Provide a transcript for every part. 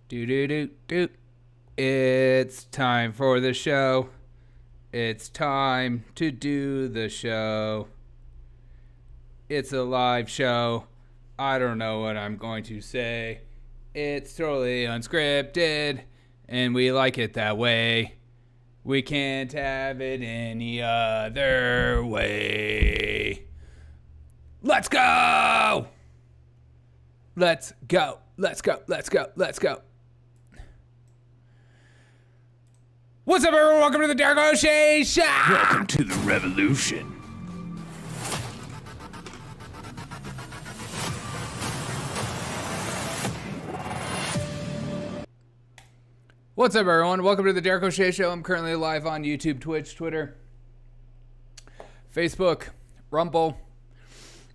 Do do do do. It's time for the show. It's time to do the show. It's a live show. I don't know what I'm going to say. It's totally unscripted, and we like it that way. We can't have it any other way. Let's go! Let's go. Let's go. Let's go. Let's go. What's up, everyone? Welcome to the Dark O'Shea Show. Welcome to the revolution. What's up, everyone? Welcome to the Dark O'Shea Show. I'm currently live on YouTube, Twitch, Twitter, Facebook, Rumble,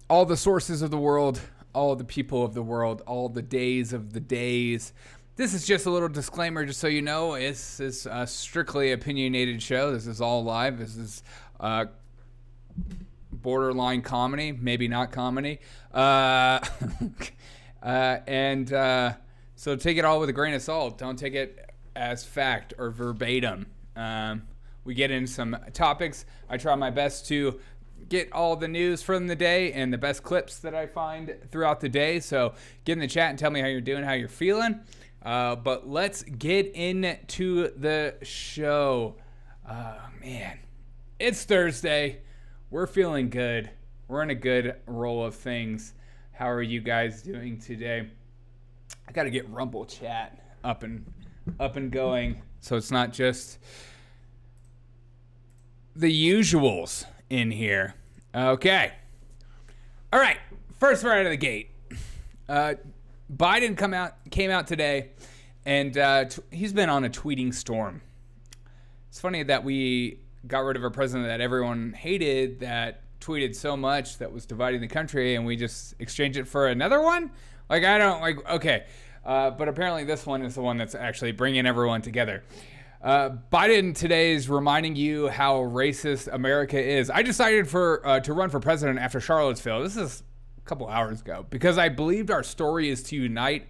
all the sources of the world, all the people of the world, all the days of the days. This is just a little disclaimer, just so you know. This is a strictly opinionated show. This is all live. This is borderline comedy, maybe not comedy. So take it all with a grain of salt. Don't take it as fact or verbatim. We get into some topics. I try my best to get all the news from the day and the best clips that I find throughout the day. So get in the chat and tell me how you're doing, how you're feeling. But let's get into the show. Man, it's Thursday. We're feeling good. We're in a good roll of things. How are you guys doing today? I got to get Rumble chat up and going, so it's not just the usuals in here. Okay. All right. First right out of the gate. Biden came out today, and he's been on a tweeting storm. It's funny that we got rid of a president that everyone hated, that tweeted so much, that was dividing the country, and we just exchanged it for another one? Okay. But apparently this one is the one that's actually bringing everyone together. Biden today is reminding you how racist America is. I decided to run for president after Charlottesville. This is a couple hours ago, because I believed our story is to unite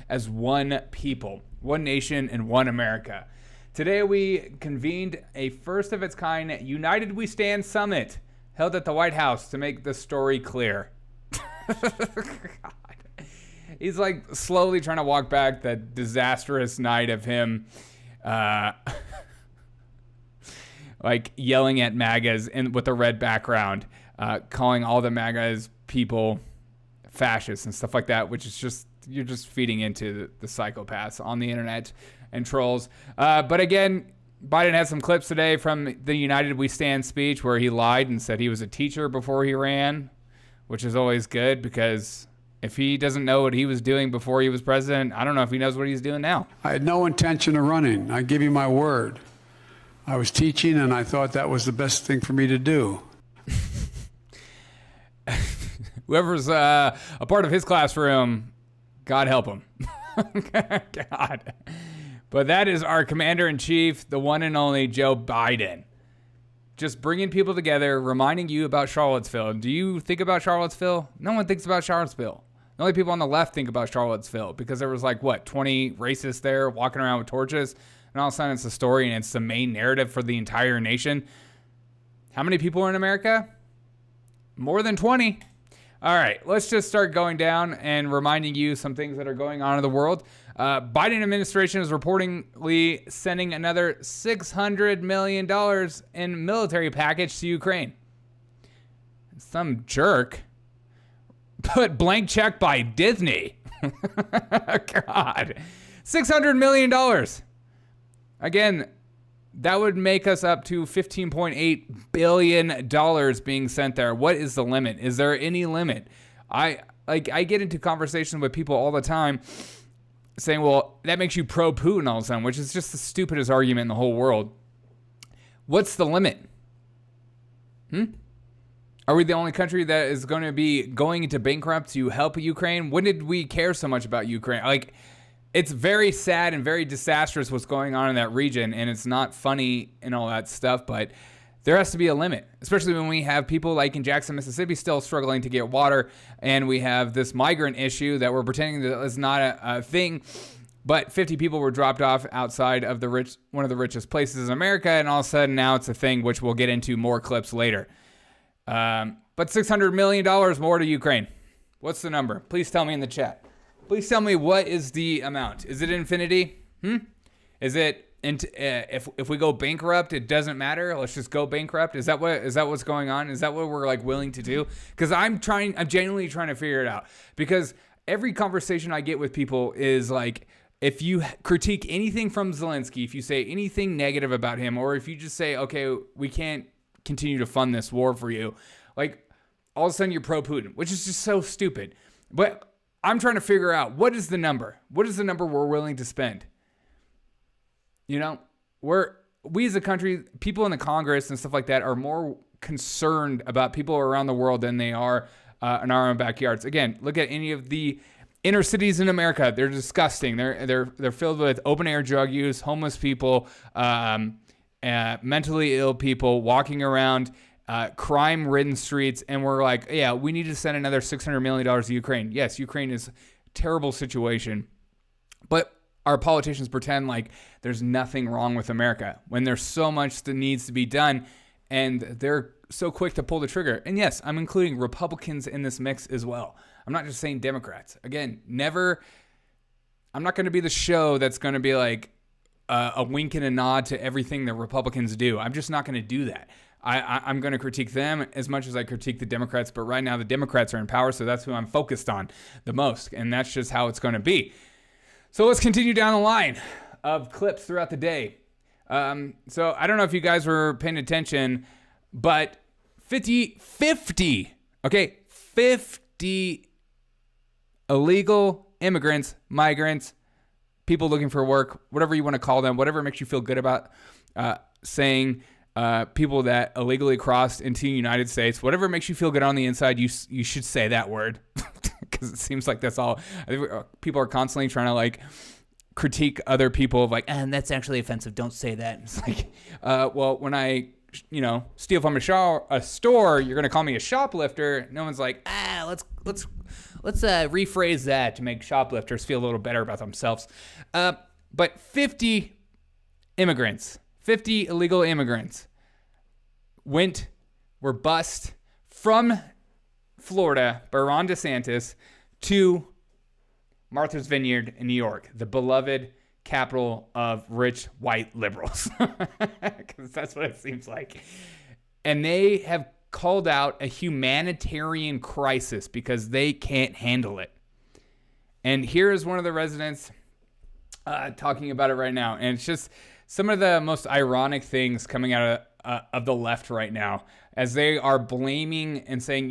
as one people, one nation, and one America. Today we convened a first of its kind United We Stand summit held at the White House to make the story clear. God. He's like slowly trying to walk back that disastrous night of him like yelling at MAGAs with a red background, calling all the MAGAs people fascists and stuff like that, which is just, you're just feeding into the psychopaths on the internet and trolls. But again, Biden had some clips today from the United We Stand speech where he lied and said he was a teacher before he ran, which is always good, because if he doesn't know what he was doing before he was president, I don't know if he knows what he's doing now. I had no intention of running. I give you my word. I was teaching, and I thought that was the best thing for me to do. Whoever's a part of his classroom, God help him. God. But that is our commander-in-chief, the one and only Joe Biden. Just bringing people together, reminding you about Charlottesville. Do you think about Charlottesville? No one thinks about Charlottesville. The only people on the left think about Charlottesville because there was 20 racists there walking around with torches. And all of a sudden it's a story and it's the main narrative for the entire nation. How many people are in America? More than 20. All right, let's just start going down and reminding you some things that are going on in the world. Biden administration is reportedly sending another $600 million in military package to Ukraine. Some jerk put blank check by Disney. God. $600 million. Again, that would make us up to $15.8 billion being sent there. What is the limit? Is there any limit? I get into conversations with people all the time saying, well, that makes you pro-Putin all of a sudden, which is just the stupidest argument in the whole world. What's the limit? Are we the only country that is going to be going into bankrupt to help Ukraine? When did we care so much about Ukraine? It's very sad and very disastrous what's going on in that region, and it's not funny and all that stuff, but there has to be a limit, especially when we have people like in Jackson, Mississippi still struggling to get water, and we have this migrant issue that we're pretending that is not a thing. But 50 people were dropped off outside of one of the richest places in America, and all of a sudden now it's a thing, which we'll get into more clips later. But $600 million more to Ukraine. What's the number? Please tell me in the chat. Please tell me, what is the amount? Is it infinity? Is it if we go bankrupt, it doesn't matter? Let's just go bankrupt. Is that what's going on? Is that what we're like willing to do? Because I'm genuinely trying to figure it out. Because every conversation I get with people is like, if you critique anything from Zelensky, if you say anything negative about him, or if you just say, okay, we can't continue to fund this war for you, like all of a sudden you're pro-Putin, which is just so stupid. But I'm trying to figure out, what is the number? What is the number we're willing to spend? You know, we as a country, people in the Congress and stuff like that are more concerned about people around the world than they are in our own backyards. Again, look at any of the inner cities in America. They're disgusting. They're filled with open air drug use, homeless people, mentally ill people walking around, crime-ridden streets, and we're like, yeah, we need to send another $600 million to Ukraine. Yes, Ukraine is a terrible situation, but our politicians pretend like there's nothing wrong with America when there's so much that needs to be done, and they're so quick to pull the trigger. And yes, I'm including Republicans in this mix as well. I'm not just saying Democrats. Again, I'm not going to be the show that's going to be like a wink and a nod to everything that Republicans do. I'm just not going to do that. I'm going to critique them as much as I critique the Democrats, but right now the Democrats are in power, so that's who I'm focused on the most, and that's just how it's going to be. So let's continue down the line of clips throughout the day. So I don't know if you guys were paying attention, but 50 illegal immigrants, migrants, people looking for work, whatever you want to call them, whatever makes you feel good about saying people that illegally crossed into the United States, whatever makes you feel good on the inside, you should say that word. Because it seems like that's all. People are constantly trying to like critique other people of like, and that's actually offensive. Don't say that. It's like, well, when I, steal from a store, you're gonna call me a shoplifter. No one's like, let's rephrase that to make shoplifters feel a little better about themselves. But 50 illegal immigrants were bused from Florida by Ron DeSantis to Martha's Vineyard in New York, the beloved capital of rich white liberals, because that's what it seems like. And they have called out a humanitarian crisis because they can't handle it. And here is one of the residents talking about it right now. And it's just some of the most ironic things coming out of the left right now, as they are blaming and saying,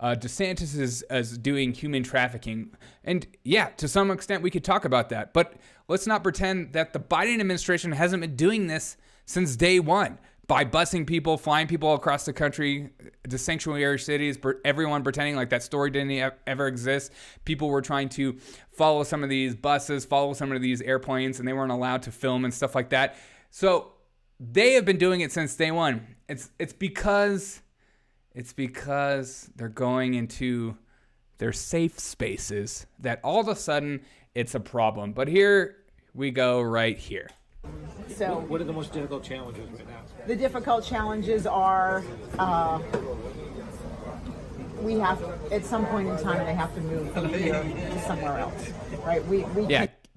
DeSantis is doing human trafficking. And yeah, to some extent we could talk about that. But let's not pretend that the Biden administration hasn't been doing this since day one, by busing people, flying people across the country to sanctuary cities, everyone pretending like that story didn't ever exist. People were trying to follow some of these buses, follow some of these airplanes, and they weren't allowed to film and stuff like that. So they have been doing it since day one. It's because they're going into their safe spaces that all of a sudden it's a problem. But here we go right here. So what are the most difficult challenges right now? The difficult challenges are we have, at some point in time, they have to move from here to somewhere else, right? We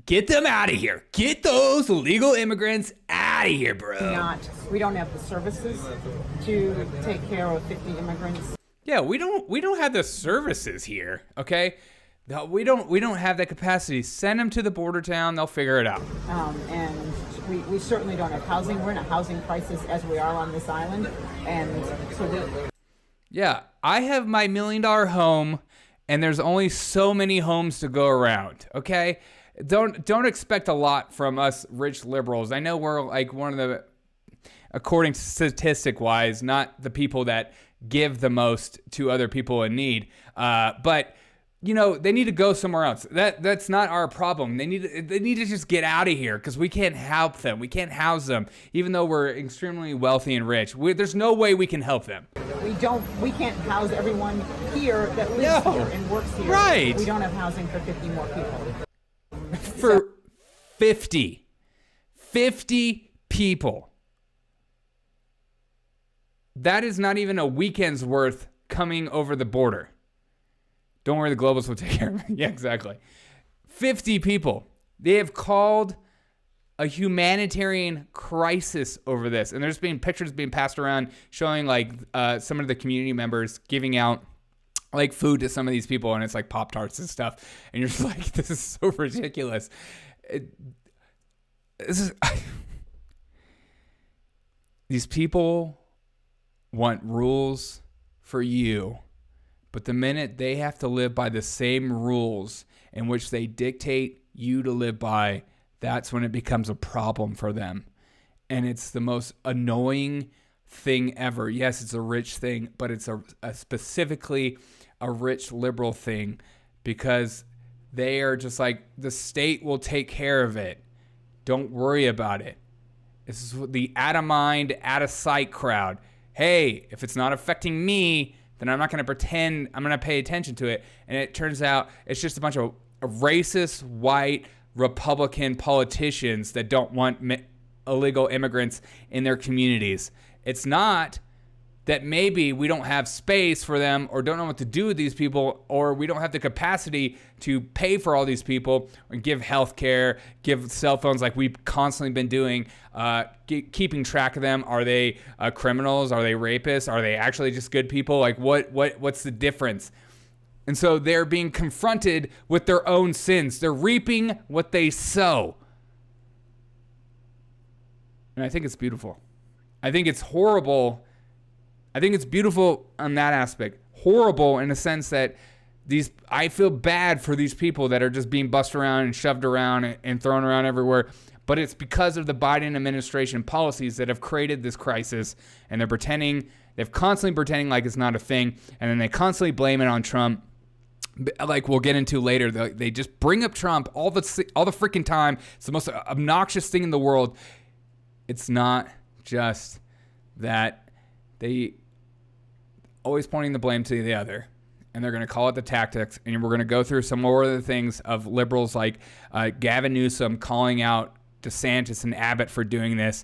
get them out of here. Get those illegal immigrants out of here, bro. We don't have the services to take care of 50 immigrants. Yeah, we don't have the services here, okay? No, we don't have that capacity. Send them to the border town. They'll figure it out. And we certainly don't have housing. We're in a housing crisis as we are on this island. And so yeah, I have my $1 million home, and there's only so many homes to go around, okay? Don't expect a lot from us rich liberals. I know we're like one of the, according to statistic-wise, not the people that give the most to other people in need. But they need to go somewhere else. That's not our problem. They need to just get out of here because we can't help them. We can't house them, even though we're extremely wealthy and rich. There's no way we can help them. We can't house everyone here that lives here and works here. Right. We don't have housing for 50 more people. 50 people. That is not even a weekend's worth coming over the border. Don't worry, the globalists will take care of it. Yeah, exactly. 50 people. They have called a humanitarian crisis over this. And there's been pictures being passed around showing like some of the community members giving out like food to some of these people. And it's like Pop-Tarts and stuff. And you're just like, this is so ridiculous. These people want rules for you. But the minute they have to live by the same rules in which they dictate you to live by, that's when it becomes a problem for them. And it's the most annoying thing ever. Yes, it's a rich thing, but it's a specifically a rich liberal thing because they are just like, the state will take care of it. Don't worry about it. This is the out of mind, out of sight crowd. Hey, if it's not affecting me, then I'm not going to pretend I'm going to pay attention to it. And it turns out it's just a bunch of racist, white, Republican politicians that don't want illegal immigrants in their communities. It's not that maybe we don't have space for them or don't know what to do with these people, or we don't have the capacity to pay for all these people and give health care, give cell phones like we've constantly been doing, keeping track of them. Are they criminals? Are they rapists? Are they actually just good people? Like what's the difference? And so they're being confronted with their own sins. They're reaping what they sow. And I think it's beautiful. I think it's horrible. I think it's beautiful on that aspect. Horrible in the sense that I feel bad for these people that are just being bussed around and shoved around and thrown around everywhere. But it's because of the Biden administration policies that have created this crisis. And they're constantly pretending like it's not a thing. And then they constantly blame it on Trump. Like we'll get into later, they just bring up Trump all the freaking time. It's the most obnoxious thing in the world. It's not just that they always pointing the blame to the other, and they're going to call it the tactics. And we're going to go through some more of the things of liberals like Gavin Newsom calling out DeSantis and Abbott for doing this,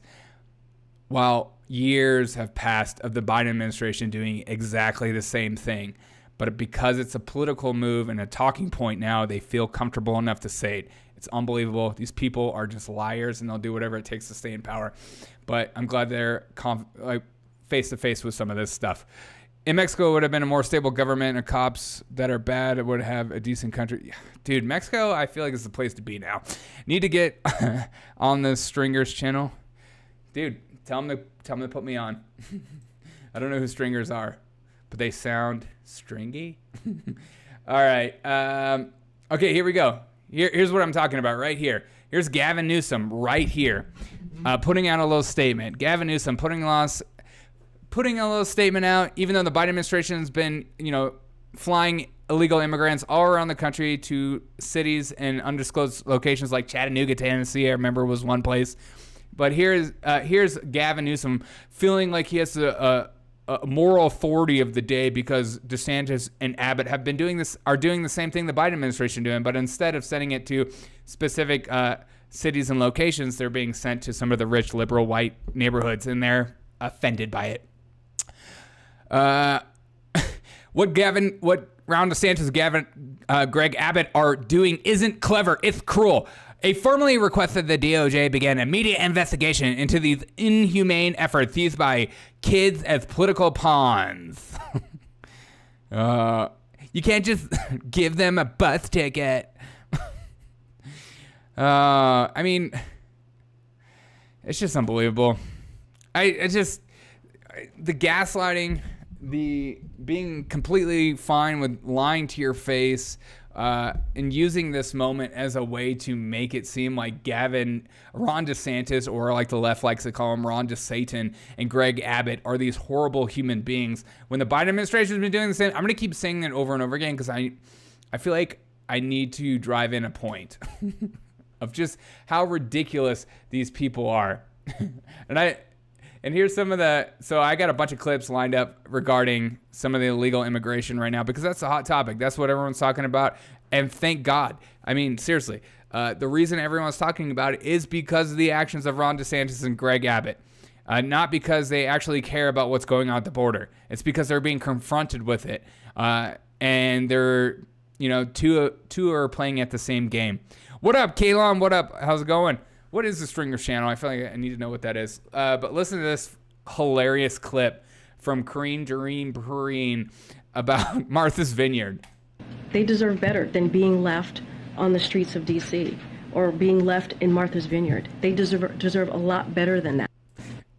while years have passed of the Biden administration doing exactly the same thing. But because it's a political move and a talking point now, they feel comfortable enough to say it. It's unbelievable. These people are just liars, and they'll do whatever it takes to stay in power. But I'm glad they're face-to-face with some of this stuff. In Mexico, it would have been a more stable government, and cops that are bad, it would have a decent country. Dude, Mexico, I feel like is the place to be now. Need to get on the Stringers channel. Dude, tell them to put me on. I don't know who Stringers are, but they sound stringy. All right. Okay, here we go. Here's what I'm talking about right here. Here's Gavin Newsom right here, putting out a little statement. Gavin Newsom putting a little statement out, even though the Biden administration has been, flying illegal immigrants all around the country to cities and undisclosed locations like Chattanooga, Tennessee, I remember was one place. But here's Gavin Newsom feeling like he has a moral authority of the day because DeSantis and Abbott are doing the same thing the Biden administration doing, but instead of sending it to specific cities and locations, they're being sent to some of the rich liberal white neighborhoods, and they're offended by it. What Ron DeSantis, Greg Abbott are doing isn't clever. It's cruel. A formally requested the DOJ begin immediate investigation into these inhumane efforts used by kids as political pawns. You can't just give them a bus ticket. I mean, it's just unbelievable. The gaslighting, the being completely fine with lying to your face, and using this moment as a way to make it seem like Ron DeSantis, or like the left likes to call him, Ron DeSatan, and Greg Abbott are these horrible human beings. When the Biden administration has been doing the same, I'm going to keep saying it over and over again because I feel like I need to drive in a point of just how ridiculous these people are. And here's some of so I got a bunch of clips lined up regarding some of the illegal immigration right now because that's a hot topic. That's what everyone's talking about. And thank God. I mean, seriously, The reason everyone's talking about it is because of the actions of Ron DeSantis and Greg Abbott. Not because they actually care about what's going on at the border. It's because they're being confronted with it. And they're, two are playing at the same game. What up, Kalon? What up? How's it going? What is the Stringers channel? I feel like I need to know what that is. But listen to this hilarious clip from Karine about Martha's Vineyard. They deserve better than being left on the streets of D.C. or being left in Martha's Vineyard. They deserve a lot better than that.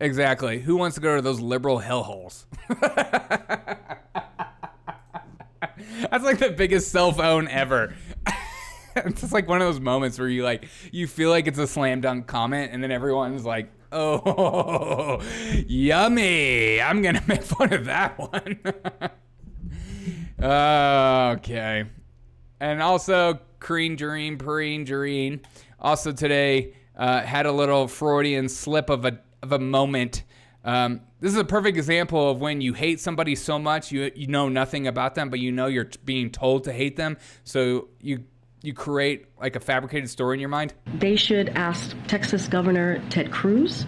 Exactly. Who wants to go to those liberal hellholes? That's like the biggest cell phone ever. It's just like one of those moments where you feel like it's a slam dunk comment, and then everyone's like, "Oh, yummy! I'm gonna make fun of that one." Okay. And also, Karine also today had a little Freudian slip of a moment. This is a perfect example of when you hate somebody so much you know nothing about them, but you're being told to hate them, so you create like a fabricated story in your mind. They should ask Texas Governor Ted Cruz.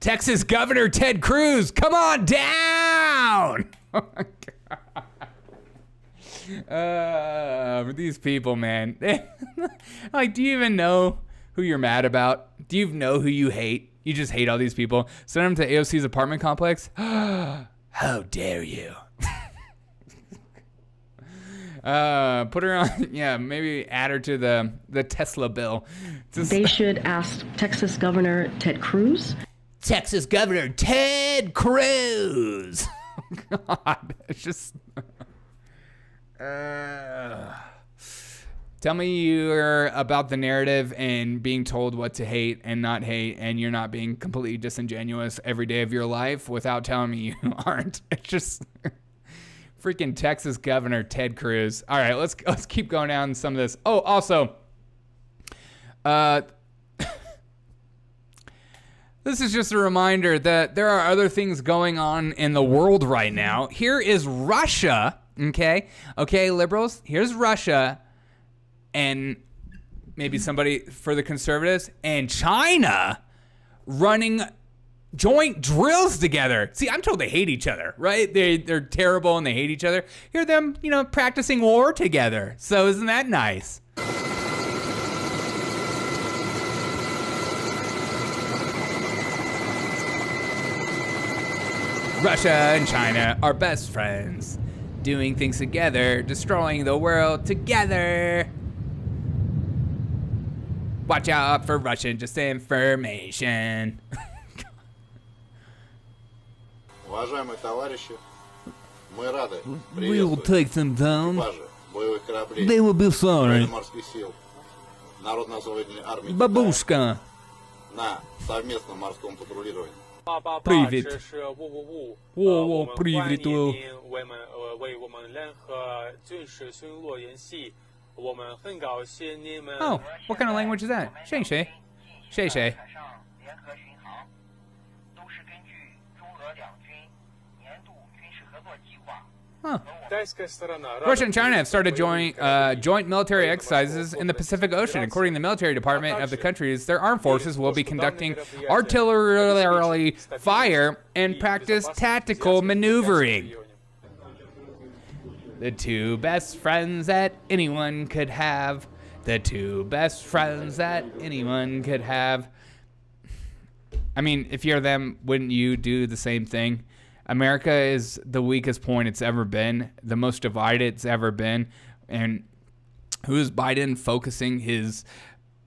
Texas Governor Ted Cruz, come on down! Oh my God. These people, man. Like, do you even know who you're mad about? Do you know who you hate? You just hate all these people. Send them to AOC's apartment complex. How dare you? Put her on, maybe add her to the Tesla bill. They should ask Texas Governor Ted Cruz. Texas Governor Ted Cruz. God, it's just... Tell me you're about the narrative and being told what to hate and not hate, and you're not being completely disingenuous every day of your life without telling me you aren't. It's just freaking Texas Governor Ted Cruz. All right, let's keep going down some of this. Oh, also, this is just a reminder that there are other things going on in the world right now. Here is Russia. Okay, liberals. Here's Russia. And maybe somebody for the conservatives, and China running joint drills together. See, I'm told they hate each other, right? They're terrible and they hate each other. Hear them, practicing war together. So isn't that nice? Russia and China are best friends, doing things together, destroying the world together. Watch out for Russian disinformation. Уважаемые товарищи, мы рады We will take them down. экипажи боевых кораблей They will be sorry. военно-морских сил Народно-освободительной армии Бабушка. на совместном морском патрулировании. Привет. 这是555，我们 привет 欢迎 哦 您为我们联合军事巡逻演习。我们很高兴你们。Oh, what kind of language is that? 谢谢。谢谢。Huh. Russia and China have started joint military exercises in the Pacific Ocean. According to the military department of the countries, their armed forces will be conducting artillery fire and practice tactical maneuvering. The two best friends that anyone could have. The two best friends that anyone could have. I mean, if you're them, wouldn't you do the same thing? America is the weakest point it's ever been, the most divided it's ever been. And who is Biden focusing his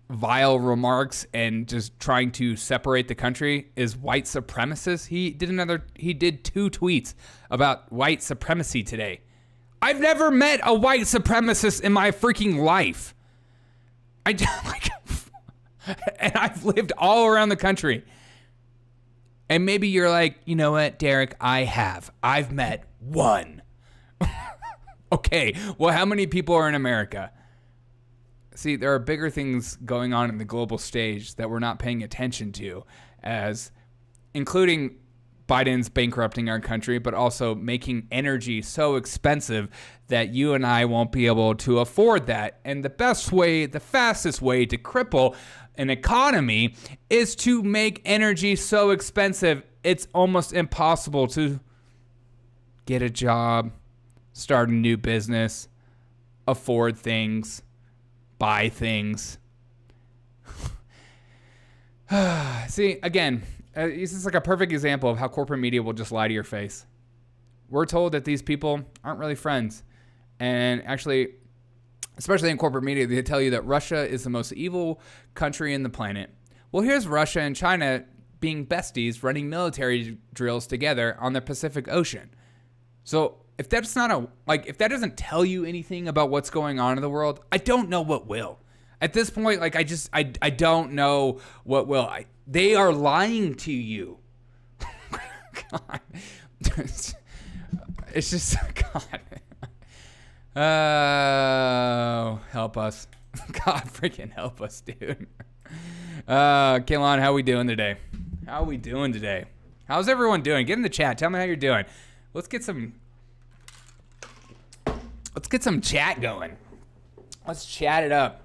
vile remarks and just trying to separate the country is white supremacists. He did 2 tweets about white supremacy today. I've never met a white supremacist in my freaking life. And I've lived all around the country. And maybe you're like, you know what, Derek, I have. I've met one. Okay, well, how many people are in America? See, there are bigger things going on in the global stage that we're not paying attention to, as including Biden's bankrupting our country, but also making energy so expensive that you and I won't be able to afford that. And the fastest way to cripple an economy is to make energy so expensive it's almost impossible to get a job, start a new business, afford things, buy things. See, again, this is like a perfect example of how corporate media will just lie to your face. We're told that these people aren't really friends. And actually, especially in corporate media, they tell you that Russia is the most evil country in the planet. Well, here's Russia and China being besties, running military drills together on the Pacific Ocean. So if that's not if that doesn't tell you anything about what's going on in the world, I don't know what will. At this point, like I don't know what will. They are lying to you. God. It's just, God. Oh, help us. God freaking help us, dude. Kaylon, how we doing today? How's everyone doing? Get in the chat. Tell me how you're doing. Let's get some chat going. Let's chat it up.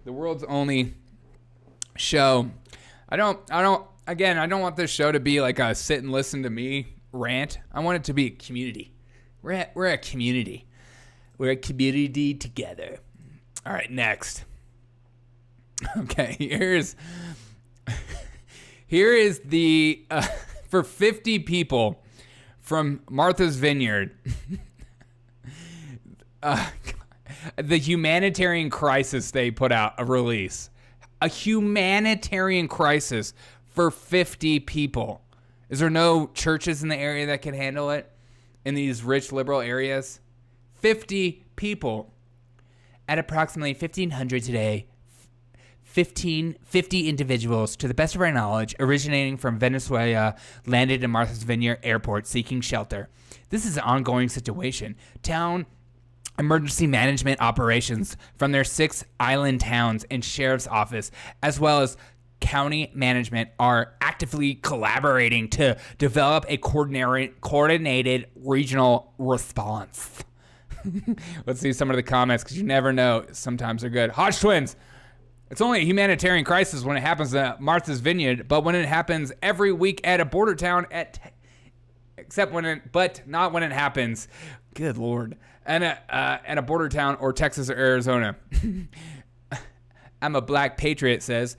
The world's only show. I don't want this show to be like a sit and listen to me rant. I want it to be a community. We're a community. We're a community together. All right, next. Okay, here is the for 50 people from Martha's Vineyard. The humanitarian crisis they put out a release. A humanitarian crisis for 50 people. Is there no churches in the area that can handle it? In these rich liberal areas? 50 people. At approximately 1,500 today, 50 individuals, to the best of our knowledge, originating from Venezuela, landed in Martha's Vineyard Airport seeking shelter. This is an ongoing situation. Town emergency management operations from their 6 island towns and sheriff's office, as well as county management, are actively collaborating to develop a coordinated regional response. Let's see some of the comments, because you never know. Sometimes they're good. Hodge Twins. It's only a humanitarian crisis when it happens at Martha's Vineyard, but when it happens every week at a border town but not when it happens. Good Lord. And at a border town or Texas or Arizona. I'm a black patriot says,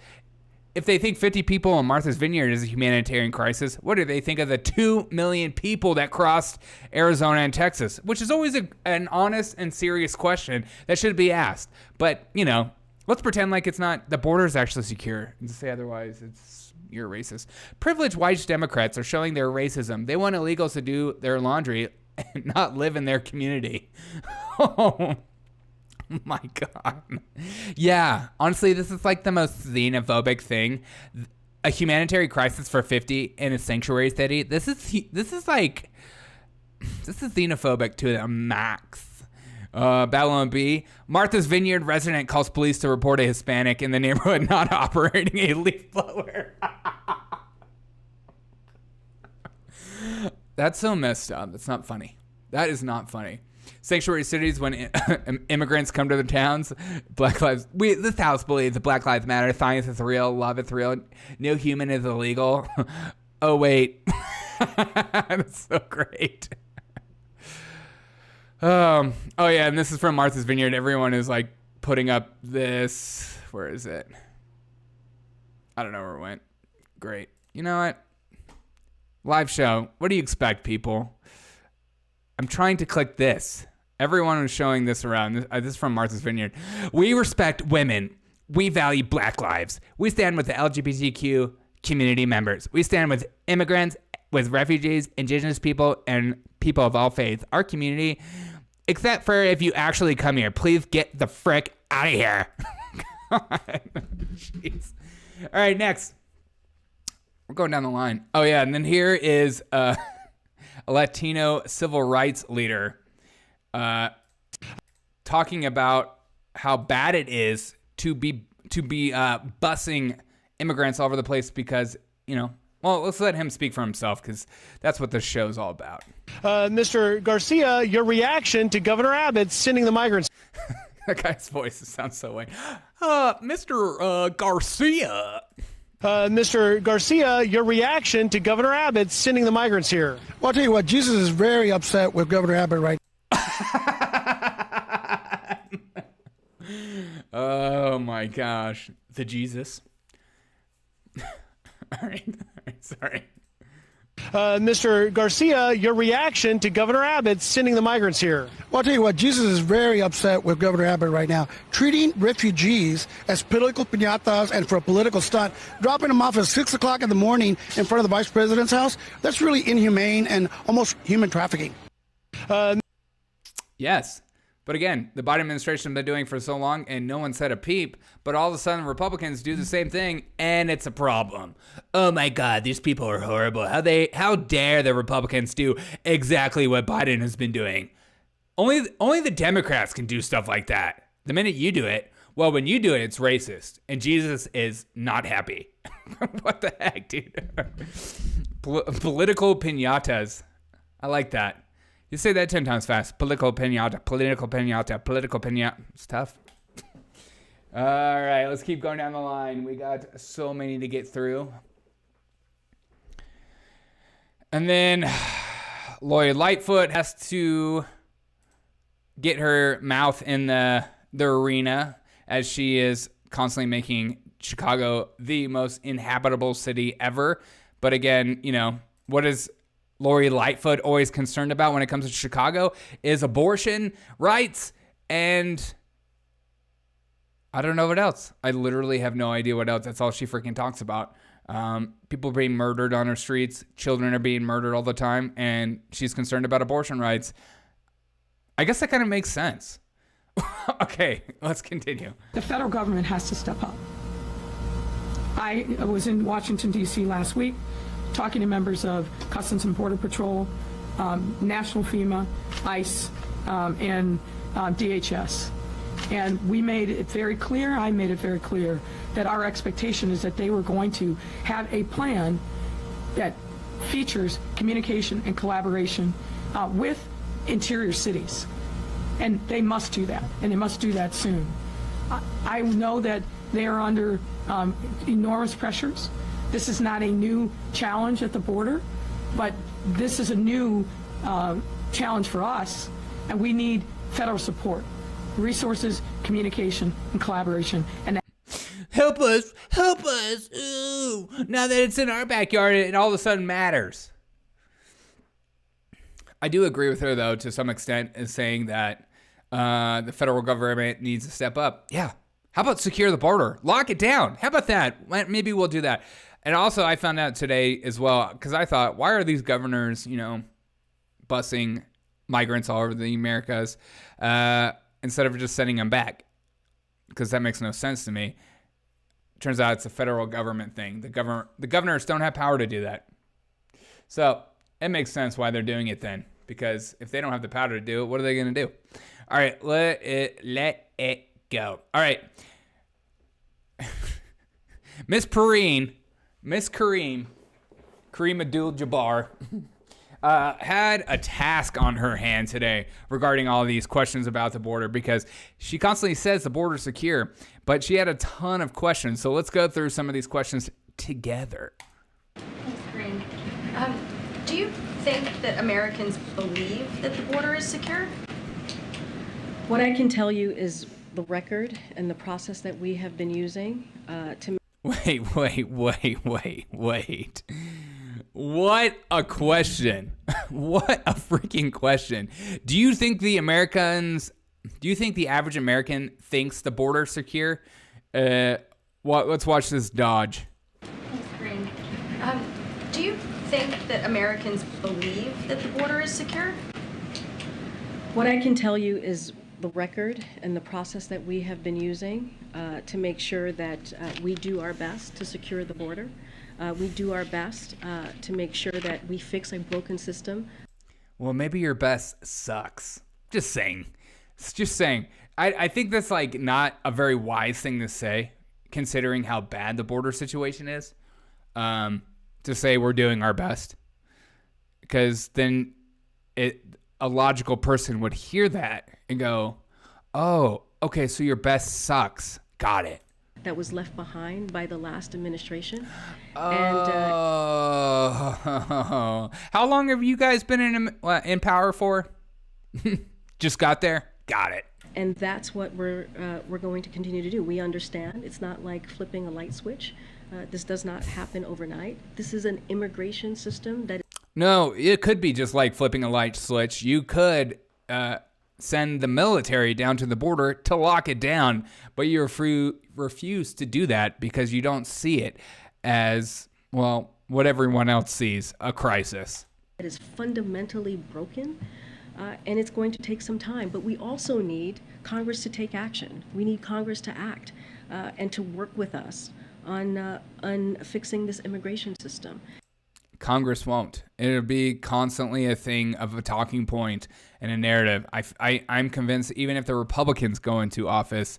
if they think 50 people in Martha's Vineyard is a humanitarian crisis, what do they think of the 2 million people that crossed Arizona and Texas? Which is always an honest and serious question that should be asked. But, let's pretend like it's not. The border is actually secure. And to say otherwise, you're racist. Privileged white Democrats are showing their racism. They want illegals to do their laundry and not live in their community. Oh my God. Yeah, honestly, this is like the most xenophobic thing. A humanitarian crisis for 50 in a sanctuary city. This is xenophobic to the max. Babylon B. Martha's Vineyard resident calls police to report a Hispanic in the neighborhood not operating a leaf blower. That's so messed up. That's not funny. That is not funny. Sanctuary cities, when immigrants come to the towns, this house believes that Black Lives Matter, science is real, love is real, no human is illegal. Oh, wait. That's so great. Oh, yeah, and this is from Martha's Vineyard. Everyone is like putting up this. Where is it? I don't know where it went. Great. You know what? Live show. What do you expect, people? I'm trying to click this. Everyone was showing this around. This is from Martha's Vineyard. We respect women. We value Black lives. We stand with the LGBTQ community members. We stand with immigrants, with refugees, indigenous people, and people of all faiths. Our community, except for if you actually come here, please get the frick out of here. Jeez. All right, next. We're going down the line. Oh, yeah, and then here is a Latino civil rights leader talking about how bad it is to be busing immigrants all over the place because, Well, let's let him speak for himself because that's what this show's all about. Mr. Garcia, your reaction to Governor Abbott sending the migrants. That guy's voice sounds so weird. Mr. Garcia. Mr. Garcia, your reaction to Governor Abbott sending the migrants here. Well, I'll tell you what, Jesus is very upset with Governor Abbott right Oh my gosh. The Jesus. All right, sorry. Mr. Garcia, your reaction to Governor Abbott sending the migrants here. Well, I'll tell you what, Jesus is very upset with Governor Abbott right now, treating refugees as political piñatas and for a political stunt, dropping them off at 6 o'clock in the morning in front of the vice president's house. That's really inhumane and almost human trafficking. Yes. But again, the Biden administration has been doing for so long and no one said a peep, but all of a sudden Republicans do the same thing and it's a problem. Oh my God, these people are horrible. How dare the Republicans do exactly what Biden has been doing? Only the Democrats can do stuff like that. The minute you do it, well, when you do it, it's racist. And Jesus is not happy. What the heck, dude? Political piñatas. I like that. You say that 10 times fast. Political piñata, political piñata, political piñata. It's tough. All right, let's keep going down the line. We got so many to get through. And then Lori Lightfoot has to get her mouth in the arena as she is constantly making Chicago the most inhabitable city ever. But again, you know, what is Lori Lightfoot always concerned about when it comes to Chicago is abortion rights, and I don't know what else. I literally have no idea what else. That's all she freaking talks about. People are being murdered on her streets. Children are being murdered all the time, and she's concerned about abortion rights. I guess that kind of makes sense. Okay, let's continue. The federal government has to step up. I was in Washington, D.C. last week, talking to members of Customs and Border Patrol, National FEMA, ICE, and DHS. And we made it very clear, I made it very clear, that our expectation is that they were going to have a plan that features communication and collaboration with interior cities. And they must do that, and they must do that soon. I know that they are under enormous pressures. This is not a new challenge at the border, but this is a new challenge for us, and we need federal support, resources, communication, and collaboration. And help us, ooh. Now that it's in our backyard, it all of a sudden matters. I do agree with her, though, to some extent, in saying that the federal government needs to step up. Yeah. How about secure the border? Lock it down. How about that? Maybe we'll do that. And also, I found out today as well, because I thought, why are these governors, busing migrants all over the Americas instead of just sending them back? Because that makes no sense to me. Turns out it's a federal government thing. The governors don't have power to do that. So it makes sense why they're doing it then. Because if they don't have the power to do it, what are they going to do? All right, let it go. All right. Miss Karine Abdul-Jabbar, had a task on her hand today regarding all these questions about the border, because she constantly says the border's secure, but she had a ton of questions. So let's go through some of these questions together. Thanks, Karine. Do you think that Americans believe that the border is secure? What I can tell you is the record and the process that we have been using to... Wait. What a question. What a freaking question. Do you think the average American thinks the border's secure? Let's watch this dodge. Thanks, Karine. Do you think that Americans believe that the border is secure? What I can tell you is the record and the process that we have been using to make sure that we do our best to secure the border. We do our best to make sure that we fix a broken system. Well, maybe your best sucks. Just saying. I think that's not a very wise thing to say, considering how bad the border situation is. to say we're doing our best, because then a logical person would hear that and go, oh, okay, so your best sucks. Got it. That was left behind by the last administration. Oh. How long have you guys been in power for? Just got there? Got it. And that's what we're going to continue to do. We understand it's not like flipping a light switch. This does not happen overnight. This is an immigration system that... No, it could be just like flipping a light switch. You could send the military down to the border to lock it down, but you refuse to do that because you don't see it as, well, what everyone else sees, a crisis. It is fundamentally broken, and it's going to take some time. But we also need Congress to take action. We need Congress to act and to work with us on fixing this immigration system. Congress won't. It'll be constantly a thing of a talking point and a narrative. I'm convinced even if the Republicans go into office,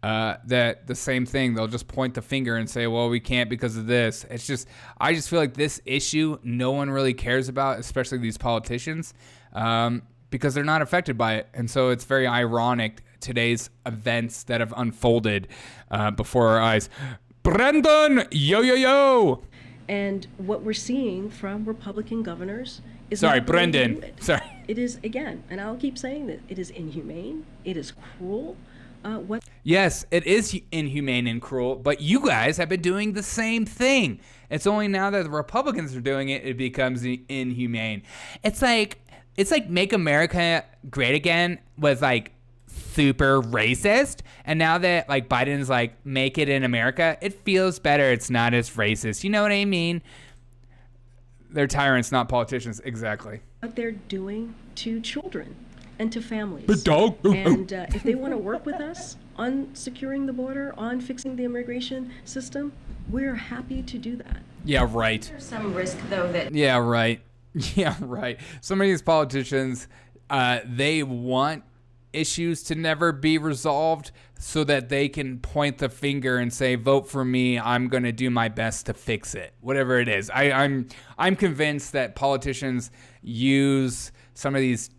that the same thing, they'll just point the finger and say, well, we can't because of this. I just feel like this issue no one really cares about, especially these politicians, because they're not affected by it. And so it's very ironic, today's events that have unfolded before our eyes. Brendan, yo. And what we're seeing from Republican governors is... Sorry, Brendan. Sorry. It is, again, and I'll keep saying that, it is inhumane. It is cruel. Yes, it is inhumane and cruel, but you guys have been doing the same thing. It's only now that the Republicans are doing it, it becomes inhumane. It's like Make America Great Again was like super racist, and now that like Biden's like Make It in America, it feels better. It's not as racist. You know what I mean? They're tyrants, not politicians. Exactly. What they're doing to children and to families. The dog. And if they want to work with us on securing the border, on fixing the immigration system, we're happy to do that. Yeah, right. There's some risk, though, that... Yeah, right. Yeah, right. Some of these politicians, they want issues to never be resolved so that they can point the finger and say, vote for me, I'm going to do my best to fix it. Whatever it is. I'm convinced that politicians use some of these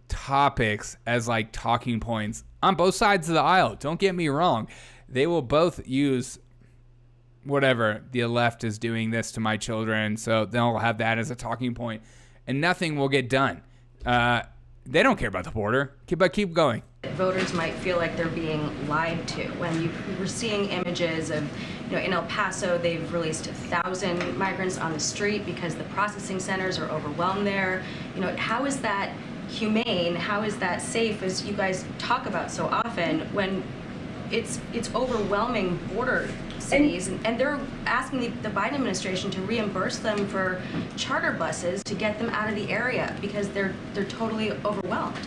topics as like talking points on both sides of the aisle. Don't get me wrong. They will both use whatever, the left is doing this to my children, so they'll have that as a talking point, and nothing will get done. They don't care about the border, but keep going. Voters might feel like they're being lied to when we're seeing images of, in El Paso, they've released 1,000 migrants on the street because the processing centers are overwhelmed there. How is that humane? How is that safe, as you guys talk about so often, when it's overwhelming border cities, and they're asking the Biden administration to reimburse them for charter buses to get them out of the area because they're totally overwhelmed.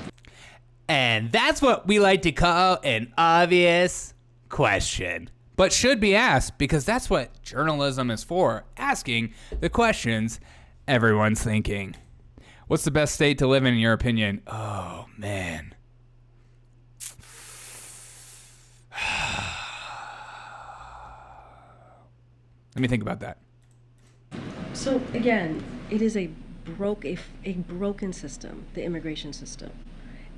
And that's what we like to call an obvious question, but should be asked because that's what journalism is for, asking the questions everyone's thinking. What's the best state to live in your opinion? Oh, man. Let me think about that. So again, it is a broken system, the immigration system,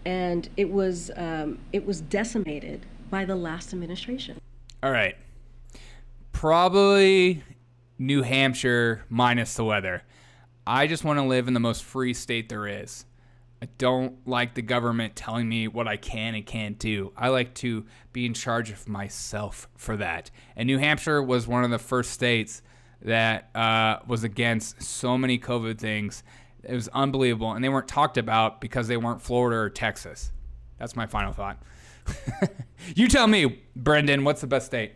and it was decimated by the last administration. All right, probably New Hampshire minus the weather. I just want to live in the most free state there is. I don't like the government telling me what I can and can't do. I like to be in charge of myself for that. And New Hampshire was one of the first states that was against so many COVID things. It was unbelievable. And they weren't talked about because they weren't Florida or Texas. That's my final thought. You tell me, Brendan, what's the best state?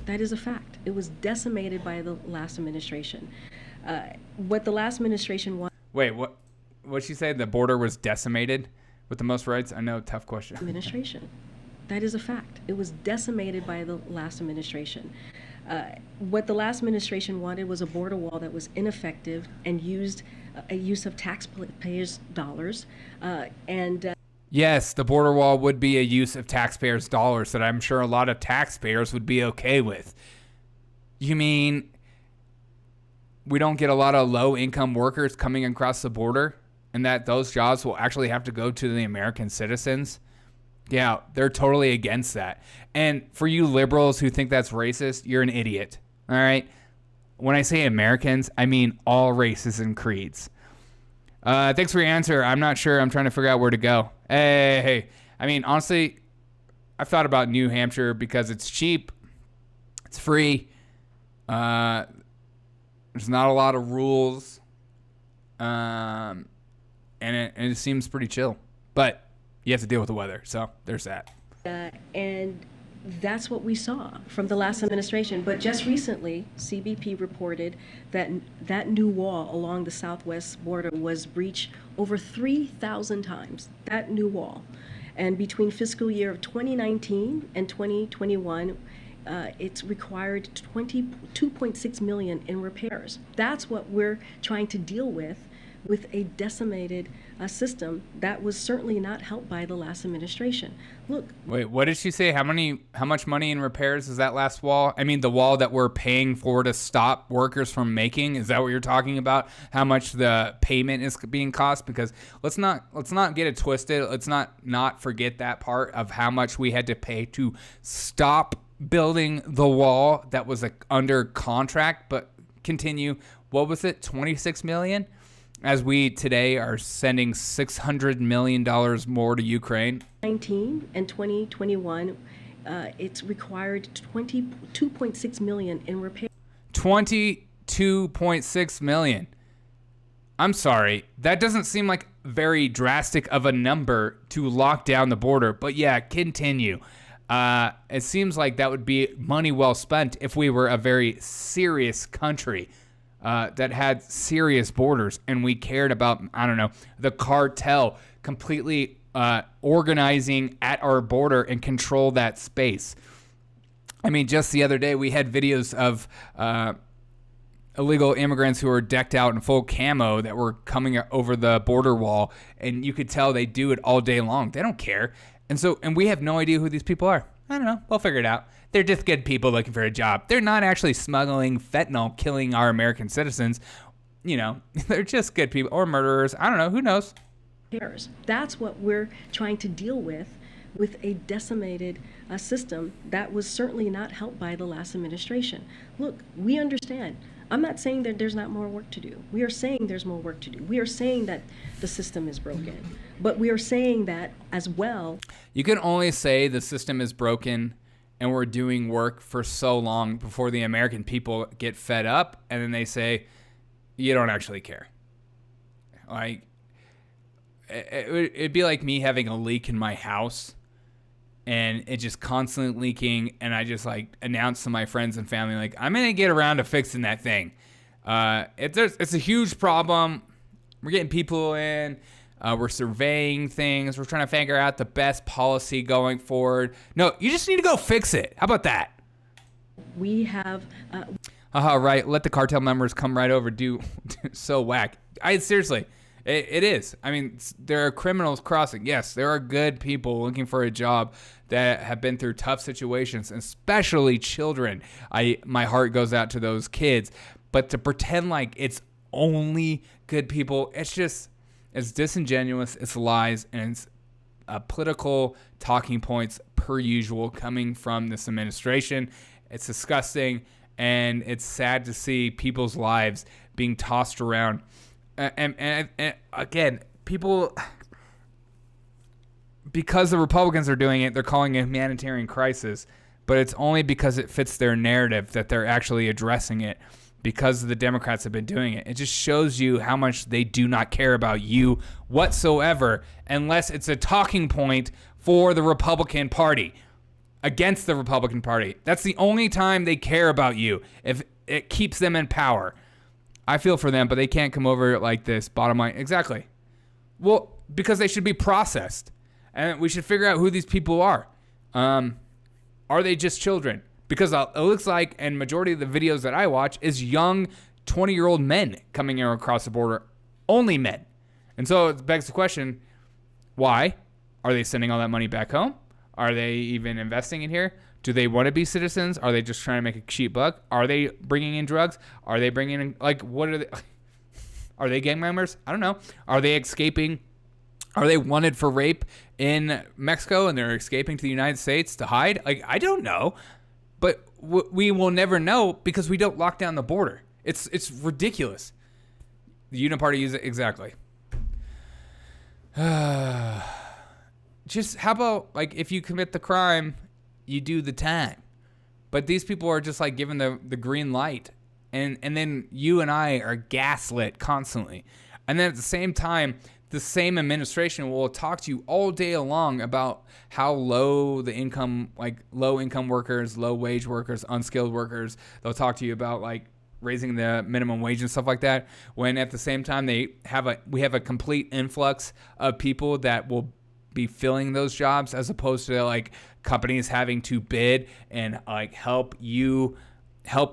That is a fact. It was decimated by the last administration. What the last administration wanted... Wait, what? What'd she say? The border was decimated with the most rights? I know, tough question. Administration. That is a fact. It was decimated by the last administration. What the last administration wanted was a border wall that was ineffective and used a use of taxpayers' dollars. Yes, the border wall would be a use of taxpayers' dollars that I'm sure a lot of taxpayers would be okay with. You mean we don't get a lot of low-income workers coming across the border and that those jobs will actually have to go to the American citizens, yeah, they're totally against that. And for you liberals who think that's racist, you're an idiot, all right? When I say Americans, I mean all races and creeds. Thanks for your answer. I'm not sure. I'm trying to figure out where to go. Hey. I mean, honestly, I've thought about New Hampshire because it's cheap. It's free. There's not a lot of rules. And it seems pretty chill. But you have to deal with the weather. So there's that. And that's what we saw from the last administration. But just recently, CBP reported that that new wall along the southwest border was breached over 3,000 times. That new wall. And between fiscal year of 2019 and 2021, it's required $22.6 million in repairs. That's what we're trying to deal with a decimated system that was certainly not helped by the last administration. Look. Wait, what did she say? How much money in repairs is that last wall? I mean, the wall that we're paying for to stop workers from making. Is that what you're talking about? How much the payment is being cost? Because let's not get it twisted. Let's not forget that part of how much we had to pay to stop building the wall that was under contract. But continue. What was it? $26 million? As we today are sending $600 million more to Ukraine. 19 and 2021, it's required $22.6 million in repair. $22.6 million. I'm sorry. That doesn't seem like very drastic of a number to lock down the border. But yeah, continue. It seems like that would be money well spent if we were a very serious country. That had serious borders and we cared about, I don't know, the cartel completely organizing at our border and control that space. I mean, just the other day we had videos of illegal immigrants who were decked out in full camo that were coming over the border wall, and you could tell they do it all day long. They don't care. And we have no idea who these people are. I don't know. We'll figure it out. They're just good people looking for a job. They're not actually smuggling fentanyl, killing our American citizens. You know, they're just good people or murderers. I don't know. Who knows? That's what we're trying to deal with a decimated system that was certainly not helped by the last administration. Look, we understand. I'm not saying that there's not more work to do. We are saying there's more work to do. We are saying that the system is broken. But we are saying that as well. You can only say the system is broken and we're doing work for so long before the American people get fed up and then they say, you don't actually care. Like, it'd be like me having a leak in my house and it just constantly leaking, and I just like announce to my friends and family, like, I'm gonna get around to fixing that thing. It's a huge problem. We're getting people in. We're surveying things. We're trying to figure out the best policy going forward. No, you just need to go fix it. How about that? We have... right. Let the cartel members come right over. Do so whack. Seriously, it is. I mean, there are criminals crossing. Yes, there are good people looking for a job that have been through tough situations, especially children. My heart goes out to those kids. But to pretend like it's only good people, it's disingenuous, it's lies, and it's political talking points per usual coming from this administration. It's disgusting, and it's sad to see people's lives being tossed around. And again, people, because the Republicans are doing it, they're calling it a humanitarian crisis, but it's only because it fits their narrative that they're actually addressing it. Because the Democrats have been doing it. It just shows you how much they do not care about you whatsoever, unless it's a talking point for the Republican Party, against the Republican Party. That's the only time they care about you, if it keeps them in power. I feel for them, but they can't come over like this. Bottom line. Exactly. Well, because they should be processed. And we should figure out who these people are. Are they just children? Because it looks like, and majority of the videos that I watch, is young 20-year-old men coming across the border. Only men. And so it begs the question, why? Are they sending all that money back home? Are they even investing in here? Do they want to be citizens? Are they just trying to make a cheap buck? Are they bringing in drugs? Are they bringing in, like, what are they? Are they gang members? I don't know. Are they escaping? Are they wanted for rape in Mexico and they're escaping to the United States to hide? Like, I don't know. But we will never know because we don't lock down the border. It's ridiculous. The Uniparty use it exactly. Just how about, like, if you commit the crime, you do the time. But these people are just like given the green light, and then you and I are gaslit constantly. And then at the same time, the same administration will talk to you all day long about how low income workers, low wage workers, unskilled workers, they'll talk to you about like raising the minimum wage and stuff like that, when at the same time we have a complete influx of people that will be filling those jobs, as opposed to like companies having to bid and like help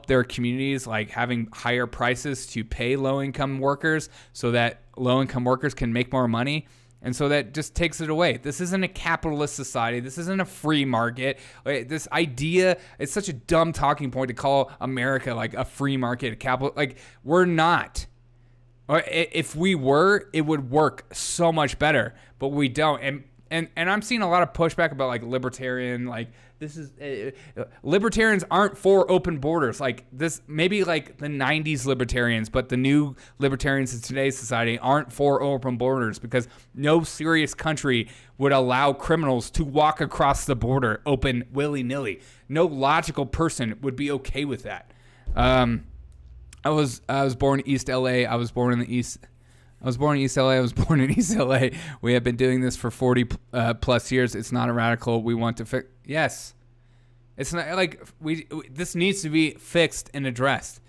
their communities, like having higher prices to pay low-income workers so that low-income workers can make more money. And so that just takes it away. This isn't a capitalist society. This isn't a free market. This idea, it's such a dumb talking point to call America like a free market, a capital. Like, we're not. If we were, it would work so much better, but we don't. And I'm seeing a lot of pushback about like libertarian, like this is libertarians aren't for open borders. Like this, maybe like the 90s libertarians, but the new libertarians in today's society aren't for open borders because no serious country would allow criminals to walk across the border open willy-nilly. No logical person would be okay with that. I was born in East LA. I was born in East LA. We have been doing this for 40 plus years. It's not a radical. We want to fix. Yes. It's not like this needs to be fixed and addressed.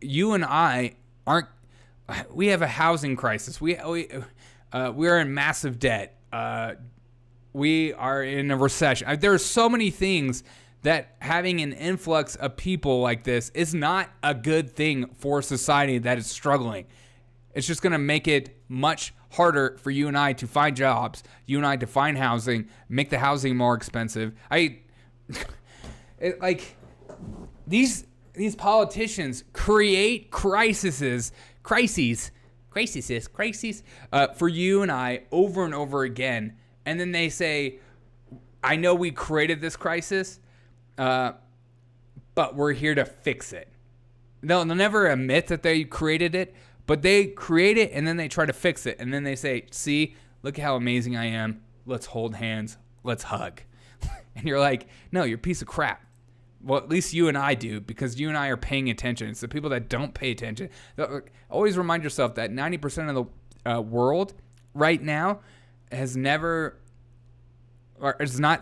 You and I we have a housing crisis. We are in massive debt. We are in a recession. There are so many things that having an influx of people like this is not a good thing for a society that is struggling. It's just going to make it much harder for you and I to find jobs, you and I to find housing, make the housing more expensive. These politicians create crises for you and I over and over again. And then they say, I know we created this crisis, but we're here to fix it. They'll never admit that they created it, but they create it and then they try to fix it. And then they say, see, look at how amazing I am. Let's hold hands. Let's hug. And you're like, no, you're a piece of crap. Well, at least you and I do, because you and I are paying attention. It's the people that don't pay attention. Always remind yourself that 90% of the world right now is not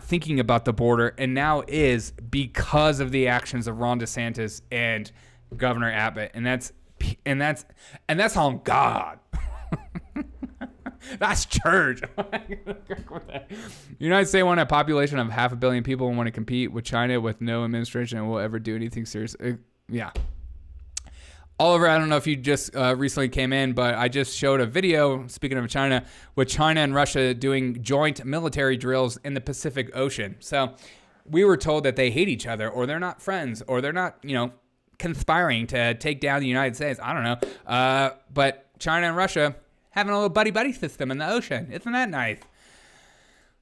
thinking about the border, and now is because of the actions of Ron DeSantis and Governor Abbott. And that's on God. That's church. United States want a population of 500 million people and want to compete with China with no administration and will ever do anything serious. Yeah. Oliver, I don't know if you just recently came in, but I just showed a video, speaking of China, with China and Russia doing joint military drills in the Pacific Ocean. So we were told that they hate each other, or they're not friends, or they're not, conspiring to take down the United States. I don't know. But China and Russia having a little buddy-buddy system in the ocean. Isn't that nice?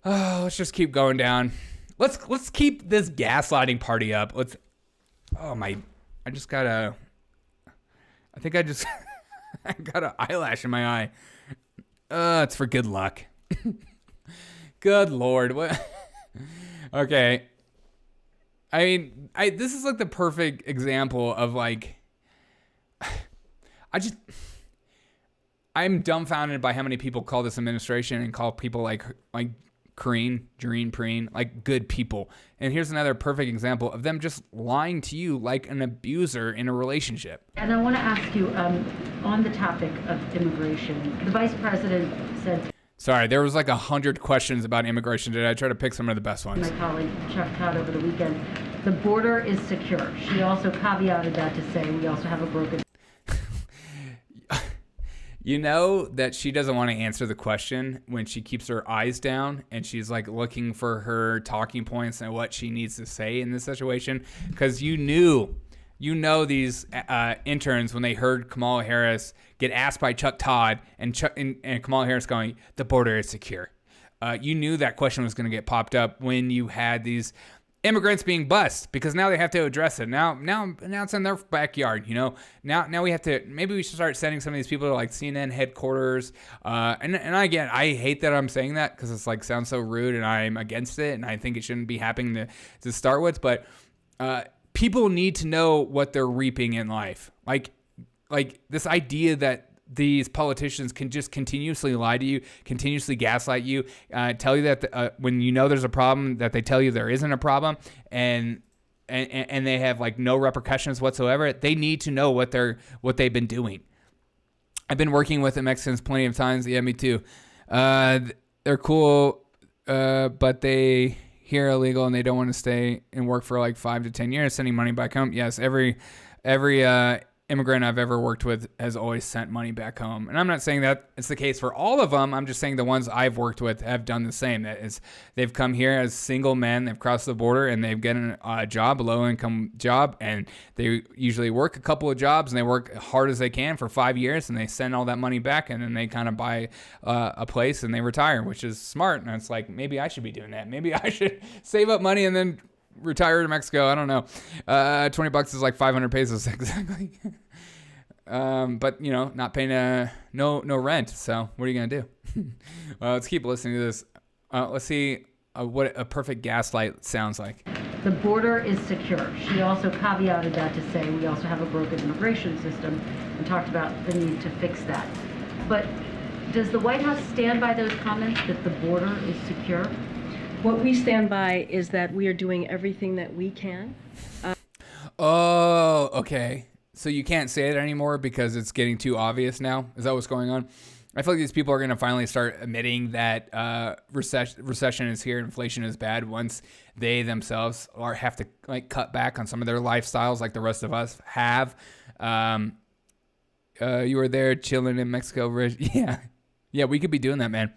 Oh, let's just keep going down. Let's keep this gaslighting party up. I got an eyelash in my eye. It's for good luck. Good Lord. What? Okay. I mean, this is like the perfect example of like, I'm dumbfounded by how many people call this administration and call people like Karine, like good people. And here's another perfect example of them just lying to you like an abuser in a relationship. And I want to ask you, on the topic of immigration, the vice president said... Sorry, there was like 100 questions about immigration today. I tried to pick some of the best ones. My colleague Chuck Todd over the weekend, the border is secure. She also caveated that to say we also have a broken... You know that she doesn't want to answer the question when she keeps her eyes down and she's like looking for her talking points and what she needs to say in this situation. Because you know these interns, when they heard Kamala Harris get asked by Chuck Todd and Kamala Harris going, the border is secure. You knew that question was going to get popped up when you had these immigrants being bused, because now they have to address it. Now it's in their backyard. Now we have to. Maybe we should start sending some of these people to like CNN headquarters. And again, I hate that I'm saying that because it's like sounds so rude, and I'm against it, and I think it shouldn't be happening to start with. But people need to know what they're reaping in life. Like this idea that these politicians can just continuously lie to you, continuously gaslight you, tell you that when you know there's a problem, that they tell you there isn't a problem, and they have like no repercussions whatsoever. They need to know what they've been doing. I've been working with the Mexicans plenty of times. Yeah, me too. They're cool, but they here illegal and they don't want to stay and work for like 5 to 10 years, sending money back home. Yes, every immigrant I've ever worked with has always sent money back home. And I'm not saying that it's the case for all of them. I'm just saying the ones I've worked with have done the same. That is, they've come here as single men, they've crossed the border, and they've gotten a job, a low-income job, and they usually work a couple of jobs, and they work hard as they can for 5 years, and they send all that money back, and then they kind of buy a place, and they retire, which is smart. And it's like, maybe I should be doing that. Maybe I should save up money and then retire to Mexico. I don't know. $20 is like 500 pesos exactly. But not paying no rent. So what are you gonna do? Let's keep listening to this. Let's see what a perfect gaslight sounds like. The border is secure. She also caveated that to say we also have a broken immigration system and talked about the need to fix that. But does the White House stand by those comments that the border is secure? What we stand by is that we are doing everything that we can. Oh, okay. So you can't say it anymore because it's getting too obvious now? Is that what's going on? I feel like these people are going to finally start admitting that recession is here, inflation is bad, once they themselves have to like cut back on some of their lifestyles like the rest of us have. You were there chilling in Mexico. Yeah, we could be doing that, man.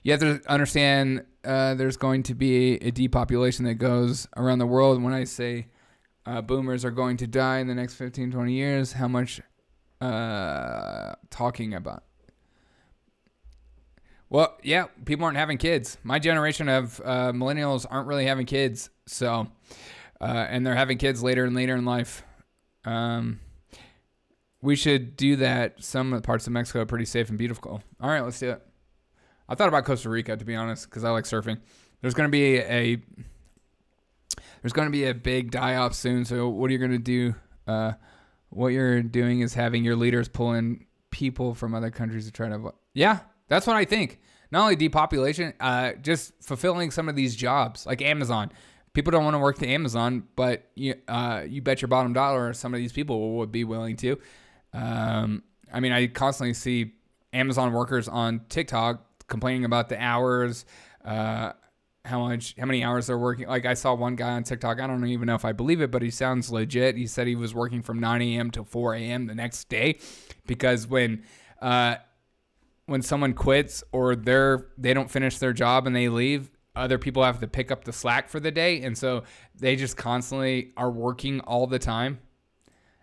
You have to understand there's going to be a depopulation that goes around the world. When I say boomers are going to die in the next 15, 20 years, how much talking about? Well, yeah, people aren't having kids. My generation of millennials aren't really having kids. So, and they're having kids later and later in life. We should do that. Some parts of Mexico are pretty safe and beautiful. All right, let's do it. I thought about Costa Rica, to be honest, because I like surfing. There's going to be a big die-off soon. So what are you going to do? What you're doing is having your leaders pull in people from other countries to try to. Yeah, that's what I think. Not only depopulation, just fulfilling some of these jobs, like Amazon. People don't want to work to Amazon, but you bet your bottom dollar some of these people would be willing to. I mean, I constantly see Amazon workers on TikTok complaining about the hours, how many hours they're working. Like I saw one guy on TikTok, I don't even know if I believe it, but he sounds legit. He said he was working from 9 a.m. to 4 a.m. the next day because when someone quits or they don't finish their job and they leave, other people have to pick up the slack for the day. And so they just constantly are working all the time.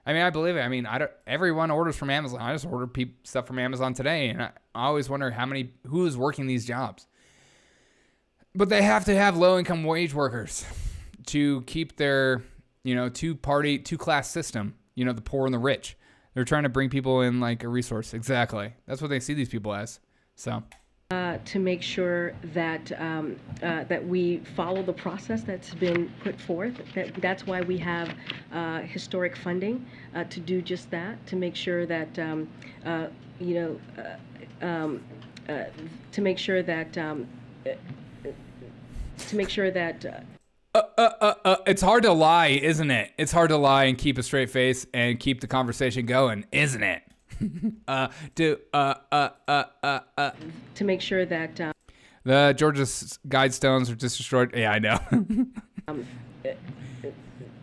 I mean, I believe it. I mean, everyone orders from Amazon. I just ordered stuff from Amazon today, and I always wonder who is working these jobs. But they have to have low-income wage workers to keep their, two-class system. The poor and the rich. They're trying to bring people in like a resource. Exactly. That's what they see these people as. So. To make sure that that we follow the process that's been put forth. That's why we have historic funding to do just that. To make sure that It's hard to lie, isn't it? It's hard to lie and keep a straight face and keep the conversation going, isn't it? To make sure that the Georgia Guidestones are just destroyed. Yeah, I know.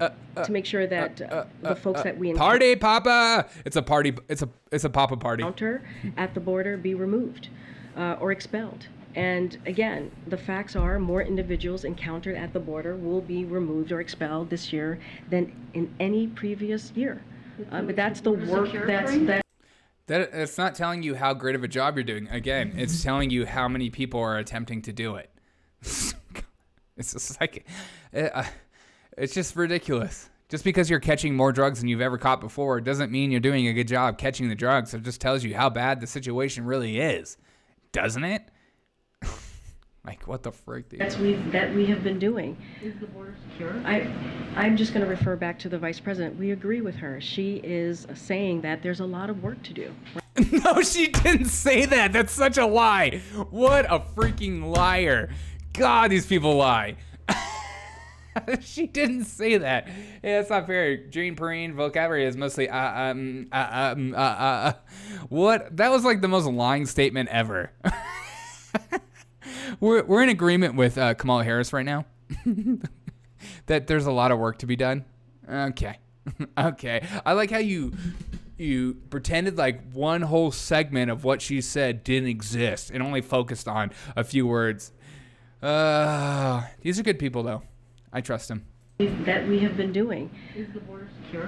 to make sure that the folks that we Party Papa! It's a party. It's a Papa party. encounter at the border be removed or expelled. And again, the facts are more individuals encountered at the border will be removed or expelled this year than in any previous year. But that's the work It's not telling you how great of a job you're doing. Again, it's telling you how many people are attempting to do it. It's just like, it's just ridiculous. Just because you're catching more drugs than you've ever caught before doesn't mean you're doing a good job catching the drugs. It just tells you how bad the situation really is, doesn't it? Like, what the frick, dude? that we have been doing. Is the border secure? I'm just going to refer back to the Vice President. We agree with her. She is saying that there's a lot of work to do. No, she didn't say that. That's such a lie. What a freaking liar. God, these people lie. She didn't say that. Yeah, that's not fair. Jean-Pierre vocabulary is mostly what? That was like the most lying statement ever. We're in agreement with Kamala Harris right now that there's a lot of work to be done. Okay. Okay. I like how you pretended like one whole segment of what she said didn't exist and only focused on a few words. These are good people, though. I trust them. That we have been doing. Is the border secure?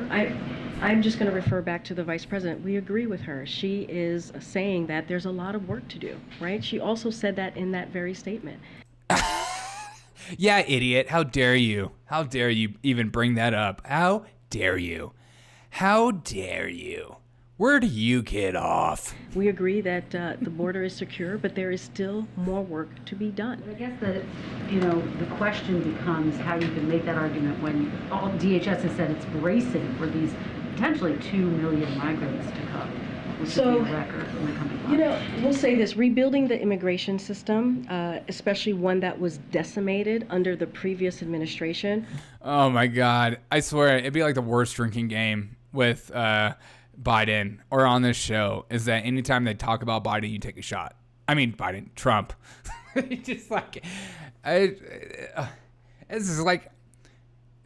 I'm just going to refer back to the Vice President. We agree with her. She is saying that there's a lot of work to do, right? She also said that in that very statement. Yeah, idiot. How dare you? How dare you even bring that up? How dare you? How dare you? Where do you get off? We agree that the border is secure, but there is still more work to be done. I guess that, the question becomes how you can make that argument when all DHS has said it's bracing for these potentially 2 million migrants to come, which would be a record in the coming months. We'll say this, rebuilding the immigration system, especially one that was decimated under the previous administration. Oh my God. I swear, it'd be like the worst drinking game with Biden or on this show is that anytime they talk about Biden, you take a shot. I mean, Trump. Just like, it's just like,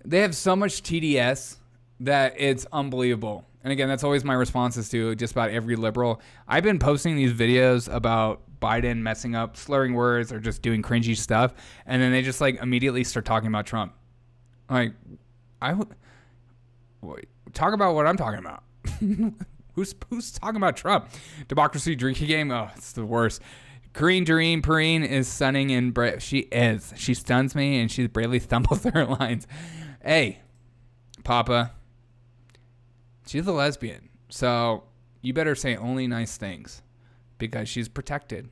they have so much TDS that it's unbelievable. And again, that's always my responses to just about every liberal. I've been posting these videos about Biden messing up, slurring words, or just doing cringy stuff. And then they just like immediately start talking about Trump. Like, talk about what I'm talking about. Who's talking about Trump? Democracy drinking game? Oh, it's the worst. Karine is stunning and she stuns me and she bravely stumbles through her lines. Hey, Papa, she's a lesbian, so you better say only nice things because she's protected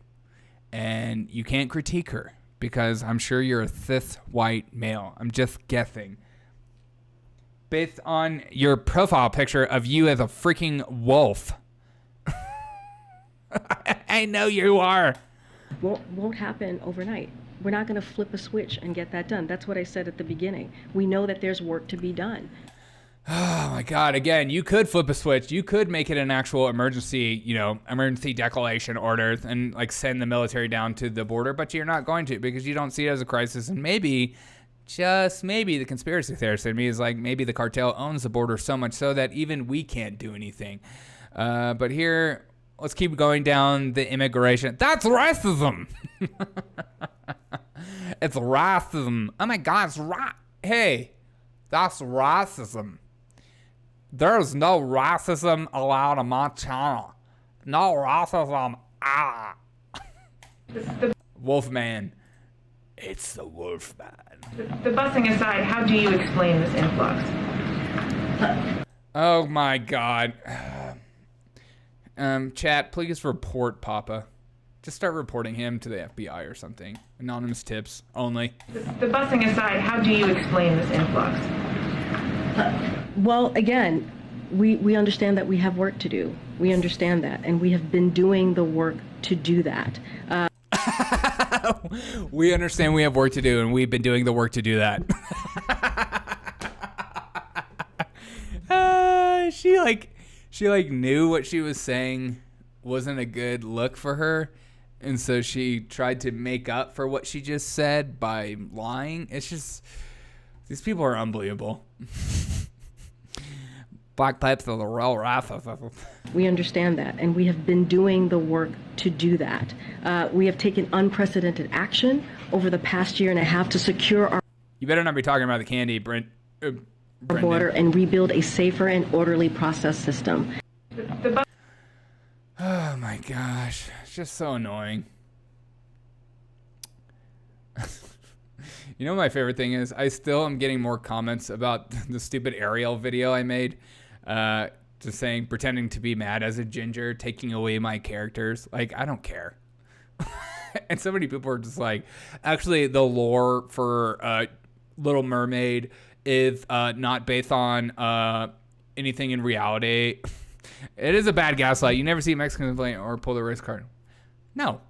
and you can't critique her because I'm sure you're a cis white male. I'm just guessing. Based on your profile picture of you as a freaking wolf. I know you are. Won't happen overnight. We're not going to flip a switch and get that done. That's what I said at the beginning. We know that there's work to be done. Oh my God. Again, you could flip a switch. You could make it an actual emergency, emergency declaration orders and like send the military down to the border, but you're not going to because you don't see it as a crisis. And maybe, just maybe, the conspiracy theorist in me is like, maybe the cartel owns the border so much so that even we can't do anything. But here, let's keep going down the immigration. That's racism. It's racism. Oh my God, it's Hey, that's racism. There's no racism allowed on my channel. No racism. Wolfman. It's the Wolfman. The busing aside, how do you explain this influx? Oh my God. Chat, please report Papa. Just start reporting him to the FBI or something. Anonymous tips only. The busing aside, how do you explain this influx? Well, again, we understand that we have work to do. We understand that, and we have been doing the work to do that. We understand we have work to do, and we've been doing the work to do that. She knew what she was saying wasn't a good look for her, and so she tried to make up for what she just said by lying. It's just, These people are unbelievable. Black pipes of the real wrath. We understand that, and we have been doing the work to do that. We have taken unprecedented action over the past year and a half to secure our You better not be talking about the candy, border and rebuild a safer and orderly process system. Oh my gosh, it's just so annoying. You know what my favorite thing is? I still am getting more comments about the stupid Ariel video I made. Just saying, pretending to be mad as a ginger, taking away my characters. Like, I don't care. And so many people are just like, actually, the lore for Little Mermaid is not based on anything in reality. It is a bad gaslight. You never see Mexicans complain or pull the race card. No.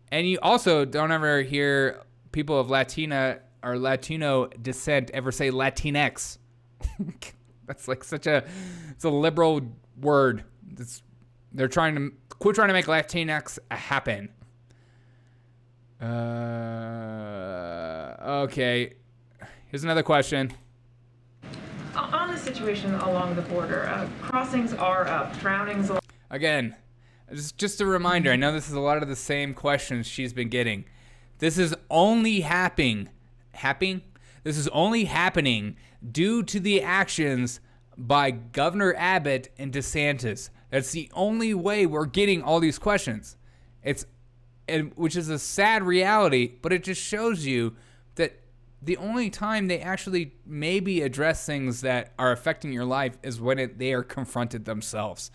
And you also don't ever hear people of Latina or Latino descent ever say Latinx. That's like it's a liberal word. They're trying to quit trying to make Latinx happen. Okay. Here's another question. On the situation along the border, crossings are up, drownings. Again, just a reminder. I know this is a lot of the same questions she's been getting. This is only happening. This is only happening due to the actions by Governor Abbott and DeSantis. That's the only way we're getting all these questions. Which is a sad reality, but it just shows you that the only time they actually maybe address things that are affecting your life is when they are confronted themselves.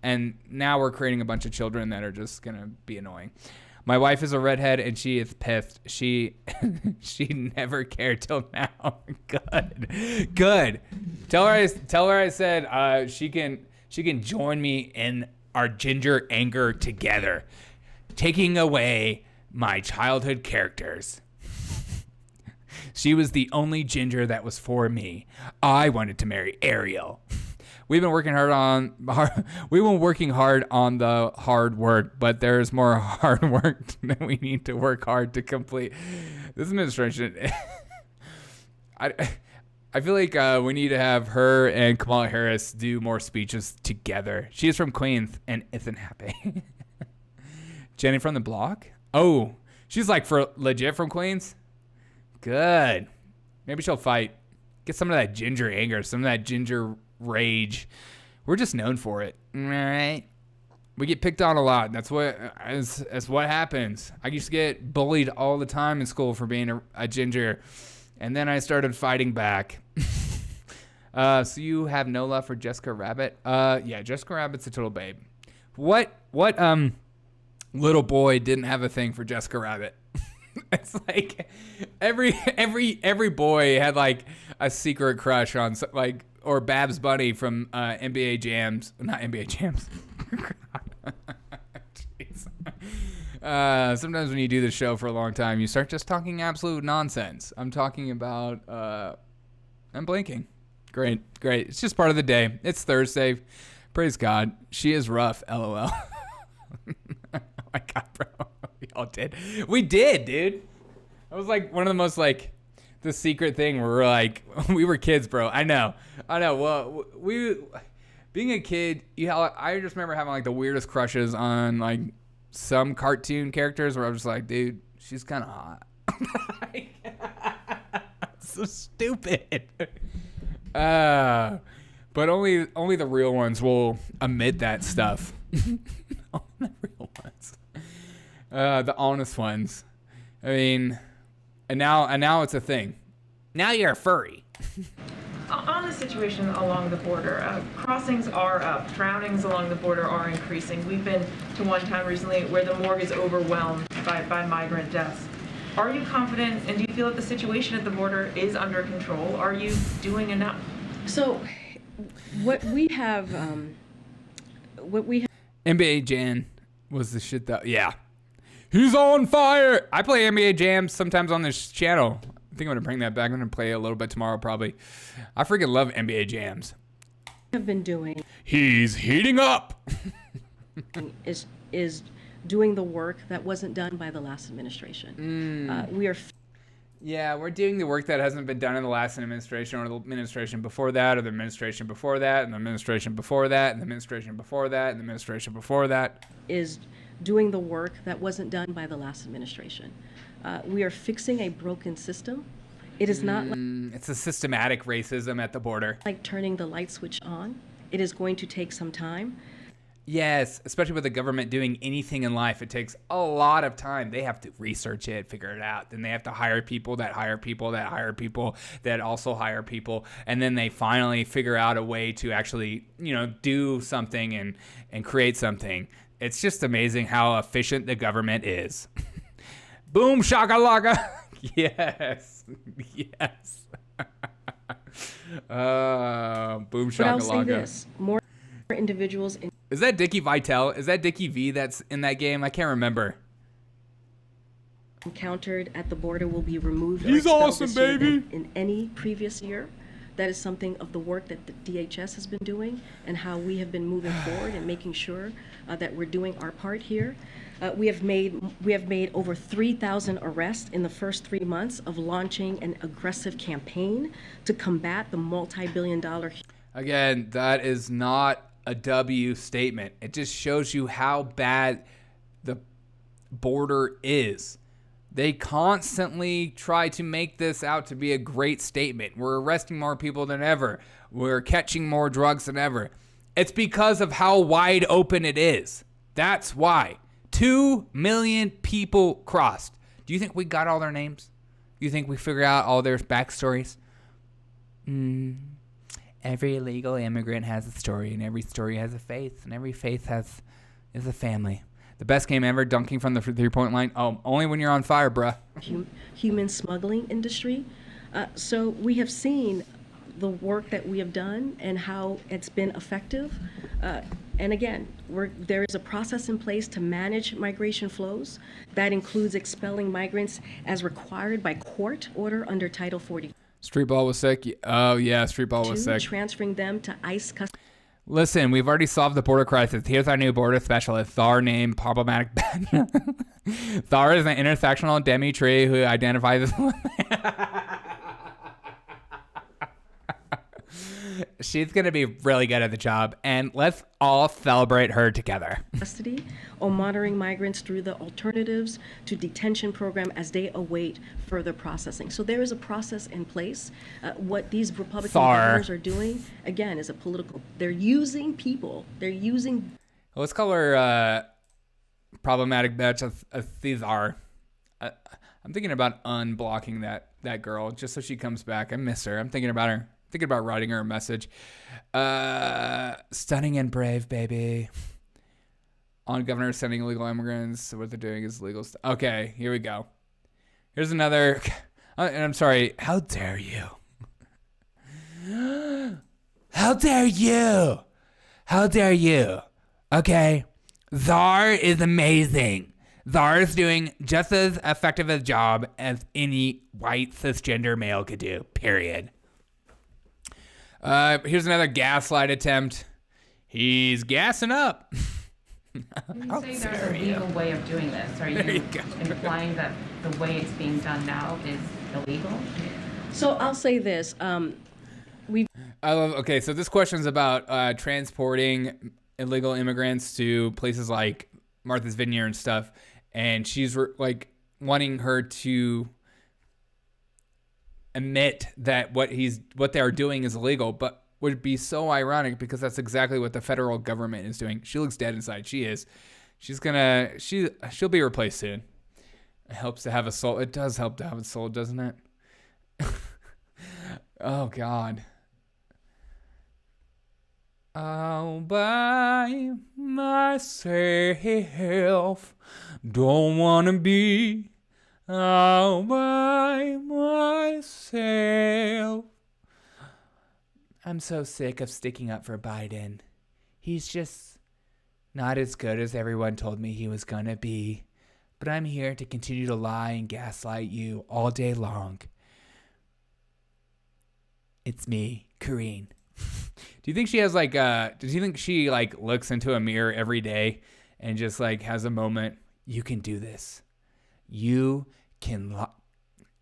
And now we're creating a bunch of children that are just going to be annoying. My wife is a redhead and she is pissed. She never cared till now. Good. Tell her I said she can join me in our ginger anger together, taking away my childhood characters. She was the only ginger that was for me. I wanted to marry Ariel. We've been working hard on the hard work, but there's more hard work that we need to work hard to complete. This administration, I feel like we need to have her and Kamala Harris do more speeches together. She's from Queens and isn't happy. Jenny from the block? Oh, she's like for legit from Queens? Good. Maybe she'll fight. Get some of that ginger anger, some of that ginger rage. We're just known for it. All right. We get picked on a lot. That's what happens. I used to get bullied all the time in school for being a ginger. And then I started fighting back. So you have no love for Jessica Rabbit? Yeah, Jessica Rabbit's a total babe. What little boy didn't have a thing for Jessica Rabbit? It's like every boy had like a secret crush on like or Babs Bunny from NBA Jams, not NBA Jams. Sometimes when you do the show for a long time, you start just talking absolute nonsense. I'm talking about I'm blinking. Great. It's just part of the day. It's Thursday. Praise God. She is rough. LOL. Oh my God, bro. We all did. We did, dude. That was like one of the most like the secret thing where we're like, we were kids, bro. I know. Well, being a kid, I just remember having like the weirdest crushes on like some cartoon characters where I was just like, dude, she's kind of hot. So stupid. But only the real ones will admit that stuff. Only the real ones. The honest ones. I mean, and now it's a thing. Now you're a furry. On the situation along the border, crossings are up, drownings along the border are increasing. We've been to one town recently where the morgue is overwhelmed by migrant deaths. Are you confident, and do you feel that the situation at the border is under control? Are you doing enough? So, what we have, NBA Jam was the shit that, yeah. He's on fire. I play NBA Jams sometimes on this channel. I think I'm going to bring that back. I'm going to play a little bit tomorrow probably. I freaking love NBA Jams. Have been doing. He's heating up. is doing the work that wasn't done by the last administration. We are. Yeah, we're doing the work that hasn't been done in the last administration or the administration before that or the administration before that and the administration before that and the administration before that and the administration before that. Is doing the work that wasn't done by the last administration. We are fixing a broken system. It is not It's a systematic racism at the border. like turning the light switch on. It is going to take some time. Yes, especially with the government doing anything in life, it takes a lot of time. They have to research it, figure it out. Then they have to hire people that hire people that hire people that also hire people. And then they finally figure out a way to actually, do something and create something. It's just amazing how efficient the government is. Boom, shakalaka. Yes. Yes. Boom, shakalaka. But I'll say this, more individuals Is that Dickie Vitale? Is that Dickie V that's in that game? I can't remember. encountered at the border will be removed. He's or expelled awesome, this year baby. than in any previous year. That is something of the work that the DHS has been doing and how we have been moving forward and making sure that we're doing our part here. We have made over 3,000 arrests in the first 3 months of launching an aggressive campaign to combat the multi-billion-dollar. Again, that is not a W statement. It just shows you how bad the border is. They constantly try to make this out to be a great statement. We're arresting more people than ever. We're catching more drugs than ever. It's because of how wide open it is. That's why. 2 million people crossed. Do you think we got all their names? Do you think we figure out all their backstories? Every illegal immigrant has a story, and every story has a faith, and every faith is a family. The best game ever, dunking from the three-point line. Oh, only when you're on fire, bruh. Human smuggling industry. So we have seen the work that we have done and how it's been effective. And again, there is a process in place to manage migration flows. That includes expelling migrants as required by court order under Title 40. Street ball was sick. Oh, yeah, street ball was sick. Transferring them to ICE custody. Listen, we've already solved the border crisis. Here's our new border specialist, Thar named Problematic Ben. Thar is an intersectional demi-tree who identifies as... She's going to be really good at the job, and let's all celebrate her together. Custody or monitoring migrants through the alternatives to detention program as they await further processing. So there is a process in place. What these Republican governors are doing, again, is a political. They're using people. They're using. Let's call her Problematic Bitch as Cesar. I'm thinking about unblocking that girl just so she comes back. I miss her. I'm thinking about her. Thinking about writing her a message. Stunning and brave, baby. On governor sending illegal immigrants. So what they're doing is legal stuff. Okay, here we go. Here's another. And I'm sorry. How dare you? How dare you? How dare you? Okay. Czar is amazing. Czar is doing just as effective a job as any white cisgender male could do. Period. Here's another gaslight attempt. He's gassing up. When you say there's a legal way of doing this, are you implying that the way it's being done now is illegal? So I'll say this. Okay, so this question is about transporting illegal immigrants to places like Martha's Vineyard and stuff. And she's wanting her to admit that what they are doing is illegal, but would be so ironic because that's exactly what the federal government is doing. She looks dead inside. She is. She'll be replaced soon. It helps to have a soul. It does help to have a soul, doesn't it? Oh God. All by myself, don't wanna be all by myself. I'm so sick of sticking up for Biden. He's just not as good as everyone told me he was gonna be. But I'm here to continue to lie and gaslight you all day long. It's me, Karine. Do you think she has do you think she looks into a mirror every day and just has a moment? You can do this. You can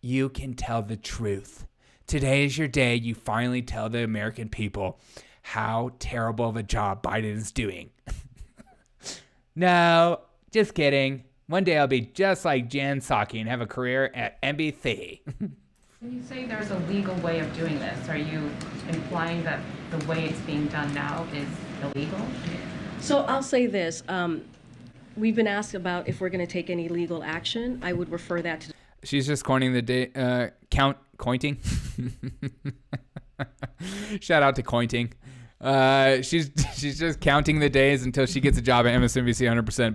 you can tell the truth. Today is your day. You finally tell the American people how terrible of a job Biden is doing. No, just kidding. One day I'll be just like Jen Psaki and have a career at NBC. When you say there's a legal way of doing this, are you implying that the way it's being done now is illegal? So I'll say this. We've been asked about if we're going to take any legal action. I would refer that to... She's just coining the day, cointing. Shout out to cointing. She's just counting the days until she gets a job at MSNBC 100%.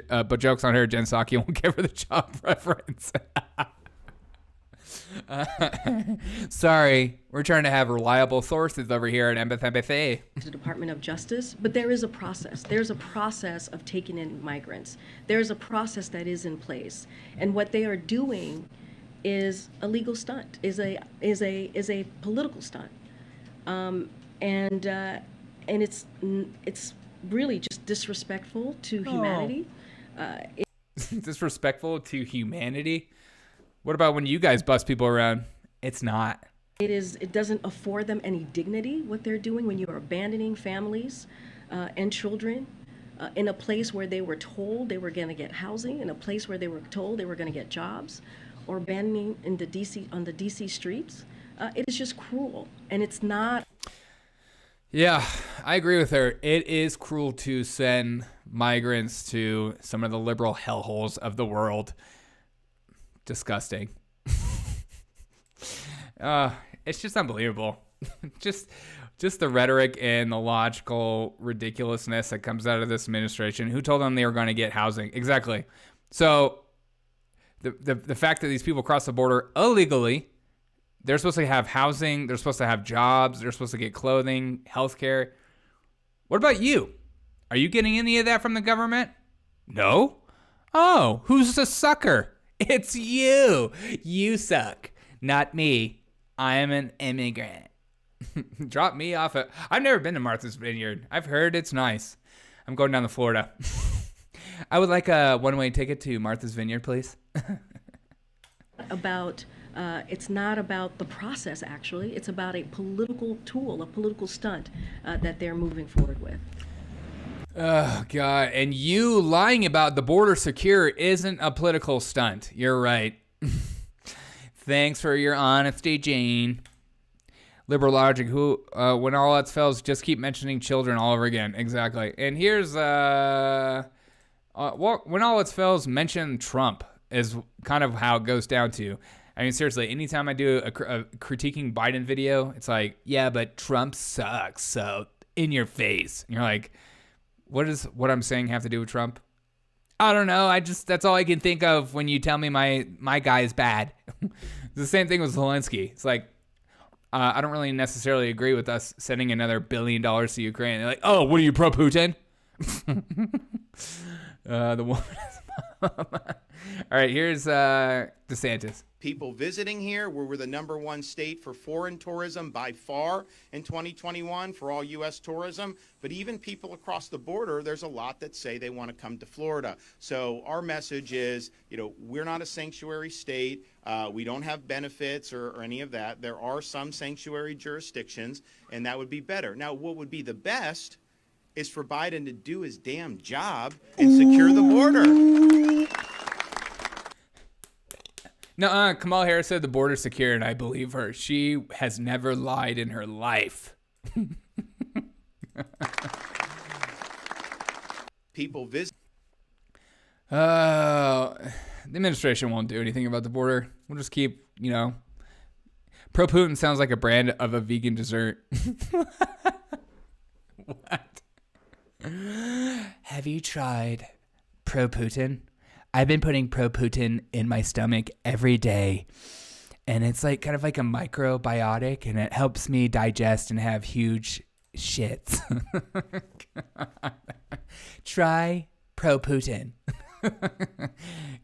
But but jokes on her. Jen Psaki won't give her the job preference. Sorry, we're trying to have reliable sources over here at MSNBC. The Department of Justice, but there is a process. There's a process of taking in migrants. There's a process that is in place, and what they are doing is a legal stunt, is a political stunt, and it's really just disrespectful to humanity. Disrespectful to humanity. What about when you guys bust people around? It's not. It doesn't afford them any dignity, what they're doing when you are abandoning families and children in a place where they were told they were going to get housing, in a place where they were told they were going to get jobs, or abandoning on the DC streets. It is just cruel, and it's not. Yeah, I agree with her. It is cruel to send migrants to some of the liberal hellholes of the world. Disgusting. It's just unbelievable. just the rhetoric and the logical ridiculousness that comes out of this administration. Who told them they were going to get housing? Exactly. So the fact that these people cross the border illegally, they're supposed to have housing, they're supposed to have jobs, they're supposed to get clothing, healthcare. What about you? Are you getting any of that from the government? No? Oh, who's the sucker? It's you. You suck. Not me. I am an immigrant. Drop me off at... I've never been to Martha's Vineyard. I've heard it's nice. I'm going down to Florida. I would like a one-way ticket to Martha's Vineyard, please. It's not about the process, actually. It's about a political tool, a political stunt that they're moving forward with. Oh, God. And you lying about the border secure isn't a political stunt. You're right. Thanks for your honesty, Jane. Liberal logic, who, when all else fails, just keep mentioning children all over again. Exactly. And here's, when all else fails, mention Trump is kind of how it goes down to. I mean, seriously, anytime I do a critiquing Biden video, it's like, yeah, but Trump sucks, so in your face. And you're like... What does what I'm saying have to do with Trump? I don't know. That's all I can think of when you tell me my guy is bad. The same thing with Zelensky. It's like, I don't really necessarily agree with us sending another $1 billion to Ukraine. They're like, oh, what are you, pro Putin? The woman is mom. All right, here's DeSantis. People visiting here, we're the #1 state for foreign tourism by far in 2021 for all U.S. tourism. But even people across the border, there's a lot that say they want to come to Florida. So our message is, we're not a sanctuary state. We don't have benefits or any of that. There are some sanctuary jurisdictions, and that would be better. Now, what would be the best is for Biden to do his damn job and secure the border. No, Kamala Harris said the border's secure, and I believe her. She has never lied in her life. People visit. The administration won't do anything about the border. We'll just keep, Pro Putin sounds like a brand of a vegan dessert. What? Have you tried Pro Putin? I've been putting Pro Putin in my stomach every day, and it's like kind of like a microbiotic, and it helps me digest and have huge shits. Try Pro Putin.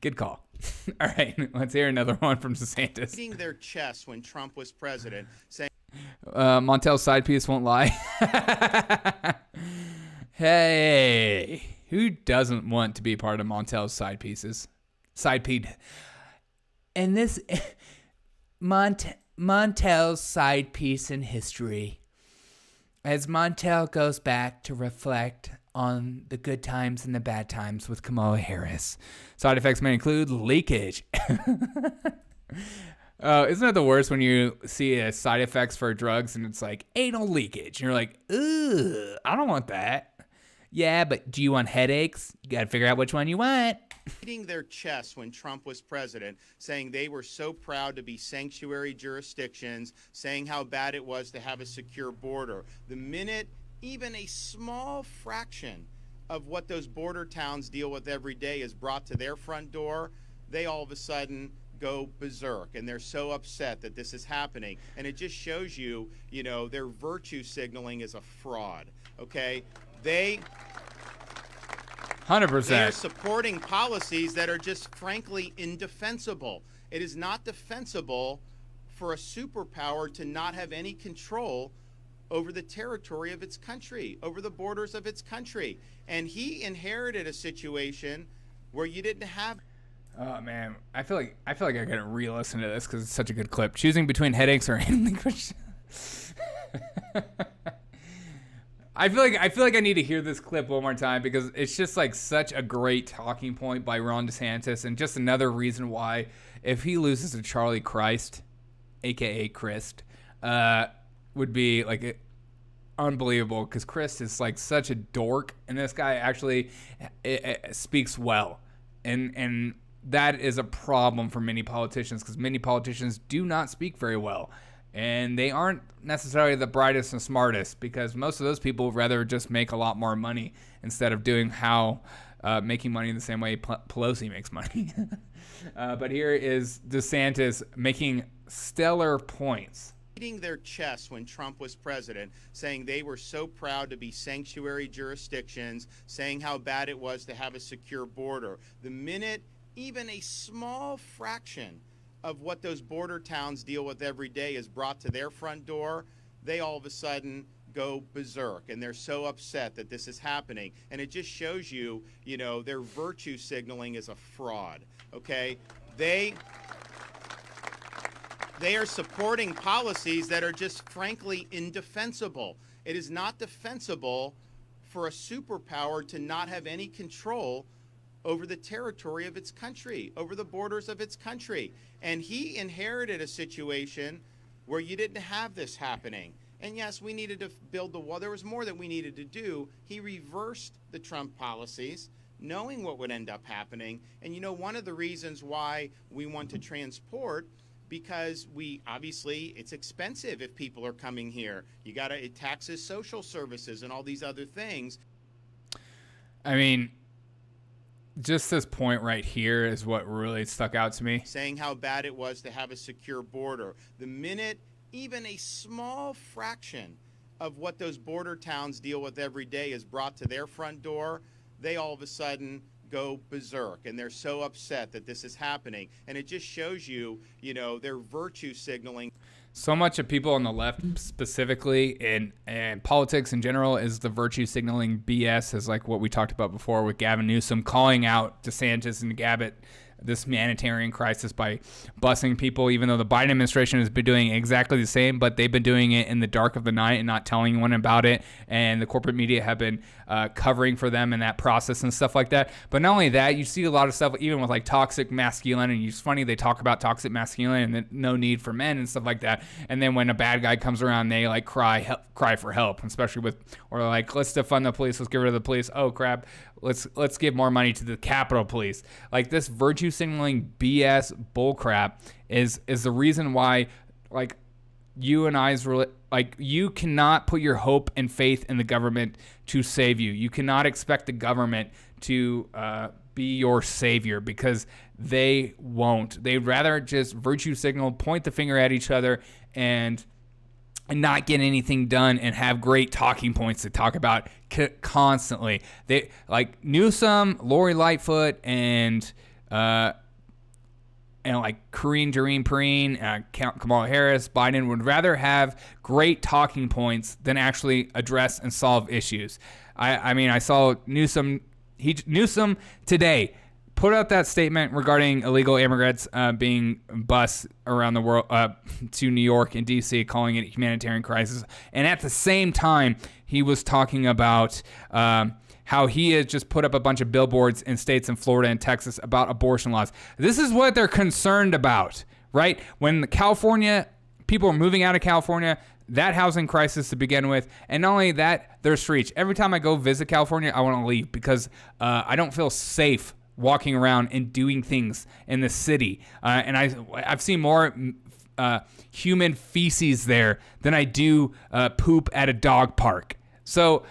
Good call. All right, let's hear another one from DeSantis. Beating their chests when Trump was president, saying Montel's side piece won't lie. Hey, who doesn't want to be part of Montel's side pieces? Side piece. And this Montel's side piece in history. As Montel goes back to reflect on the good times and the bad times with Kamala Harris. Side effects may include leakage. Isn't it the worst when you see side effects for drugs and it's like anal leakage? And you're like, ugh, I don't want that. Yeah, but do you want headaches? You got to figure out which one you want. Beating their chests when Trump was president, saying they were so proud to be sanctuary jurisdictions, saying how bad it was to have a secure border. The minute even a small fraction of what those border towns deal with every day is brought to their front door, they all of a sudden go berserk, and they're so upset that this is happening. And it just shows you, their virtue signaling is a fraud, okay? 100%. They are supporting policies that are just frankly indefensible. It is not defensible for a superpower to not have any control over the territory of its country, over the borders of its country. And he inherited a situation where you didn't have. Oh man, I feel like I gotta re-listen to this because it's such a good clip. Choosing between headaches or language. I feel like I need to hear this clip one more time because it's just like such a great talking point by Ron DeSantis, and just another reason why if he loses to Charlie Christ, aka Christ, would be like unbelievable because Christ is like such a dork, and this guy actually speaks well, and that is a problem for many politicians because many politicians do not speak very well. And they aren't necessarily the brightest and smartest because most of those people would rather just make a lot more money instead of doing making money in the same way Pelosi makes money. But here is DeSantis making stellar points. Beating their chests when Trump was president, saying they were so proud to be sanctuary jurisdictions, saying how bad it was to have a secure border. The minute even a small fraction of what those border towns deal with every day is brought to their front door, they all of a sudden go berserk, and they're so upset that this is happening. And it just shows you, their virtue signaling is a fraud, okay? They are supporting policies that are just frankly indefensible. It is not defensible for a superpower to not have any control over the territory of its country, over the borders of its country. And he inherited a situation where you didn't have this happening. And yes, we needed to build the wall. There was more that we needed to do. He reversed the Trump policies, knowing what would end up happening. And one of the reasons why we want to transport, because it's expensive if people are coming here. It taxes social services and all these other things. I mean, just this point right here is what really stuck out to me. Saying how bad it was to have a secure border. The minute even a small fraction of what those border towns deal with every day is brought to their front door, they all of a sudden go berserk, and they're so upset that this is happening. And it just shows you, their virtue signaling. So much of people on the left, specifically and politics in general, is the virtue signaling BS, is like what we talked about before with Gavin Newsom calling out DeSantis and Gabbett this humanitarian crisis by busing people, even though the Biden administration has been doing exactly the same, but they've been doing it in the dark of the night and not telling anyone about it. And the corporate media have been covering for them in that process and stuff like that. But not only that, you see a lot of stuff, even with like toxic masculinity. It's funny, they talk about toxic masculinity and no need for men and stuff like that. And then when a bad guy comes around, they like cry for help, especially or like, let's defund the police, let's get rid of the police. Oh crap, let's give more money to the Capitol Police. Like this virtue signaling BS bullcrap is the reason why, like, you and I's like, you cannot put your hope and faith in the government to save you. You cannot expect the government to be your savior, because they won't. They'd rather just virtue signal, point the finger at each other, and not get anything done, and have great talking points to talk about constantly. They like Newsom, Lori Lightfoot, and like Karine, Kamala Harris, Biden would rather have great talking points than actually address and solve issues. I mean, I saw Newsom today put out that statement regarding illegal immigrants being bused around the world to New York and D.C., calling it a humanitarian crisis. And at the same time, he was talking about how he has just put up a bunch of billboards in states in Florida and Texas about abortion laws. This is what they're concerned about, right? When California, people are moving out of California, that housing crisis to begin with, and not only that, their streets. Every time I go visit California, I want to leave because I don't feel safe walking around and doing things in the city. And I've seen more human feces there than I do poop at a dog park. So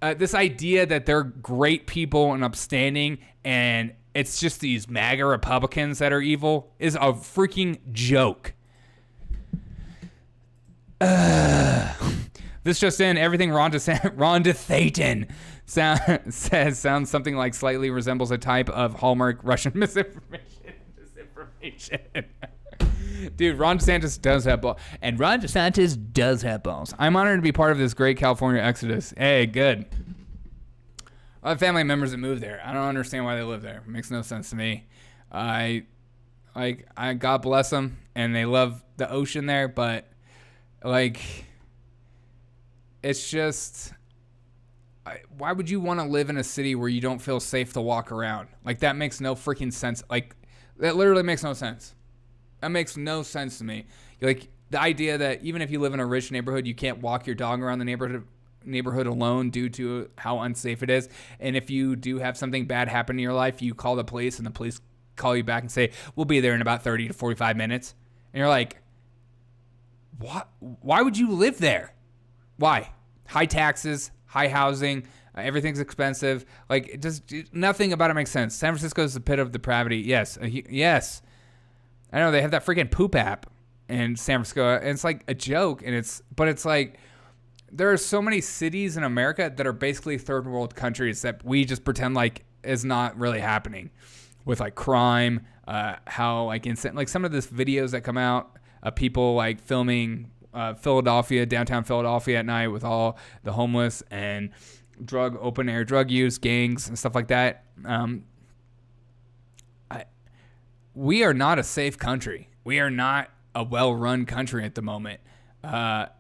this idea that they're great people and upstanding and it's just these MAGA Republicans that are evil is a freaking joke. This just in, everything Ron DeSantis says sounds something like slightly resembles a type of hallmark Russian misinformation. Dude, Ron DeSantis does have balls. And Ron DeSantis does have balls. I'm honored to be part of this great California exodus. Hey, good. I have family members that moved there. I don't understand why they live there. It makes no sense to me. I God bless them, and they love the ocean there, but it's just, why would you want to live in a city where you don't feel safe to walk around? That makes no freaking sense. That literally makes no sense. That makes no sense to me. The idea that even if you live in a rich neighborhood, you can't walk your dog around the neighborhood alone due to how unsafe it is. And if you do have something bad happen in your life, you call the police and the police call you back and say, we'll be there in about 30 to 45 minutes. And you're like, what? Why would you live there? Why? High taxes, high housing, everything's expensive. Nothing about it makes sense. San Francisco is the pit of depravity. Yes. Yes. I know they have that freaking poop app in San Francisco, and it's like a joke, but it's like there are so many cities in America that are basically third world countries that we just pretend like is not really happening with crime, how instant, some of these videos that come out of people filming Philadelphia, downtown Philadelphia at night with all the homeless and open air drug use, gangs and stuff like that. We are not a safe country. We are not a well-run country at the moment.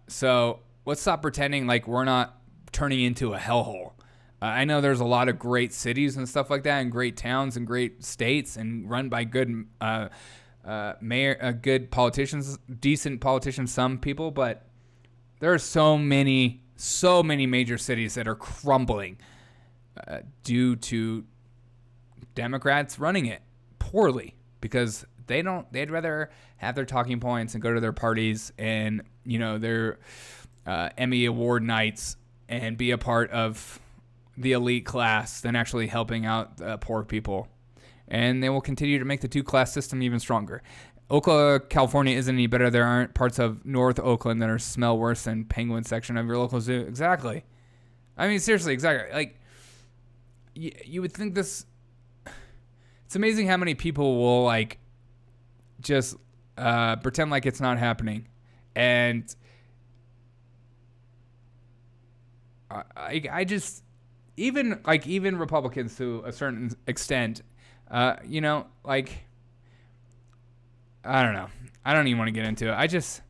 So let's stop pretending like we're not turning into a hellhole. I know there's a lot of great cities and stuff like that, and great towns and great states, and run by good good politicians, decent politicians, some people, but there are so many major cities that are crumbling due to Democrats running it poorly, because they'd rather have their talking points and go to their parties and their Emmy Award nights and be a part of the elite class than actually helping out poor people. And they will continue to make the two-class system even stronger. Oakland, California isn't any better. There aren't parts of North Oakland that smell worse than Penguin section of your local zoo. Exactly. I mean, seriously, exactly. You would think this... It's amazing how many people will, just pretend like it's not happening. And I just... Even Republicans to a certain extent... I don't know. I don't even want to get into it. I just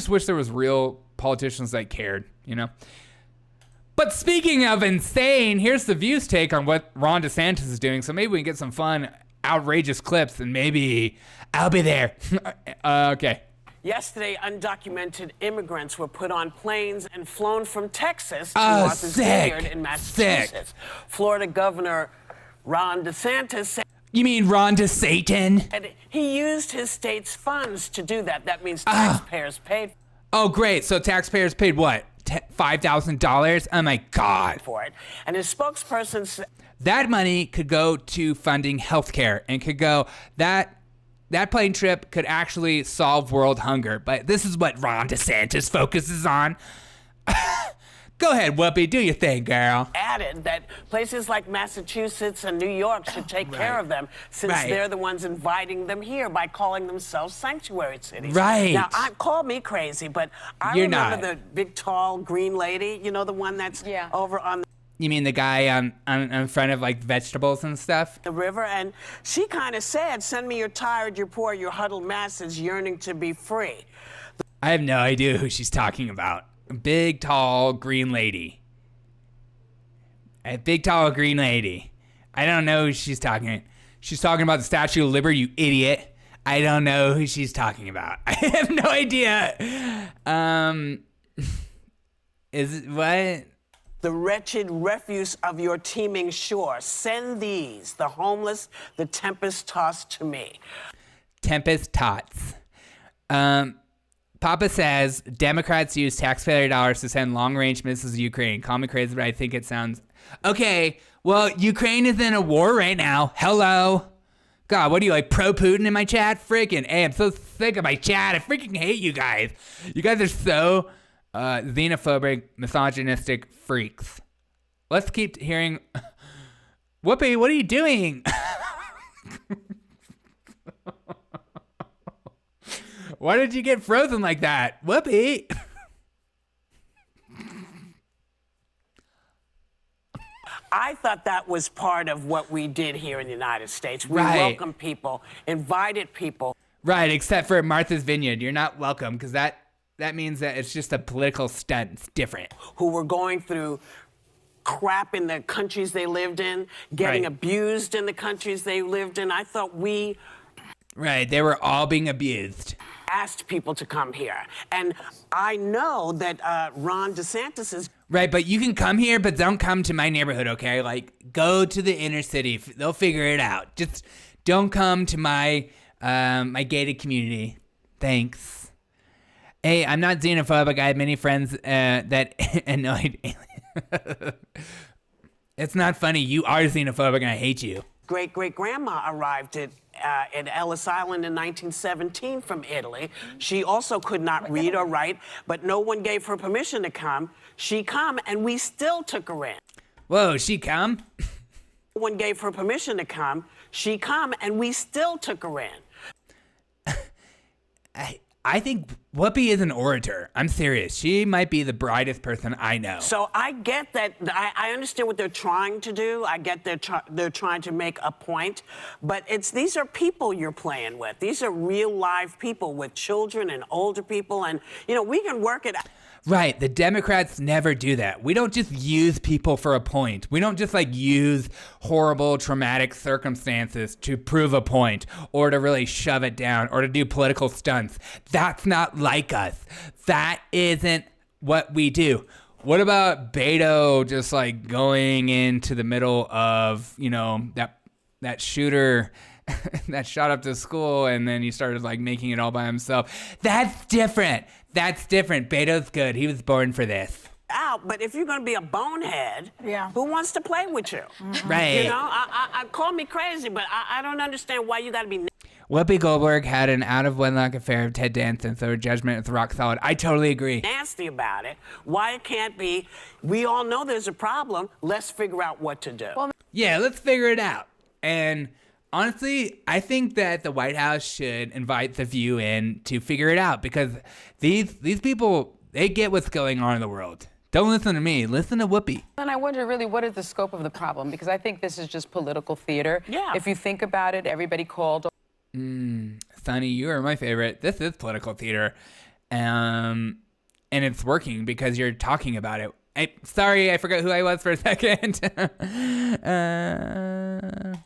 wish there was real politicians that cared, But speaking of insane, here's the View's take on what Ron DeSantis is doing. So maybe we can get some fun, outrageous clips, and maybe I'll be there. Okay. Yesterday, undocumented immigrants were put on planes and flown from Texas to Martha's Vineyard in Massachusetts. Florida Governor Ron DeSantis said... You mean Ron DeSatan? He used his state's funds to do that. That means taxpayers paid. Oh, great. So taxpayers paid what? $5,000? Oh, my God. For it. And his spokesperson said... That money could go to funding healthcare and could go... That plane trip could actually solve world hunger. But this is what Ron DeSantis focuses on. Go ahead, Whoopi. Do your thing, girl. Added that places like Massachusetts and New York should take care of them, since they're the ones inviting them here by calling themselves sanctuary cities. Right. Now, call me crazy, but I remember the big, tall, green lady, the one that's over on... You mean the guy on front of like vegetables and stuff? The river, and she kind of said, "Send me your tired, your poor, your huddled masses yearning to be free." I have no idea who she's talking about. A big, tall, green lady. A big, tall, green lady. I don't know who she's talking. She's talking about the Statue of Liberty, you idiot. I don't know who she's talking about. I have no idea. Is it what? The wretched refuse of your teeming shore. Send these, the homeless, the tempest-tossed to me. Tempest-tots. Papa says, Democrats use taxpayer dollars to send long-range missiles to Ukraine. Call me crazy, but I think it sounds... Okay, well, Ukraine is in a war right now. Hello? God, what are you, like, pro-Putin in my chat? Freaking, hey, I'm so sick of my chat. I freaking hate you guys. You guys are so... xenophobic, misogynistic freaks. Let's keep hearing. Whoopi, what are you doing? Why did you get frozen like that? Whoopi. I thought that was part of what we did here in the United States. We Right. welcomed people, invited people. Right, except for Martha's Vineyard. You're not welcome because that means that it's just a political stunt. It's different. Who were going through crap in the countries they lived in, getting Right. abused in the countries they lived in. I thought we Right, they were all being abused. asked people to come here. And I know that Ron DeSantis is... Right, but you can come here, but don't come to my neighborhood, okay? Like, go to the inner city. They'll figure it out. Just don't come to my my gated community. Thanks. Hey, I'm not xenophobic. I have many friends that annoyed aliens. It's not funny. You are xenophobic and I hate you. Great-great-grandma arrived at Ellis Island in 1917 from Italy. She also could not read or write, but no one gave her permission to come. She come, and we still took her in. Whoa, she come? No one gave her permission to come. She come, and we still took her in. I think Whoopi is an orator. I'm serious. She might be the brightest person I know. So I get that. I understand what they're trying to do. I get they're trying to make a point. But these are people you're playing with. These are real live people with children and older people. And, we can work it out. Right, the Democrats never do that. We don't just use people for a point. We don't just use horrible, traumatic circumstances to prove a point or to really shove it down or to do political stunts. That's not like us. That isn't what we do. What about Beto just going into the middle of, that shooter that shot up to school and then he started making it all by himself? That's different. That's different. Beto's good. He was born for this. Out, but if you're going to be a bonehead, who wants to play with you? Right. I call me crazy, but I don't understand why you got to be... Whoopi Goldberg had an out-of-wedlock affair with Ted Danson, so her judgment is rock solid. I totally agree. Nasty about it. Why it can't be, we all know there's a problem. Let's figure out what to do. Yeah, let's figure it out. And honestly, I think that the White House should invite The View in to figure it out because these people, they get what's going on in the world. Don't listen to me. Listen to Whoopi. And I wonder really what is the scope of the problem because I think this is just political theater. Yeah. If you think about it, everybody called. Sonny, you are my favorite. This is political theater. And it's working because you're talking about it. Sorry, I forgot who I was for a second.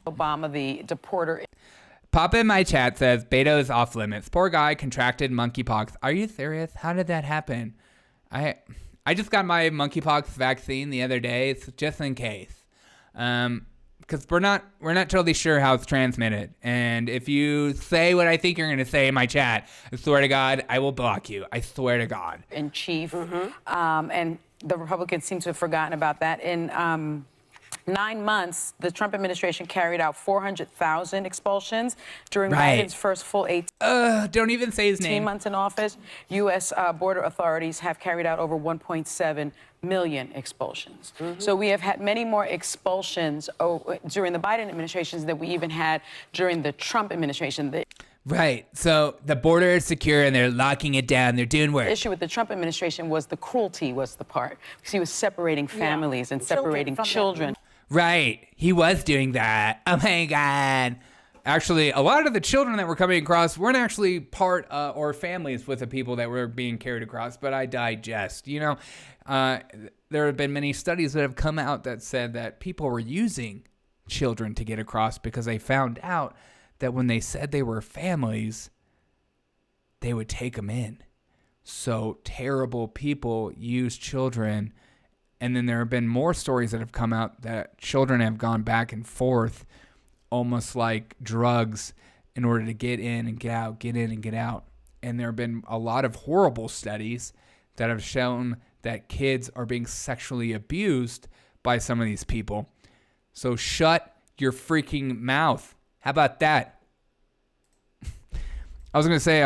Obama, the deporter. Papa in my chat says, Beto is off limits. Poor guy contracted monkeypox. Are you serious? How did that happen? I just got my monkeypox vaccine the other day, just in case. Because we're not totally sure how it's transmitted. And if you say what I think you're going to say in my chat, I swear to God, I will block you. I swear to God. In chief. And the Republicans seem to have forgotten about that. In 9 months, the Trump administration carried out 400,000 expulsions during Biden's first full 18 don't even say his name. months in office. U.S. border authorities have carried out over 1.7 million expulsions. So we have had many more expulsions during the Biden administration than we even had during the Trump administration. Right. So the border is secure and they're locking it down. They're doing work. The issue with the Trump administration was the cruelty was the part. Because he was separating families and separating children. Right. He was doing that. Oh, my God. Actually, a lot of the children that were coming across weren't actually part or families with the people that were being carried across, but I digest. You know, there have been many studies that have come out that said that people were using children to get across because they found out that when they said they were families, they would take them in. So terrible people use children. And then there have been more stories that have come out that children have gone back and forth almost like drugs in order to get in and get out, get in and get out. And there have been a lot of horrible studies that have shown that kids are being sexually abused by some of these people. So shut your freaking mouth. How about that? I was gonna say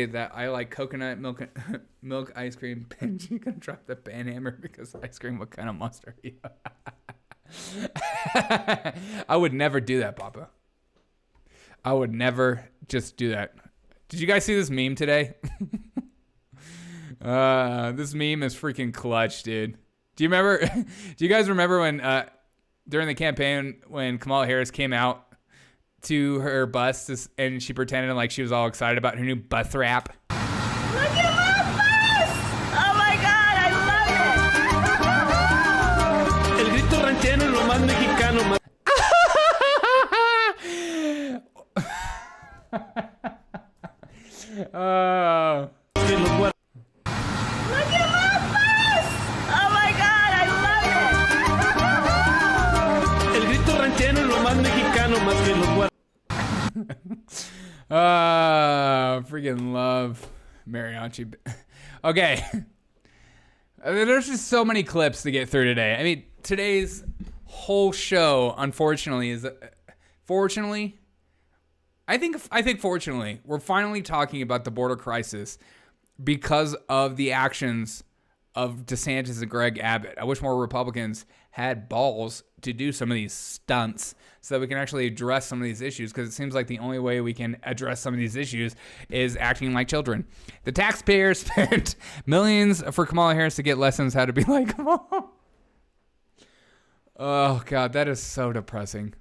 that I like coconut milk ice cream. Benji gonna drop the ban hammer because ice cream. What kind of monster are you? I would never do that, Papa. I would never just do that. Did you guys see this meme today? This meme is freaking clutch, dude. Do you guys remember when during the campaign when Kamala Harris came out to her bus and she pretended like she was all excited about her new bus wrap? Look at my bus! Oh my God, I love it! El grito ranchero es lo más mexicano, más. Look at my bus! Oh my God, I love it! El grito ranchero es lo más mexicano, más que los guardias. Freaking love mariachi. Okay. There's just so many clips to get through today. I mean, today's whole show, unfortunately, is fortunately, I think fortunately, we're finally talking about the border crisis because of the actions of DeSantis and Greg Abbott. I wish more Republicans had balls to do some of these stunts so that we can actually address some of these issues, because it seems like the only way we can address some of these issues is acting like children. The taxpayers spent millions for Kamala Harris to get lessons how to be like Kamala. Oh, God, that is so depressing.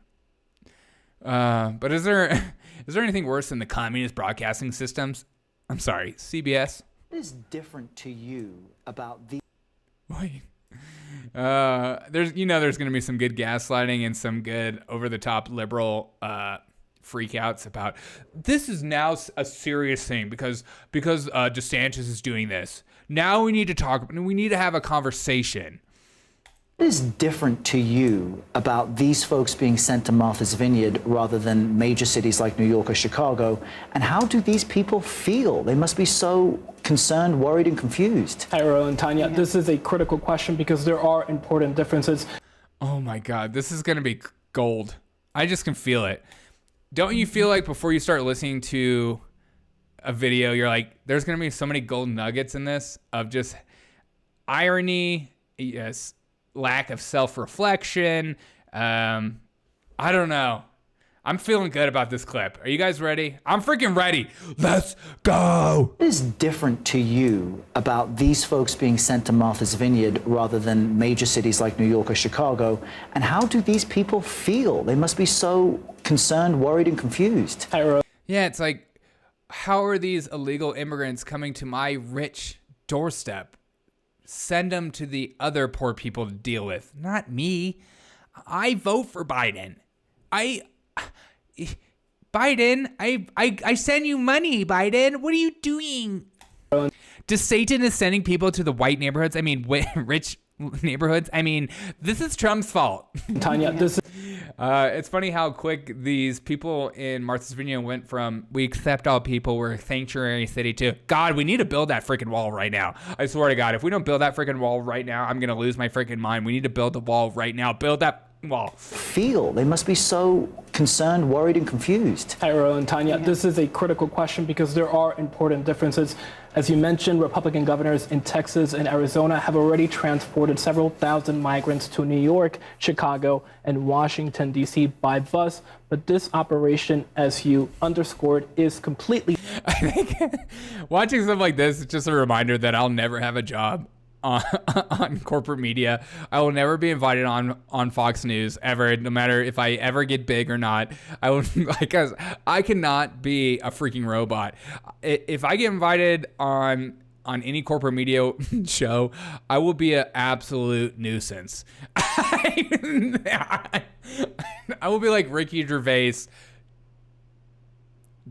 But is there anything worse than the communist broadcasting systems? I'm sorry, CBS? What is different to you about the... Wait. There's going to be some good gaslighting and some good over-the-top liberal freakouts about this is now a serious thing because DeSantis is doing this. Now we need to talk. We need to have a conversation. What is different to you about these folks being sent to Martha's Vineyard rather than major cities like New York or Chicago? And how do these people feel? They must be so concerned, worried, and confused. Hi, Ro and Tanya. This is a critical question because there are important differences. Oh, my God. This is going to be gold. I just can feel it. Don't you feel like before you start listening to a video, you're like, there's going to be so many gold nuggets in this of just irony, yes, lack of self-reflection. I don't know. I'm feeling good about this clip. Are you guys ready? I'm freaking ready. Let's go. What is different to you about these folks being sent to Martha's Vineyard rather than major cities like New York or Chicago? And how do these people feel? They must be so concerned, worried, and confused. Yeah, it's like, how are these illegal immigrants coming to my rich doorstep? Send them to the other poor people to deal with, not me. I vote for Biden. I send you money, Biden. What are you doing? Does Satan is sending people to the white neighborhoods? I mean, rich neighborhoods. I mean, this is Trump's fault. Tanya, this. It's funny how quick these people in Martha's Vineyard went from we accept all people, we're a sanctuary city to God, we need to build that freaking wall right now. I swear to God, if we don't build that freaking wall right now, I'm gonna lose my freaking mind. We need to build the wall right now. Build that wall. Feel? They must be so concerned, worried, and confused. Tyro and Tanya, this is a critical question because there are important differences. As you mentioned, Republican governors in Texas and Arizona have already transported several thousand migrants to New York, Chicago, and Washington, D.C. by bus. But this operation, as you underscored, is completely... I think watching stuff like this is just a reminder that I'll never have a job on corporate media. I will never be invited on Fox News ever, no matter if I ever get big or not. I will, because I cannot be a freaking robot. If I get invited on any corporate media show, I will be an absolute nuisance. I will be like Ricky Gervais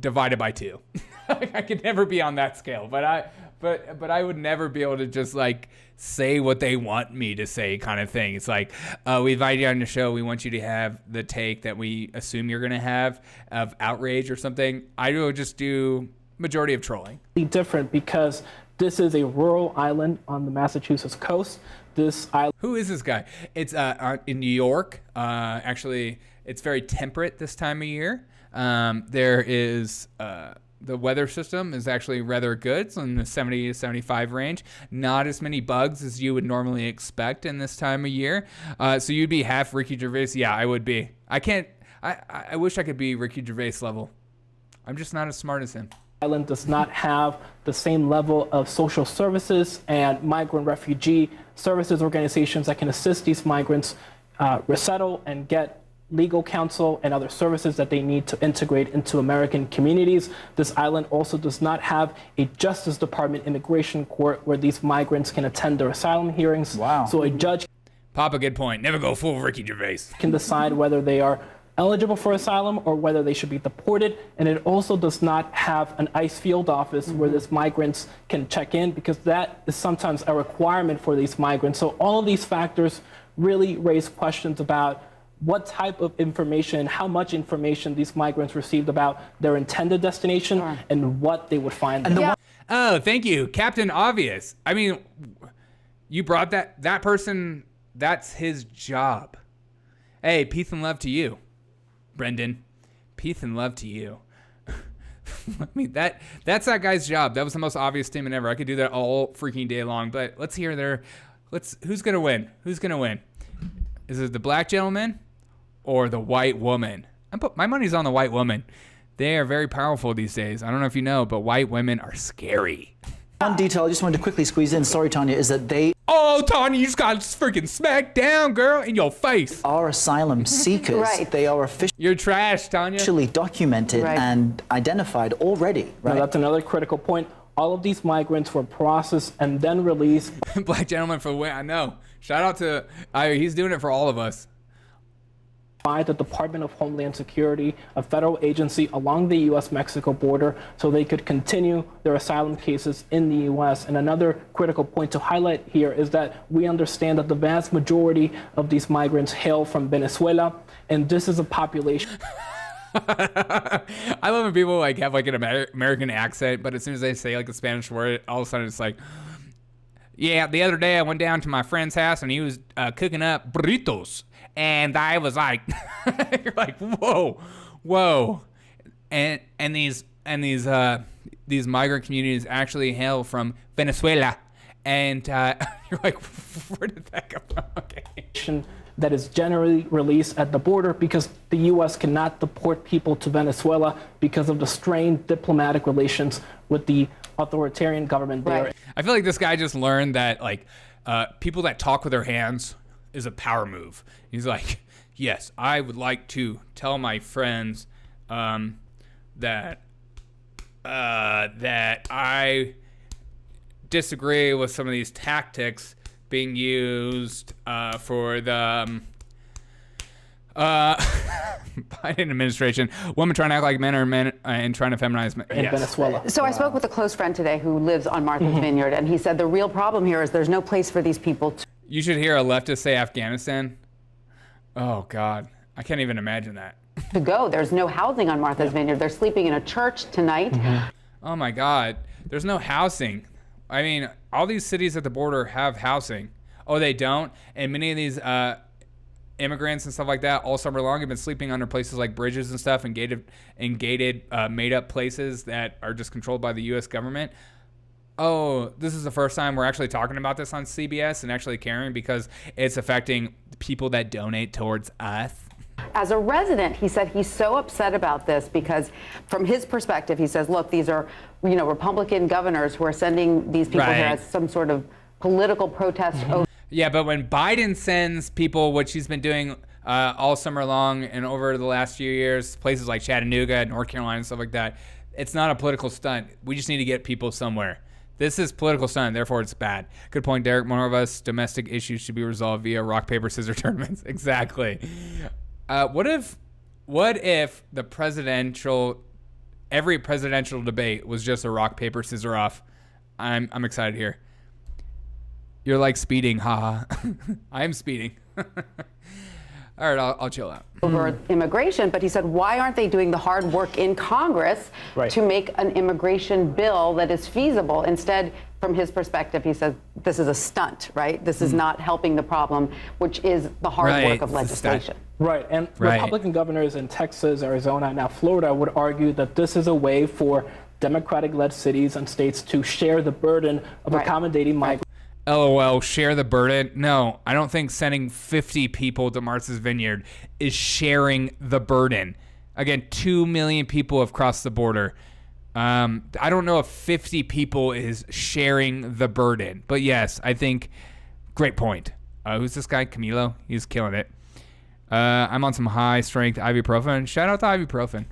divided by 2. I could never be on that scale, but I would never be able to just like say what they want me to say kind of thing. It's like, we invite you on the show. We want you to have the take that we assume you're going to have of outrage or something. I will just do majority of trolling. Different because this is a rural island on the Massachusetts coast. This island. Who is this guy? It's in New York. Actually, it's very temperate this time of year. There is... the weather system is actually rather good, so in the 70 to 75 range. Not as many bugs as you would normally expect in this time of year. So you'd be half Ricky Gervais. Yeah, I would be. I wish I could be Ricky Gervais level. I'm just not as smart as him. Island does not have the same level of social services and migrant refugee services organizations that can assist these migrants resettle and get legal counsel and other services that they need to integrate into American communities. This island also does not have a Justice Department immigration court where these migrants can attend their asylum hearings. Wow. So a judge Pop a good point. Never go full Ricky Gervais. Can decide whether they are eligible for asylum or whether they should be deported. And it also does not have an ICE field office where these migrants can check in, because that is sometimes a requirement for these migrants. So all of these factors really raise questions about what type of information, how much information these migrants received about their intended destination and what they would find there. Oh, thank you, Captain Obvious. I mean, you brought that person, that's his job. Hey, peace and love to you, Brendan. Peace and love to you. I mean, that's that guy's job. That was the most obvious statement ever. I could do that all freaking day long, but let's hear who's going to win? Who's going to win? Is it the black gentleman or the white woman? My money's on the white woman. They are very powerful these days. I don't know if you know, but white women are scary. One detail I just wanted to quickly squeeze in, sorry Tanya, is that they... Oh, Tanya, you just got freaking smacked down, girl, in your face. ...are asylum seekers. Right. They are officially... You're trash, Tanya. ...officially documented and identified already, right? Now, that's another critical point. All of these migrants were processed and then released. Black gentleman for the win. I know. Shout out to... he's doing it for all of us. By the Department of Homeland Security, a federal agency along the U.S.-Mexico border, so they could continue their asylum cases in the U.S. And another critical point to highlight here is that we understand that the vast majority of these migrants hail from Venezuela, and this is a population... I love when people have an American accent, but as soon as they say a Spanish word, all of a sudden it's like, yeah, the other day I went down to my friend's house and he was cooking up burritos. And I was like, you're like, whoa. And these migrant communities actually hail from Venezuela. And you're like, where did that come from? Okay. That is generally released at the border because the U.S. cannot deport people to Venezuela because of the strained diplomatic relations with the authoritarian government there. Right. I feel like this guy just learned that people that talk with their hands is a power move. He's like, yes, I would like to tell my friends that I disagree with some of these tactics being used for the Biden administration. Women trying to act like men are men and trying to feminize men. In Venezuela. So I spoke with a close friend today who lives on Martha's Vineyard, and he said the real problem here is there's no place for these people to... You should hear a leftist say Afghanistan. Oh, God. I can't even imagine that. ...to go. There's no housing on Martha's Vineyard. They're sleeping in a church tonight. Oh, my God. There's no housing. I mean, all these cities at the border have housing. Oh, they don't? And many of these immigrants and stuff like that all summer long have been sleeping under places like bridges and stuff and gated made up places that are just controlled by the U.S. government. Oh, this is the first time we're actually talking about this on CBS and actually caring because it's affecting people that donate towards us. As a resident, he said he's so upset about this because from his perspective, he says, look, these are, Republican governors who are sending these people here as some sort of political protest. Yeah, but when Biden sends people, which he's been doing all summer long and over the last few years, places like Chattanooga, North Carolina, and stuff like that, it's not a political stunt. We just need to get people somewhere. This is political stunt, therefore it's bad. Good point, Derek. More of us domestic issues should be resolved via rock, paper, scissors tournaments. Exactly. What if every presidential debate was just a rock, paper, scissors off? I'm excited here. You're like speeding, haha. I am speeding. All right, I'll chill out. Over immigration, but he said, why aren't they doing the hard work in Congress to make an immigration bill that is feasible? Instead, from his perspective, he says, this is a stunt, right? This is not helping the problem, which is the hard work of legislation. Right, and Republican governors in Texas, Arizona, and now Florida would argue that this is a way for Democratic-led cities and states to share the burden of accommodating migrants. LOL, share the burden. No, I don't think sending 50 people to Martha's Vineyard is sharing the burden. Again, 2 million people have crossed the border. I don't know if 50 people is sharing the burden. But yes, I think, great point. Who's this guy? Camilo? He's killing it. I'm on some high-strength ibuprofen. Shout out to ibuprofen.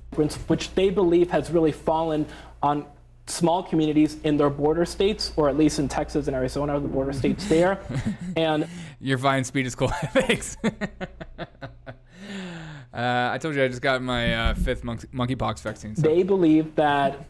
Which they believe has really fallen on small communities in their border states, or at least in Texas and Arizona, the border states there. And your fine speed is cool. Thanks. I told you I just got my fifth monkeypox vaccine. So. They believe that,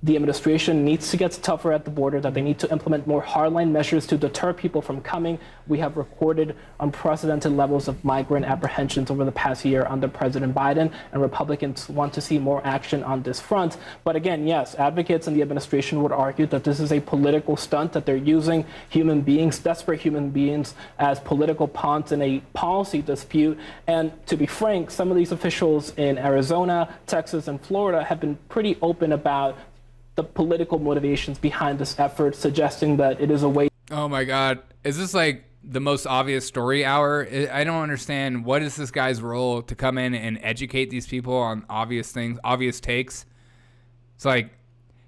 the administration needs to get tougher at the border, that they need to implement more hardline measures to deter people from coming. We have recorded unprecedented levels of migrant apprehensions over the past year under President Biden, and Republicans want to see more action on this front. But again, yes, advocates in the administration would argue that this is a political stunt, that they're using human beings, desperate human beings, as political pawns in a policy dispute. And to be frank, some of these officials in Arizona, Texas, and Florida have been pretty open about the political motivations behind this effort, suggesting that it is a way. Oh my God. Is this like the most obvious story hour? I don't understand. What is this guy's role to come in and educate these people on obvious things, obvious takes? It's like,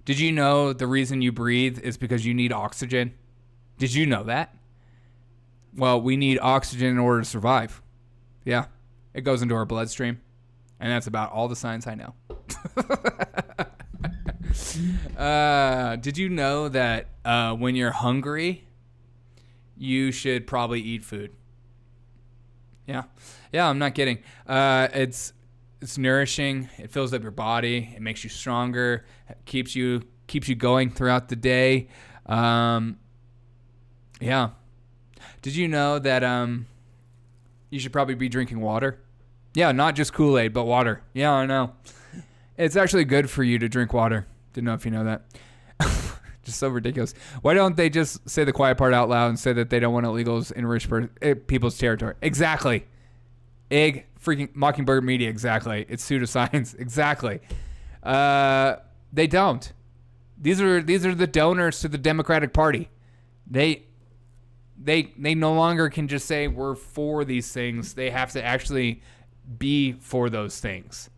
did you know the reason you breathe is because you need oxygen? Did you know that? Well, we need oxygen in order to survive. Yeah. It goes into our bloodstream. And that's about all the science I know. Did you know that when you're hungry, you should probably eat food? Yeah, I'm not kidding. It's nourishing. It fills up your body. It makes you stronger. It keeps you going throughout the day. Yeah. Did you know that you should probably be drinking water? Yeah, not just Kool-Aid, but water. Yeah, I know. It's actually good for you to drink water. Didn't know if you know that. Just so ridiculous. Why don't they just say the quiet part out loud and say that they don't want illegals in rich people's territory? Exactly. Freaking Mockingbird Media. Exactly. It's pseudoscience. Exactly. They don't. These are the donors to the Democratic Party. They no longer can just say we're for these things. They have to actually be for those things.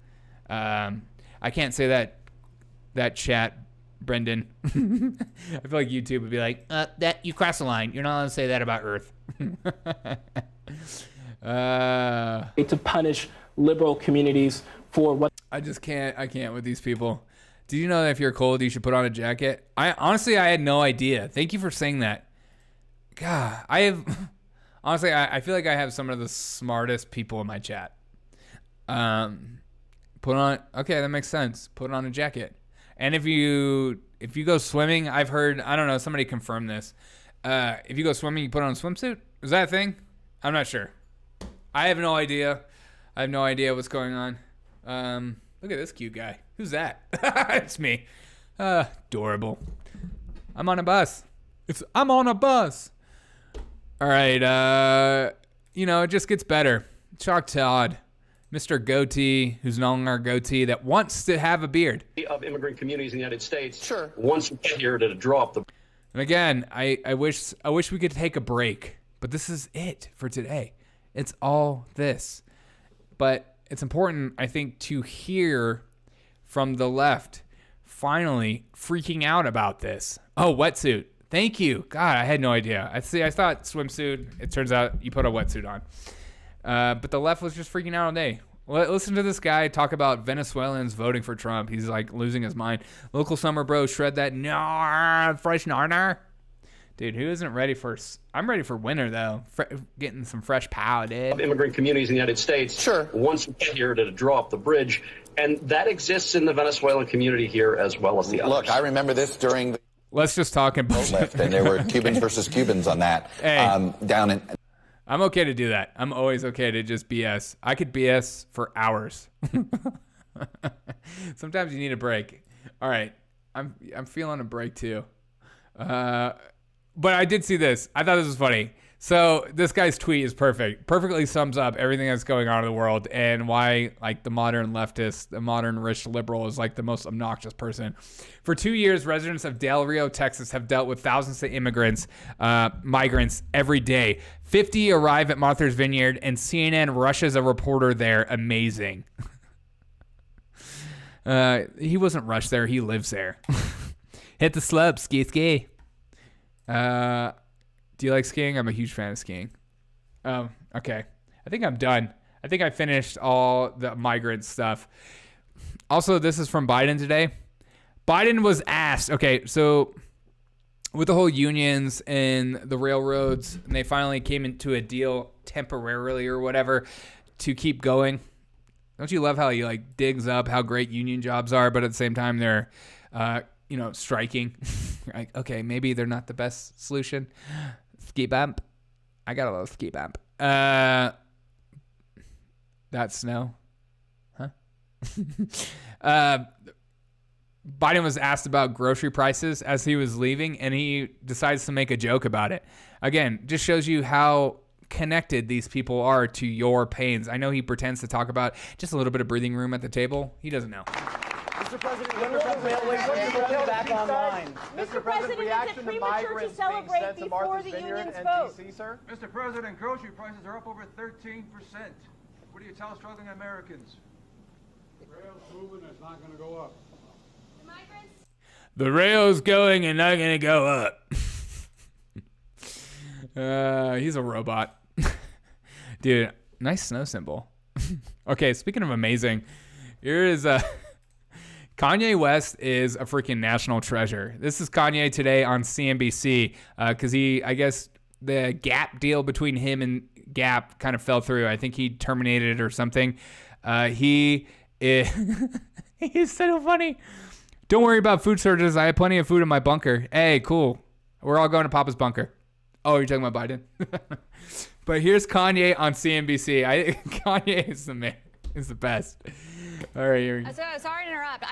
I can't say that chat, Brendan. I feel like YouTube would be like, that you crossed the line. You're not allowed to say that about Earth. To punish liberal communities for what I can't with these people. Do you know that if you're cold, you should put on a jacket? I had no idea. Thank you for saying that. God, I feel like I have some of the smartest people in my chat. Okay, that makes sense. Put on a jacket. And if you go swimming, I've heard, I don't know, somebody confirm this. If you go swimming, you put on a swimsuit? Is that a thing? I'm not sure. I have no idea. I have no idea what's going on. Look at this cute guy. Who's that? It's me. Adorable. I'm on a bus. I'm on a bus. All right. It just gets better. Chalk Todd, Mr. Goatee, who's no longer a goatee, that wants to have a beard. Of immigrant communities in the United States. Sure. Once we get here to draw up the. And again, I wish we could take a break, but this is it for today. It's all this. But it's important, I think, to hear from the left finally freaking out about this. Oh, wetsuit. Thank you. God, I had no idea. I thought swimsuit. It turns out you put a wetsuit on. But the left was just freaking out all day. Listen to this guy talk about Venezuelans voting for Trump. He's like losing his mind. Local summer bro, shred that fresh nar. Dude, who isn't ready for... I'm ready for winter, though. Getting some fresh power, dude. Of immigrant communities in the United States. Sure. Once we get here to draw up the bridge. And that exists in the Venezuelan community here as well as the others. Look, I remember this during the... Let's just talk and lift, and there were Cubans versus Cubans on that. Hey. Down in... I'm okay to do that. I'm always okay to just BS. I could BS for hours. Sometimes you need a break. All right. I'm feeling a break too. But I did see this. I thought this was funny. So this guy's tweet is perfect. Perfectly sums up everything that's going on in the world and why like the modern leftist, the modern rich liberal is like the most obnoxious person. For 2 years, residents of Del Rio, Texas have dealt with thousands of migrants every day. 50 arrive at Martha's Vineyard and CNN rushes a reporter there. Amazing. He wasn't rushed there. He lives there. Hit the slub, ski. Do you like skiing? I'm a huge fan of skiing. Oh, okay. I think I'm done. I think I finished all the migrant stuff. Also, this is from Biden today. Biden was asked, okay, so with the whole unions and the railroads, and they finally came into a deal temporarily or whatever to keep going. Don't you love how he like digs up how great union jobs are, but at the same time they're, striking? Like, okay, maybe they're not the best solution. Ski bump. I got a little ski bump. That snow. Huh? Biden was asked about grocery prices as he was leaving, and he decides to make a joke about it. Again, just shows you how connected these people are to your pains. I know he pretends to talk about just a little bit of breathing room at the table. He doesn't know. Mr. President, when are railways going to get back online? Mr. President, reaction to migrants being sent to Martha's Vineyard and D.C., sir? Mr. President, grocery prices are up over 13%. What do you tell struggling Americans? Rail's moving, it's not going to go up. The rail's going and not going to go up. He's a robot. Dude, nice snow symbol. Okay, speaking of amazing, here is Kanye West is a freaking national treasure. This is Kanye today on CNBC because I guess the Gap deal between him and Gap kind of fell through. I think he terminated it or something. He's so funny. Don't worry about food shortages. I have plenty of food in my bunker. Hey, cool. We're all going to Papa's bunker. Oh, you're talking about Biden? But here's Kanye on CNBC. Kanye is the man. Is the best. All right, here. So sorry to interrupt.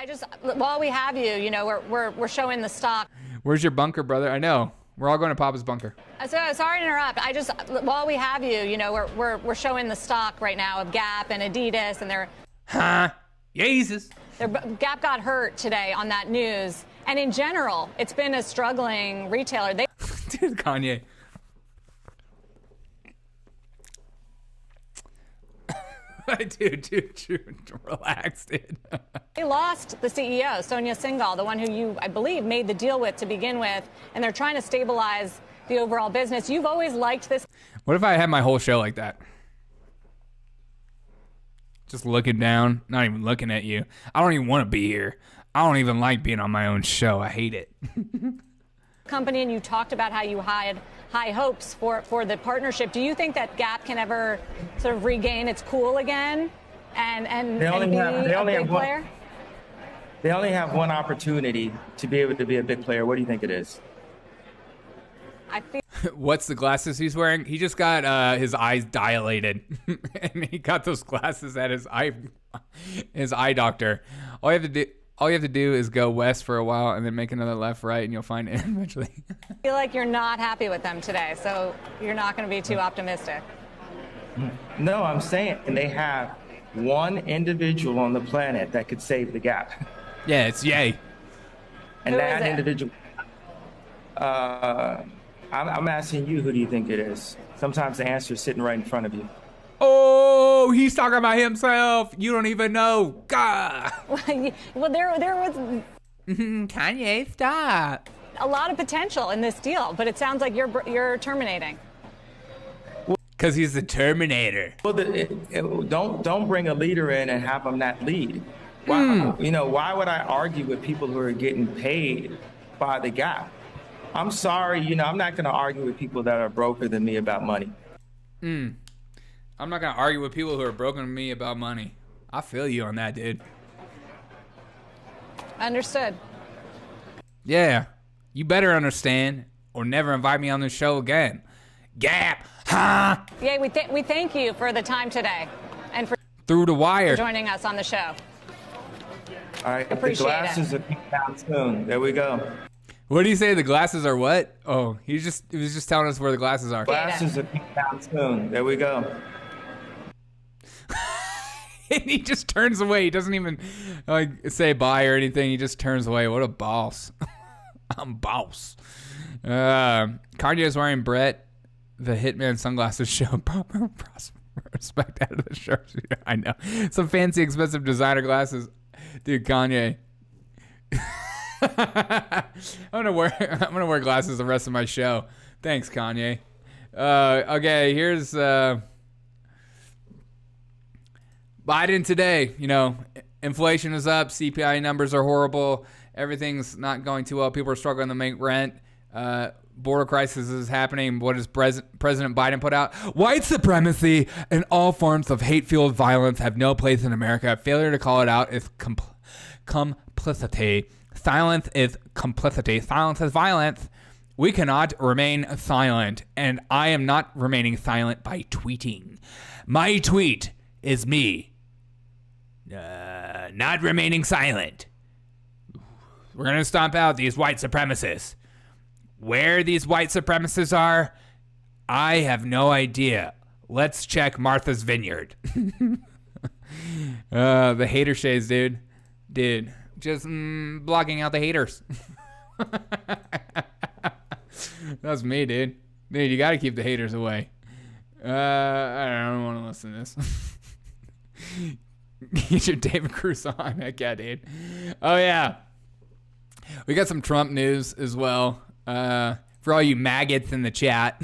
While we have you, we're showing the stock. Where's your bunker, brother? I know. We're all going to Papa's bunker. So sorry to interrupt. While we have you, we're showing the stock right now of Gap and Adidas, and they're. Huh? Jesus. Gap got hurt today on that news, and in general, it's been a struggling retailer. Dude, Kanye. Dude, relax, dude. They lost the CEO, Sonia Singhal, the one who you, I believe, made the deal with to begin with, and they're trying to stabilize the overall business. You've always liked this. What if I had my whole show like that? Just looking down, not even looking at you. I don't even want to be here. I don't even like being on my own show. I hate it. Company, and you talked about how you had high hopes for the partnership. Do you think that Gap can ever sort of regain its cool again and be a big player? They only have one opportunity to be able to be a big player. What do you think it is? I feel. What's the glasses he's wearing? He just got his eyes dilated, and he got those glasses at his eye doctor. All you have to do is go west for a while and then make another left, right, and you'll find it eventually. I feel like you're not happy with them today, so you're not going to be too optimistic. No, I'm saying they have one individual on the planet that could save the gap. Yeah, it's Ye. And Who that is it? individual, I'm asking you, who do you think it is? Sometimes the answer is sitting right in front of you. Oh, he's talking about himself. You don't even know. God. Well, there was Kanye, stop. a lot of potential in this deal, but it sounds like you're terminating. Because he's the Terminator. Well, don't bring a leader in and have him not lead. Why, why would I argue with people who are getting paid by the gap? I'm sorry, I'm not going to argue with people that are broker than me about money. I'm not going to argue with people who are broken than me about money. I feel you on that, dude. Understood. Yeah. You better understand or never invite me on this show again. Gap. Huh? Yeah, we thank you for the time today and for Through the wire. joining us on the show. All right, Appreciate the glasses are coming down soon. There we go. What do you say? The glasses are what? Oh, he was just telling us where the glasses are. Glasses are coming down soon. There we go. And he just turns away. He doesn't even say bye or anything. He just turns away. What a boss. I'm boss. Kanye is wearing Brett the Hitman sunglasses show proper respect out of the shirt. I know. Some fancy, expensive designer glasses. Dude, Kanye. I'm gonna wear glasses the rest of my show. Thanks, Kanye. Okay, here's Biden today. Inflation is up. CPI numbers are horrible. Everything's not going too well. People are struggling to make rent. Border crisis is happening. What does President Biden put out? White supremacy and all forms of hate-fueled violence have no place in America. Failure to call it out is complicity. Silence is complicity. Silence is violence. We cannot remain silent. And I am not remaining silent by tweeting. My tweet is me not remaining silent. We're going to stomp out these white supremacists. Where these white supremacists are, I have no idea. Let's check Martha's Vineyard. The hater shades, dude. Dude, just blocking out the haters. That's me, dude. Dude, you got to keep the haters away. I don't want to listen to this. Get your David Cruz on. Heck yeah, dude. Oh, yeah. We got some Trump news as well. For all you maggots in the chat.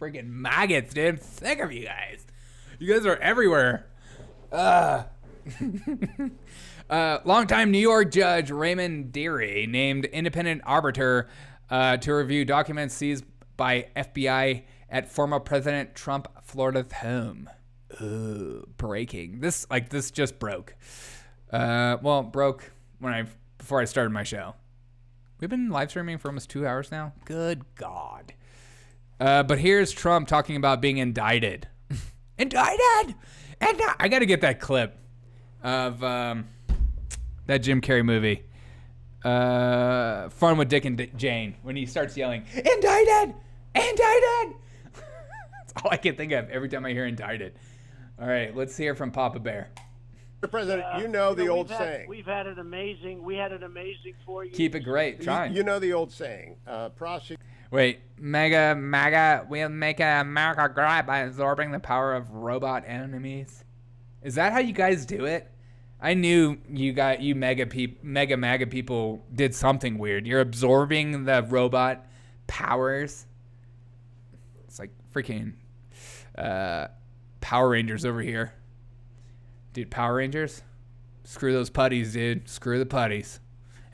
Freaking maggots, dude. I'm sick of you guys. You guys are everywhere. Longtime New York judge Raymond Deary named independent arbiter to review documents seized by FBI at former President Trump Florida's home. Ooh, breaking. This just broke. Broke before I started my show. We've been live streaming for almost 2 hours now. Good God. But here's Trump talking about being indicted. Indicted! And I got to get that clip of that Jim Carrey movie, Fun with Dick and Jane, when he starts yelling, indicted! Indicted! That's all I can think of every time I hear indicted. All right, let's hear from Papa Bear. Mr. President, you know the old saying. We had an amazing 4 years. Keep it great. Trying. You know the old saying. Wait, MAGA, we'll make America great by absorbing the power of robot enemies. Is that how you guys do it? I knew you MAGA people did something weird. You're absorbing the robot powers. It's like freaking Power Rangers over here. Dude, Power Rangers? Screw those putties, dude. Screw the putties.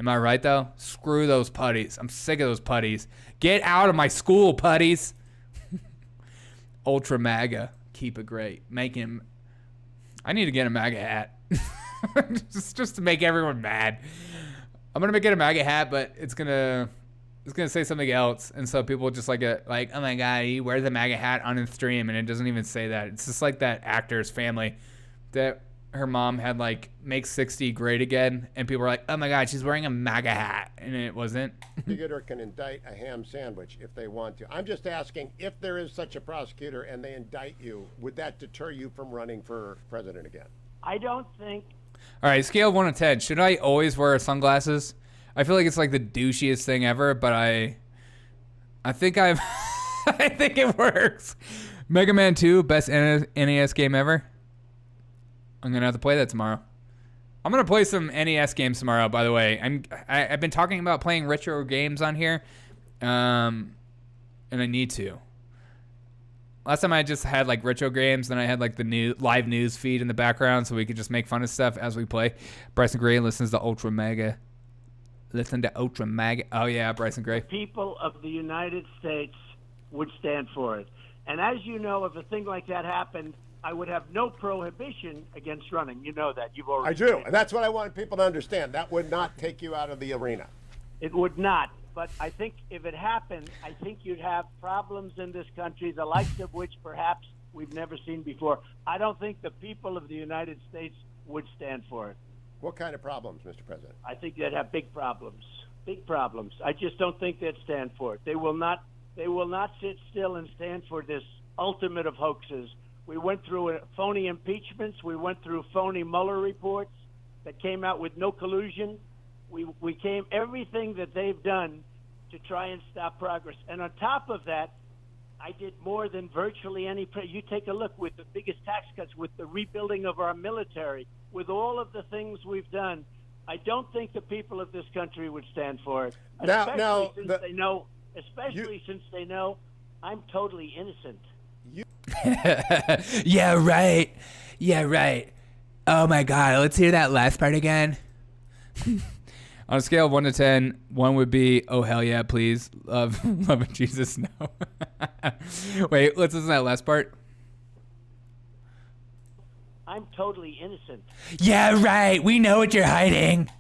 Am I right, though? Screw those putties. I'm sick of those putties. Get out of my school, putties. Ultra MAGA. Keep it great. Make him... I need to get a MAGA hat. just to make everyone mad. I'm going to get a MAGA hat, but it's going to say something else. And so people just like, oh my God, he wears a MAGA hat on his stream, and it doesn't even say that. It's just like that actor's family that her mom had like make 60 great again, and people were like, oh my God, she's wearing a MAGA hat, and it wasn't. Prosecutor can indict a ham sandwich if they want to. I'm just asking, if there is such a prosecutor and they indict you, would that deter you from running for president again? I don't think. All right, scale of 1 to 10. Should I always wear sunglasses? I feel like it's like the douchiest thing ever, but I think I think it works. Mega Man 2, best NES game ever. I'm gonna have to play that tomorrow. I'm gonna play some NES games tomorrow. By the way, I've been talking about playing retro games on here, and I need to. Last time I just had like retro games, then I had like the live news feed in the background, so we could just make fun of stuff as we play. Bryson Gray listens to Ultra Mega. Listen to Ultra Mega. Oh yeah, Bryson Gray. People of the United States would stand for it, and as you know, if a thing like that happened, I would have no prohibition against running. You know that. You've already. I do. And that's what I want people to understand. That would not take you out of the arena. It would not. But I think if it happened, I think you'd have problems in this country, the likes of which perhaps we've never seen before. I don't think the people of the United States would stand for it. What kind of problems, Mr. President? I think they'd have big problems. Big problems. I just don't think they'd stand for it. They will not sit still and stand for this ultimate of hoaxes. We went through phony impeachments. We went through phony Mueller reports that came out with no collusion. We came everything that they've done to try and stop progress. And on top of that, I did more than virtually any. You take a look with the biggest tax cuts, with the rebuilding of our military, with all of the things we've done. I don't think the people of this country would stand for it, especially since they know I'm totally innocent. Yeah, right. Yeah, right. Oh my God. Let's hear that last part again. On a scale of 1 to 10, 1 would be, oh hell yeah, please. Love of Jesus, no. Wait, let's listen to that last part. I'm totally innocent. Yeah, right. We know what you're hiding.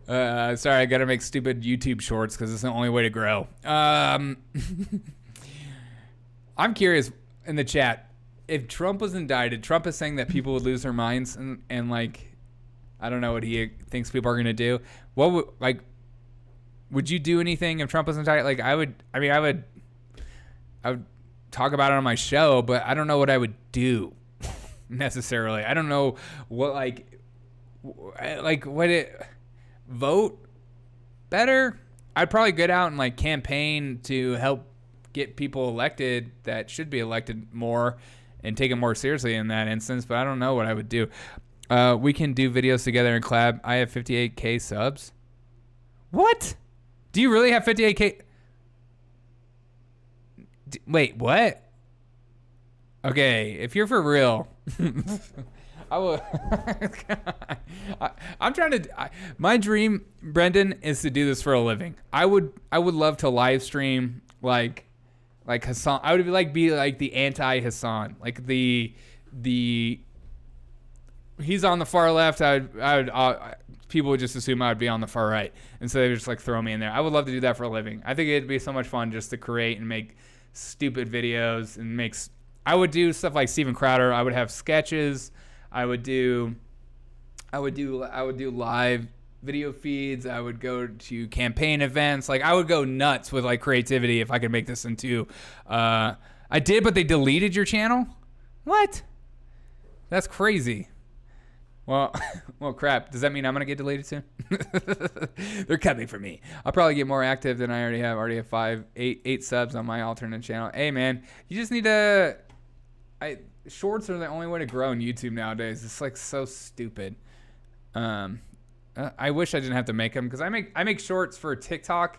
Sorry, I gotta make stupid YouTube shorts because it's the only way to grow. I'm curious in the chat, if Trump was indicted, Trump is saying that people would lose their minds and like, I don't know what he thinks people are going to do. What would you do anything if Trump was indicted? Like I would talk about it on my show, but I don't know what I would do necessarily. I don't know what vote better. I'd probably get out and like campaign to help get people elected that should be elected more and take it more seriously in that instance, but I don't know what I would do. We can do videos together and collab. I have 58K subs. What? Do you really have 58K? Wait, what? Okay, if you're for real, I will. I'm trying to. My dream, Brendan, is to do this for a living. I would love to live stream like Hassan. I would be like the anti-Hassan, like the. He's on the far left. People would just assume I would be on the far right, and so they would just like throw me in there. I would love to do that for a living. I think it'd be so much fun just to create and make stupid videos and I would do stuff like Steven Crowder. I would have sketches. I would do live video feeds. I would go to campaign events. Like I would go nuts with like creativity if I could make this into. I did, but they deleted your channel. What? That's crazy. Well, crap. Does that mean I'm gonna get deleted soon? They're coming for me. I'll probably get more active than I already have. I already have 8 subs on my alternate channel. Hey, man, you just need to. Shorts are the only way to grow on YouTube nowadays. It's like so stupid. I wish I didn't have to make them because I make shorts for TikTok,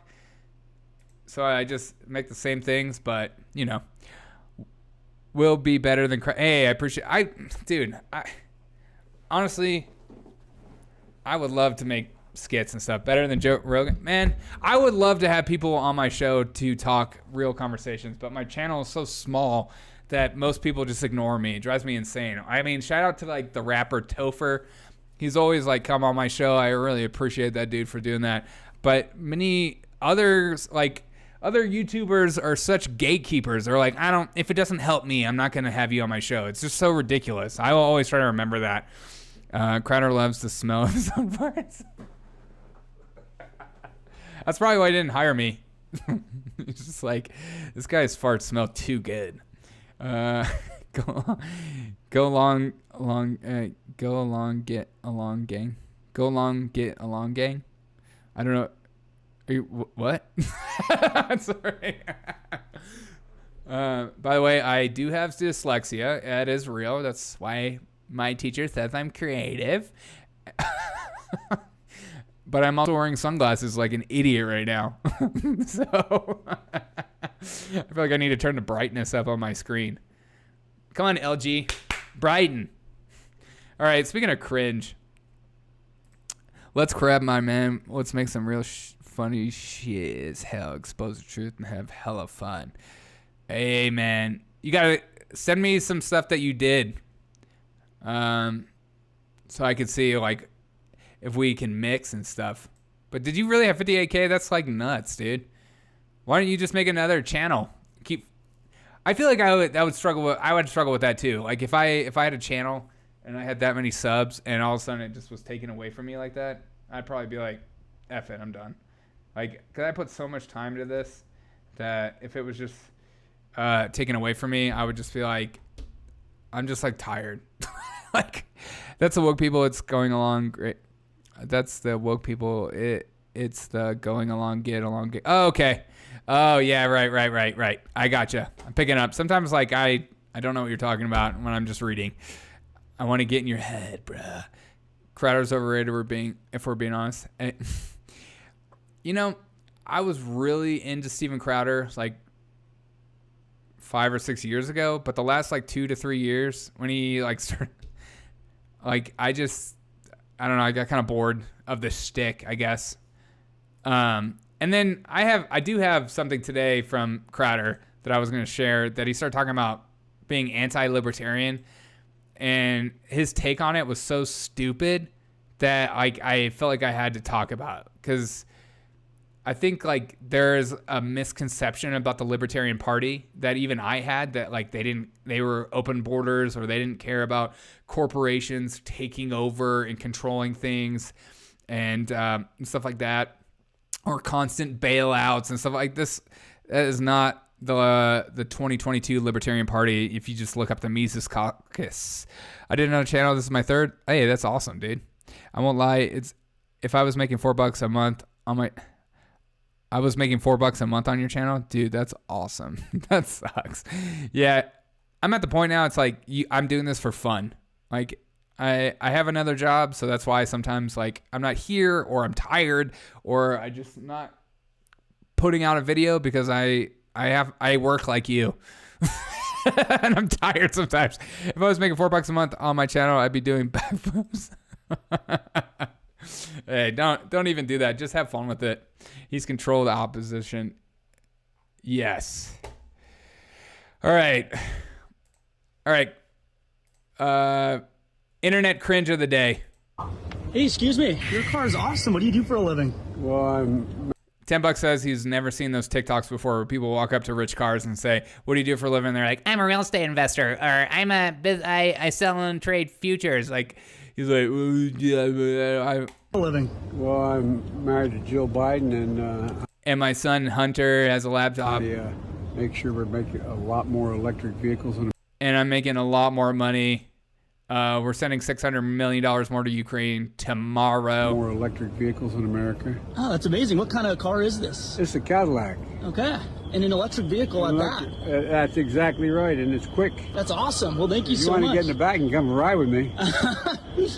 so I just make the same things, but you know, will be better than. Hey, I appreciate. Honestly, I would love to make skits and stuff better than Joe Rogan. Man, I would love to have people on my show to talk real conversations, but my channel is so small that most people just ignore me. It drives me insane. I mean, shout out to like the rapper Topher. He's always like come on my show. I really appreciate that dude for doing that. But many others, like other YouTubers are such gatekeepers. They're like, if it doesn't help me, I'm not going to have you on my show. It's just so ridiculous. I will always try to remember that. Crowder loves the smell of his own farts. That's probably why he didn't hire me. He's just like, this guy's farts smell too good. Go along, get along, gang. Go along, get along, gang. I don't know. Are you, what? Sorry. By the way, I do have dyslexia. It is real. That's why my teacher says I'm creative. But I'm also wearing sunglasses like an idiot right now. So I feel like I need to turn the brightness up on my screen. Come on, LG. Brighten. All right, speaking of cringe, let's grab my man. Let's make some real funny shit as hell. Expose the truth and have hella fun. Hey, man. You got to send me some stuff that you did. So I could see, like, if we can mix and stuff. But did you really have 58K? That's like nuts, dude. Why don't you just make another channel? I feel like I would struggle with that too. Like if I had a channel and I had that many subs and all of a sudden it just was taken away from me like that, I'd probably be like, F it, I'm done. Like, cause I put so much time to this that if it was just taken away from me, I would just be like, I'm just like tired. Like that's the woke people. It's going along great. That's the woke people. It's the going along, get along. Oh, okay. Oh, yeah, right. I gotcha. I'm picking up. Sometimes, like, I don't know what you're talking about when I'm just reading. I want to get in your head, bruh. Crowder's overrated, if we're being honest. You know, I was really into Steven Crowder, like, 5 or 6 years ago. But the last, like, 2 to 3 years, when he, like, started, like, I don't know, I got kind of bored of the shtick, I guess. And then I do have something today from Crowder that I was going to share that he started talking about being anti-libertarian, and his take on it was so stupid that I felt like I had to talk about, because I think like there's a misconception about the Libertarian Party that even I had, that like they were open borders, or they didn't care about corporations taking over and controlling things and stuff like that, or constant bailouts and stuff like this. That is not the 2022 Libertarian Party. If you just look up the Mises Caucus. I did another channel. This is my third. Hey, that's awesome, dude. I won't lie. If I was making $4 a month on I was making $4 a month on your channel, dude. That's awesome. That sucks. Yeah, I'm at the point now. It's like I'm doing this for fun. Like I have another job, so that's why sometimes like I'm not here, or I'm tired, or I just not putting out a video because I work like you, and I'm tired sometimes. If I was making $4 a month on my channel, I'd be doing backflips. Hey, don't even do that. Just have fun with it. He's controlled opposition. Yes. All right. Internet cringe of the day. Hey, excuse me. Your car is awesome. What do you do for a living? Well, $10 says he's never seen those TikToks before where people walk up to rich cars and say, "What do you do for a living?" And they're like, "I'm a real estate investor," or I sell and trade futures. Like, he's like, "Well, yeah, a living." Well, I'm married to Jill Biden, and my son Hunter has a laptop. Yeah, make sure we're making a lot more electric vehicles, and I'm making a lot more money. We're sending $600 million more to Ukraine tomorrow. More electric vehicles in America. Oh, that's amazing. What kind of car is this? It's a Cadillac. Okay. And an electric vehicle at that. That's exactly right, and it's quick. That's awesome. Well, thank you so much. If you want to get in the back and come ride with me.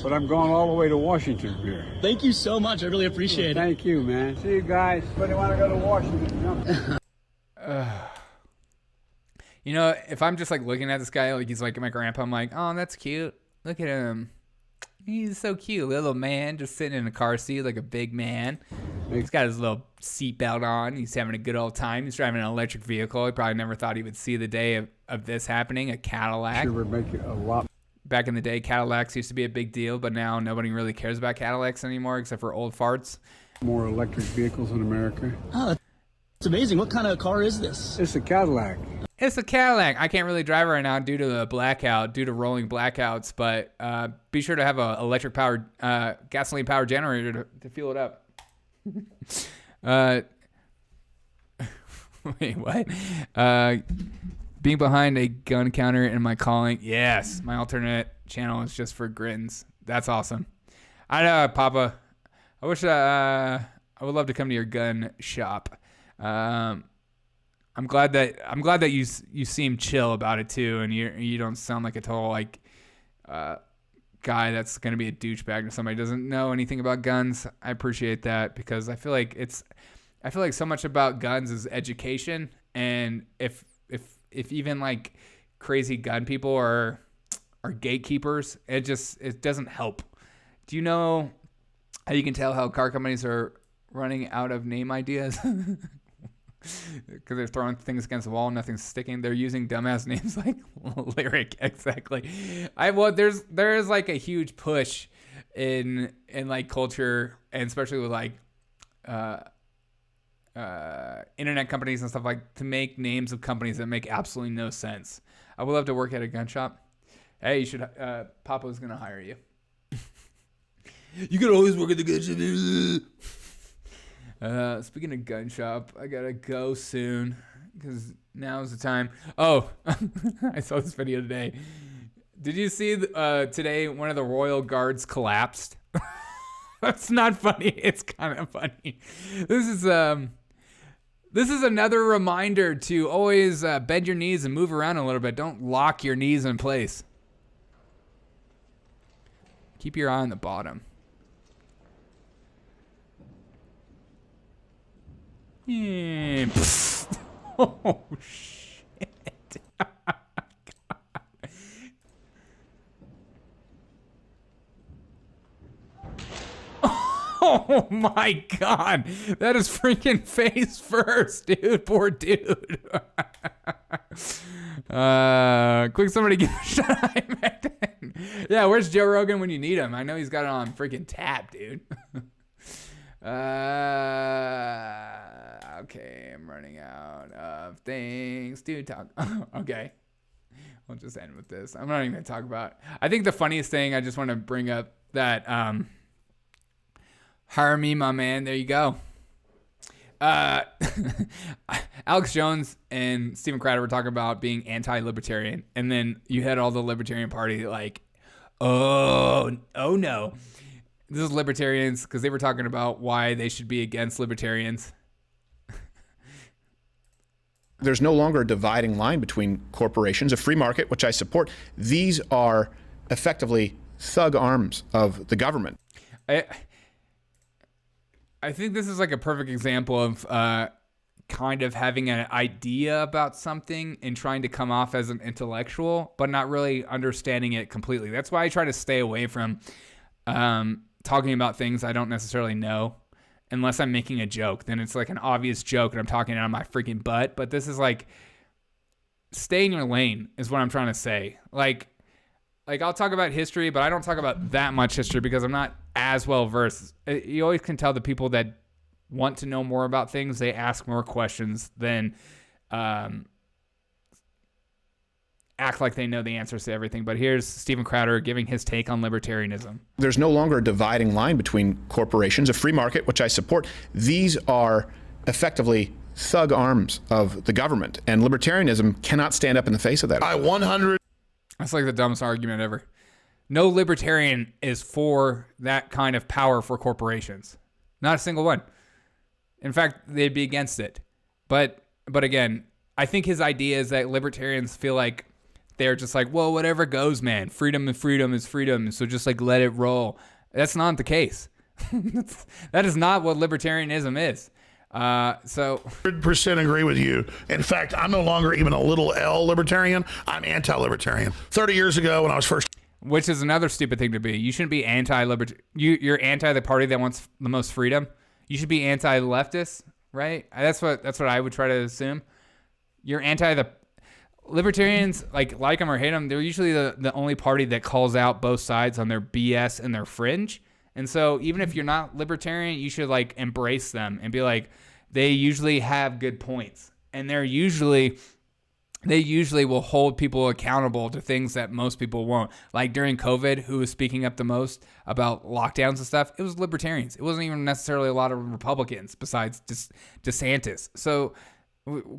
But I'm going all the way to Washington here. Thank you so much. I really appreciate it. Thank you, man. See you guys. But I want to go to Washington. You know, if I'm just like looking at this guy, like he's like my grandpa, I'm like, oh, that's cute. Look at him. He's so cute. Little man just sitting in a car seat like a big man. He's got his little seatbelt on. He's having a good old time. He's driving an electric vehicle. He probably never thought he would see the day of this happening, a Cadillac. Sure, we're making a lot. Back in the day, Cadillacs used to be a big deal, but now nobody really cares about Cadillacs anymore except for old farts. More electric vehicles in America. Oh. It's amazing. What kind of car is this? It's a Cadillac. It's a Cadillac. I can't really drive right now due to the blackout, due to rolling blackouts, but be sure to have an electric powered, gasoline powered generator to fuel it up. Wait, what? Being behind a gun counter in my calling. Yes, my alternate channel is just for grins. That's awesome. I know, Papa. I wish I would love to come to your gun shop. I'm glad that you seem chill about it too, and you don't sound like a total guy that's gonna be a douchebag to somebody who doesn't know anything about guns. I appreciate that because I feel like so much about guns is education, and if even like crazy gun people are gatekeepers, it doesn't help. Do you know how you can tell how car companies are running out of name ideas? Because they're throwing things against the wall, nothing's sticking. They're using dumbass names like Lyric. Exactly. There is like a huge push in like culture, and especially with like internet companies and stuff, like to make names of companies that make absolutely no sense. I would love to work at a gun shop. Hey, you should. Papa's gonna hire you. You could always work at the gun shop. Speaking of gun shop, I gotta go soon because now's the time. Oh, I saw this video today. Did you see today one of the royal guards collapsed? That's not funny. It's kind of funny. This is another reminder to always bend your knees and move around a little bit. Don't lock your knees in place. Keep your eye on the bottom. Yeah. Oh, shit. Oh, my God. That is freaking face first, dude. Poor dude. Quick, somebody give a shot. Yeah, where's Joe Rogan when you need him? I know he's got it on freaking tap, dude. Okay, I'm running out of things to talk. Okay, we'll just end with this. I'm not even gonna talk about. I think the funniest thing, I just want to bring up that hire me, my man. There you go. Alex Jones and Stephen Crowder were talking about being anti-libertarian, and then you had all the Libertarian Party like, oh no. This is libertarians because they were talking about why they should be against libertarians. There's no longer a dividing line between corporations, a free market, which I support. These are effectively thug arms of the government. I think this is like a perfect example of kind of having an idea about something and trying to come off as an intellectual, but not really understanding it completely. That's why I try to stay away from talking about things I don't necessarily know, unless I'm making a joke. Then it's like an obvious joke and I'm talking out of my freaking butt. But this is like, stay in your lane is what I'm trying to say. Like I'll talk about history, but I don't talk about that much history because I'm not as well versed. You always can tell the people that want to know more about things, they ask more questions than act like they know the answers to everything. But here's Stephen Crowder giving his take on libertarianism. There's no longer a dividing line between corporations, a free market, which I support. These are effectively thug arms of the government, and libertarianism cannot stand up in the face of that. That's like the dumbest argument ever. No libertarian is for that kind of power for corporations. Not a single one. In fact, they'd be against it. But again, I think his idea is that libertarians feel like they're just like, well, whatever goes, man. Freedom is freedom. So just like let it roll. That's not the case. That is not what libertarianism is. So 100% agree with you. In fact, I'm no longer even a little L libertarian. I'm anti-libertarian. 30 years ago when I was first. Which is another stupid thing to be. You shouldn't be anti-libertarian. You're anti the party that wants the most freedom. You should be anti-leftist, right? That's what I would try to assume. You're anti the libertarians, like them or hate them. They're usually the only party that calls out both sides on their BS and their fringe. And so even if you're not libertarian, you should like embrace them and be like, they usually have good points, and they usually will hold people accountable to things that most people won't. Like during COVID, who was speaking up the most about lockdowns and stuff? It was libertarians. It wasn't even necessarily a lot of Republicans besides DeSantis. So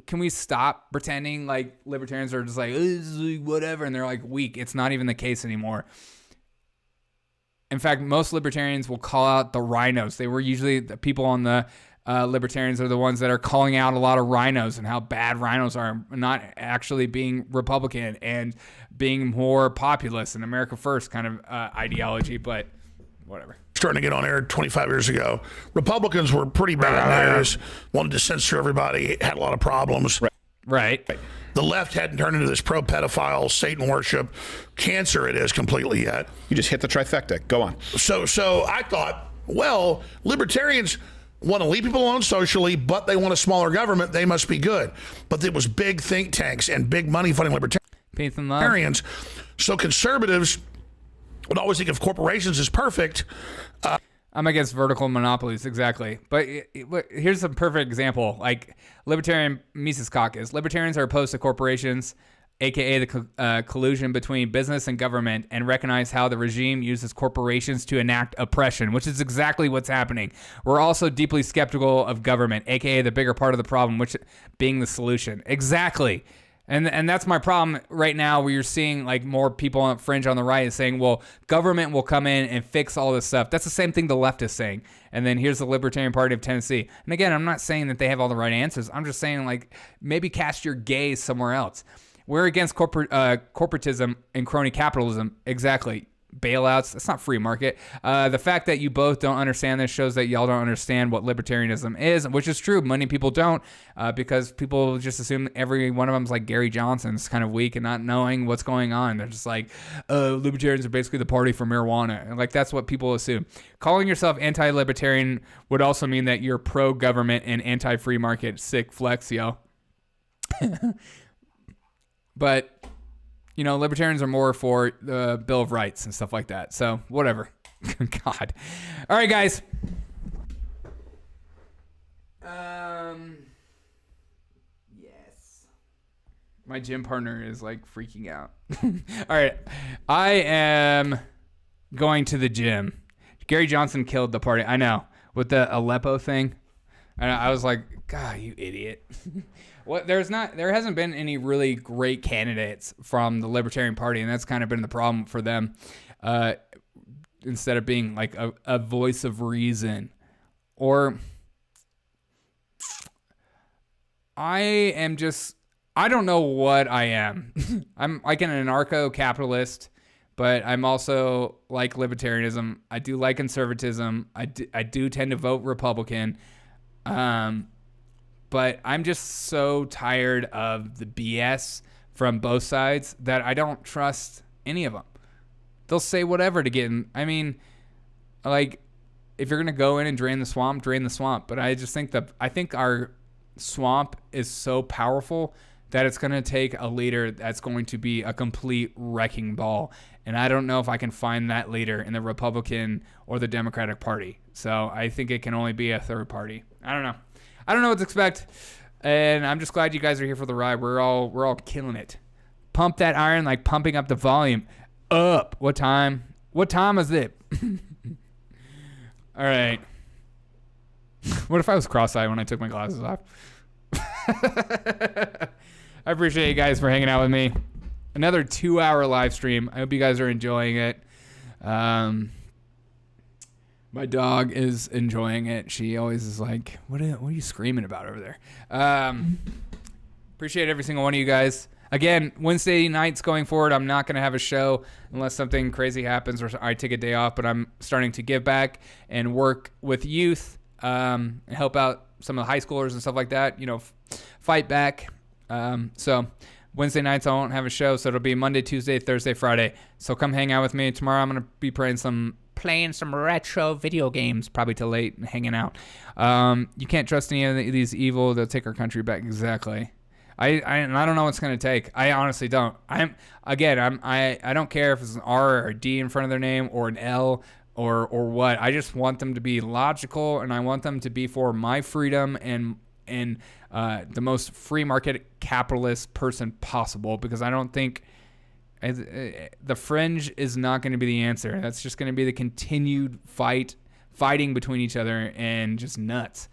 can we stop pretending like libertarians are just like, whatever, and they're like weak? It's not even the case anymore. In fact, most libertarians will call out the rhinos. They were usually the people on the libertarians are the ones that are calling out a lot of rhinos and how bad rhinos are, not actually being Republican and being more populist and America First kind of ideology, but whatever. Starting to get on air 25 years ago. Republicans were pretty bad news, wanted to censor everybody, had a lot of problems. Right. The left hadn't turned into this pro-pedophile, Satan worship cancer it is completely yet. You just hit the trifecta. Go on. So I thought, well, libertarians want to leave people alone socially, but they want a smaller government. They must be good. But it was big think tanks and big money funding libertarians. So conservatives would always think of corporations as perfect. I'm against vertical monopolies, exactly. But here's a perfect example. Like Libertarian Mises Caucus. Libertarians are opposed to corporations, aka the collusion between business and government, and recognize how the regime uses corporations to enact oppression, which is exactly what's happening. We're also deeply skeptical of government, aka the bigger part of the problem, which being the solution. Exactly. And that's my problem right now, where you're seeing like more people on fringe on the right is saying, well, government will come in and fix all this stuff. That's the same thing the left is saying. And then here's the Libertarian Party of Tennessee. And again, I'm not saying that they have all the right answers. I'm just saying, like, maybe cast your gaze somewhere else. We're against corporatism and crony capitalism. Exactly. Bailouts. That's not free market. The fact that you both don't understand this shows that y'all don't understand what libertarianism is, which is true. Many people don't, because people just assume every one of them is like Gary Johnson. It's kind of weak and not knowing what's going on. They're just like, libertarians are basically the party for marijuana. And like, that's what people assume. Calling yourself anti-libertarian would also mean that you're pro-government and anti-free market. Sick flex, yo. But you know, libertarians are more for the Bill of Rights and stuff like that. So, whatever. God. All right, guys. Yes. My gym partner is, like, freaking out. All right. I am going to the gym. Gary Johnson killed the party. I know. With the Aleppo thing. And I was like, God, you idiot. Well, there hasn't been any really great candidates from the Libertarian Party, and that's kind of been the problem for them. Instead of being like a voice of reason, or I don't know what I am. I'm like an anarcho-capitalist, but I'm also like libertarianism. I do like conservatism. I do tend to vote Republican. But I'm just so tired of the BS from both sides that I don't trust any of them. They'll say whatever to get in. I mean, like, if you're going to go in and drain the swamp, drain the swamp. But I just think I think our swamp is so powerful that it's going to take a leader that's going to be a complete wrecking ball. And I don't know if I can find that leader in the Republican or the Democratic Party. So I think it can only be a third party. I don't know what to expect, and I'm just glad you guys are here for the ride. We're all killing it. Pump that iron like pumping up the volume. Up. What time is it? All right. What if I was cross-eyed when I took my glasses off? I appreciate you guys for hanging out with me. Another 2-hour live stream. I hope you guys are enjoying it. My dog is enjoying it. She always is like, what are you screaming about over there? Appreciate every single one of you guys. Again, Wednesday nights going forward, I'm not going to have a show unless something crazy happens or I take a day off, but I'm starting to give back and work with youth and help out some of the high schoolers and stuff like that, you know, fight back. So Wednesday nights I won't have a show, so it'll be Monday, Tuesday, Thursday, Friday. So come hang out with me. Tomorrow I'm going to be playing some retro video games, probably till late, and hanging out. You can't trust any of these evil. They'll take our country back. Exactly. I don't know what's going to take. I honestly don't. I don't care if it's an R or a D in front of their name or an L or what. I just want them to be logical, and I want them to be for my freedom and the most free market capitalist person possible, because I don't think the fringe is not going to be the answer. That's just going to be the continued fighting between each other and just nuts.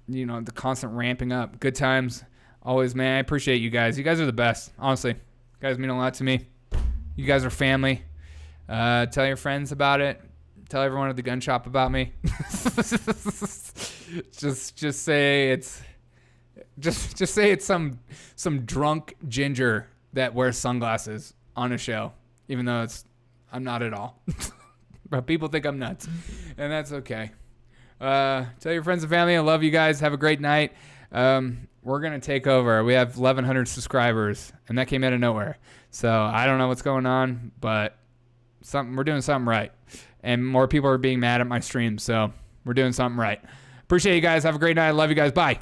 You know, the constant ramping up. Good times. Always, man. I appreciate you guys. You guys are the best. Honestly. You guys mean a lot to me. You guys are family. Tell your friends about it. Tell everyone at the gun shop about me. just say it's some drunk ginger that wears sunglasses on a show, even though I'm not at all. But people think I'm nuts, and that's okay. Tell your friends and family I love you guys. Have a great night. We're gonna take over. We have 1,100 subscribers, and that came out of nowhere. So I don't know what's going on, but we're doing something right, and more people are being mad at my stream. So we're doing something right. Appreciate you guys. Have a great night. I love you guys. Bye.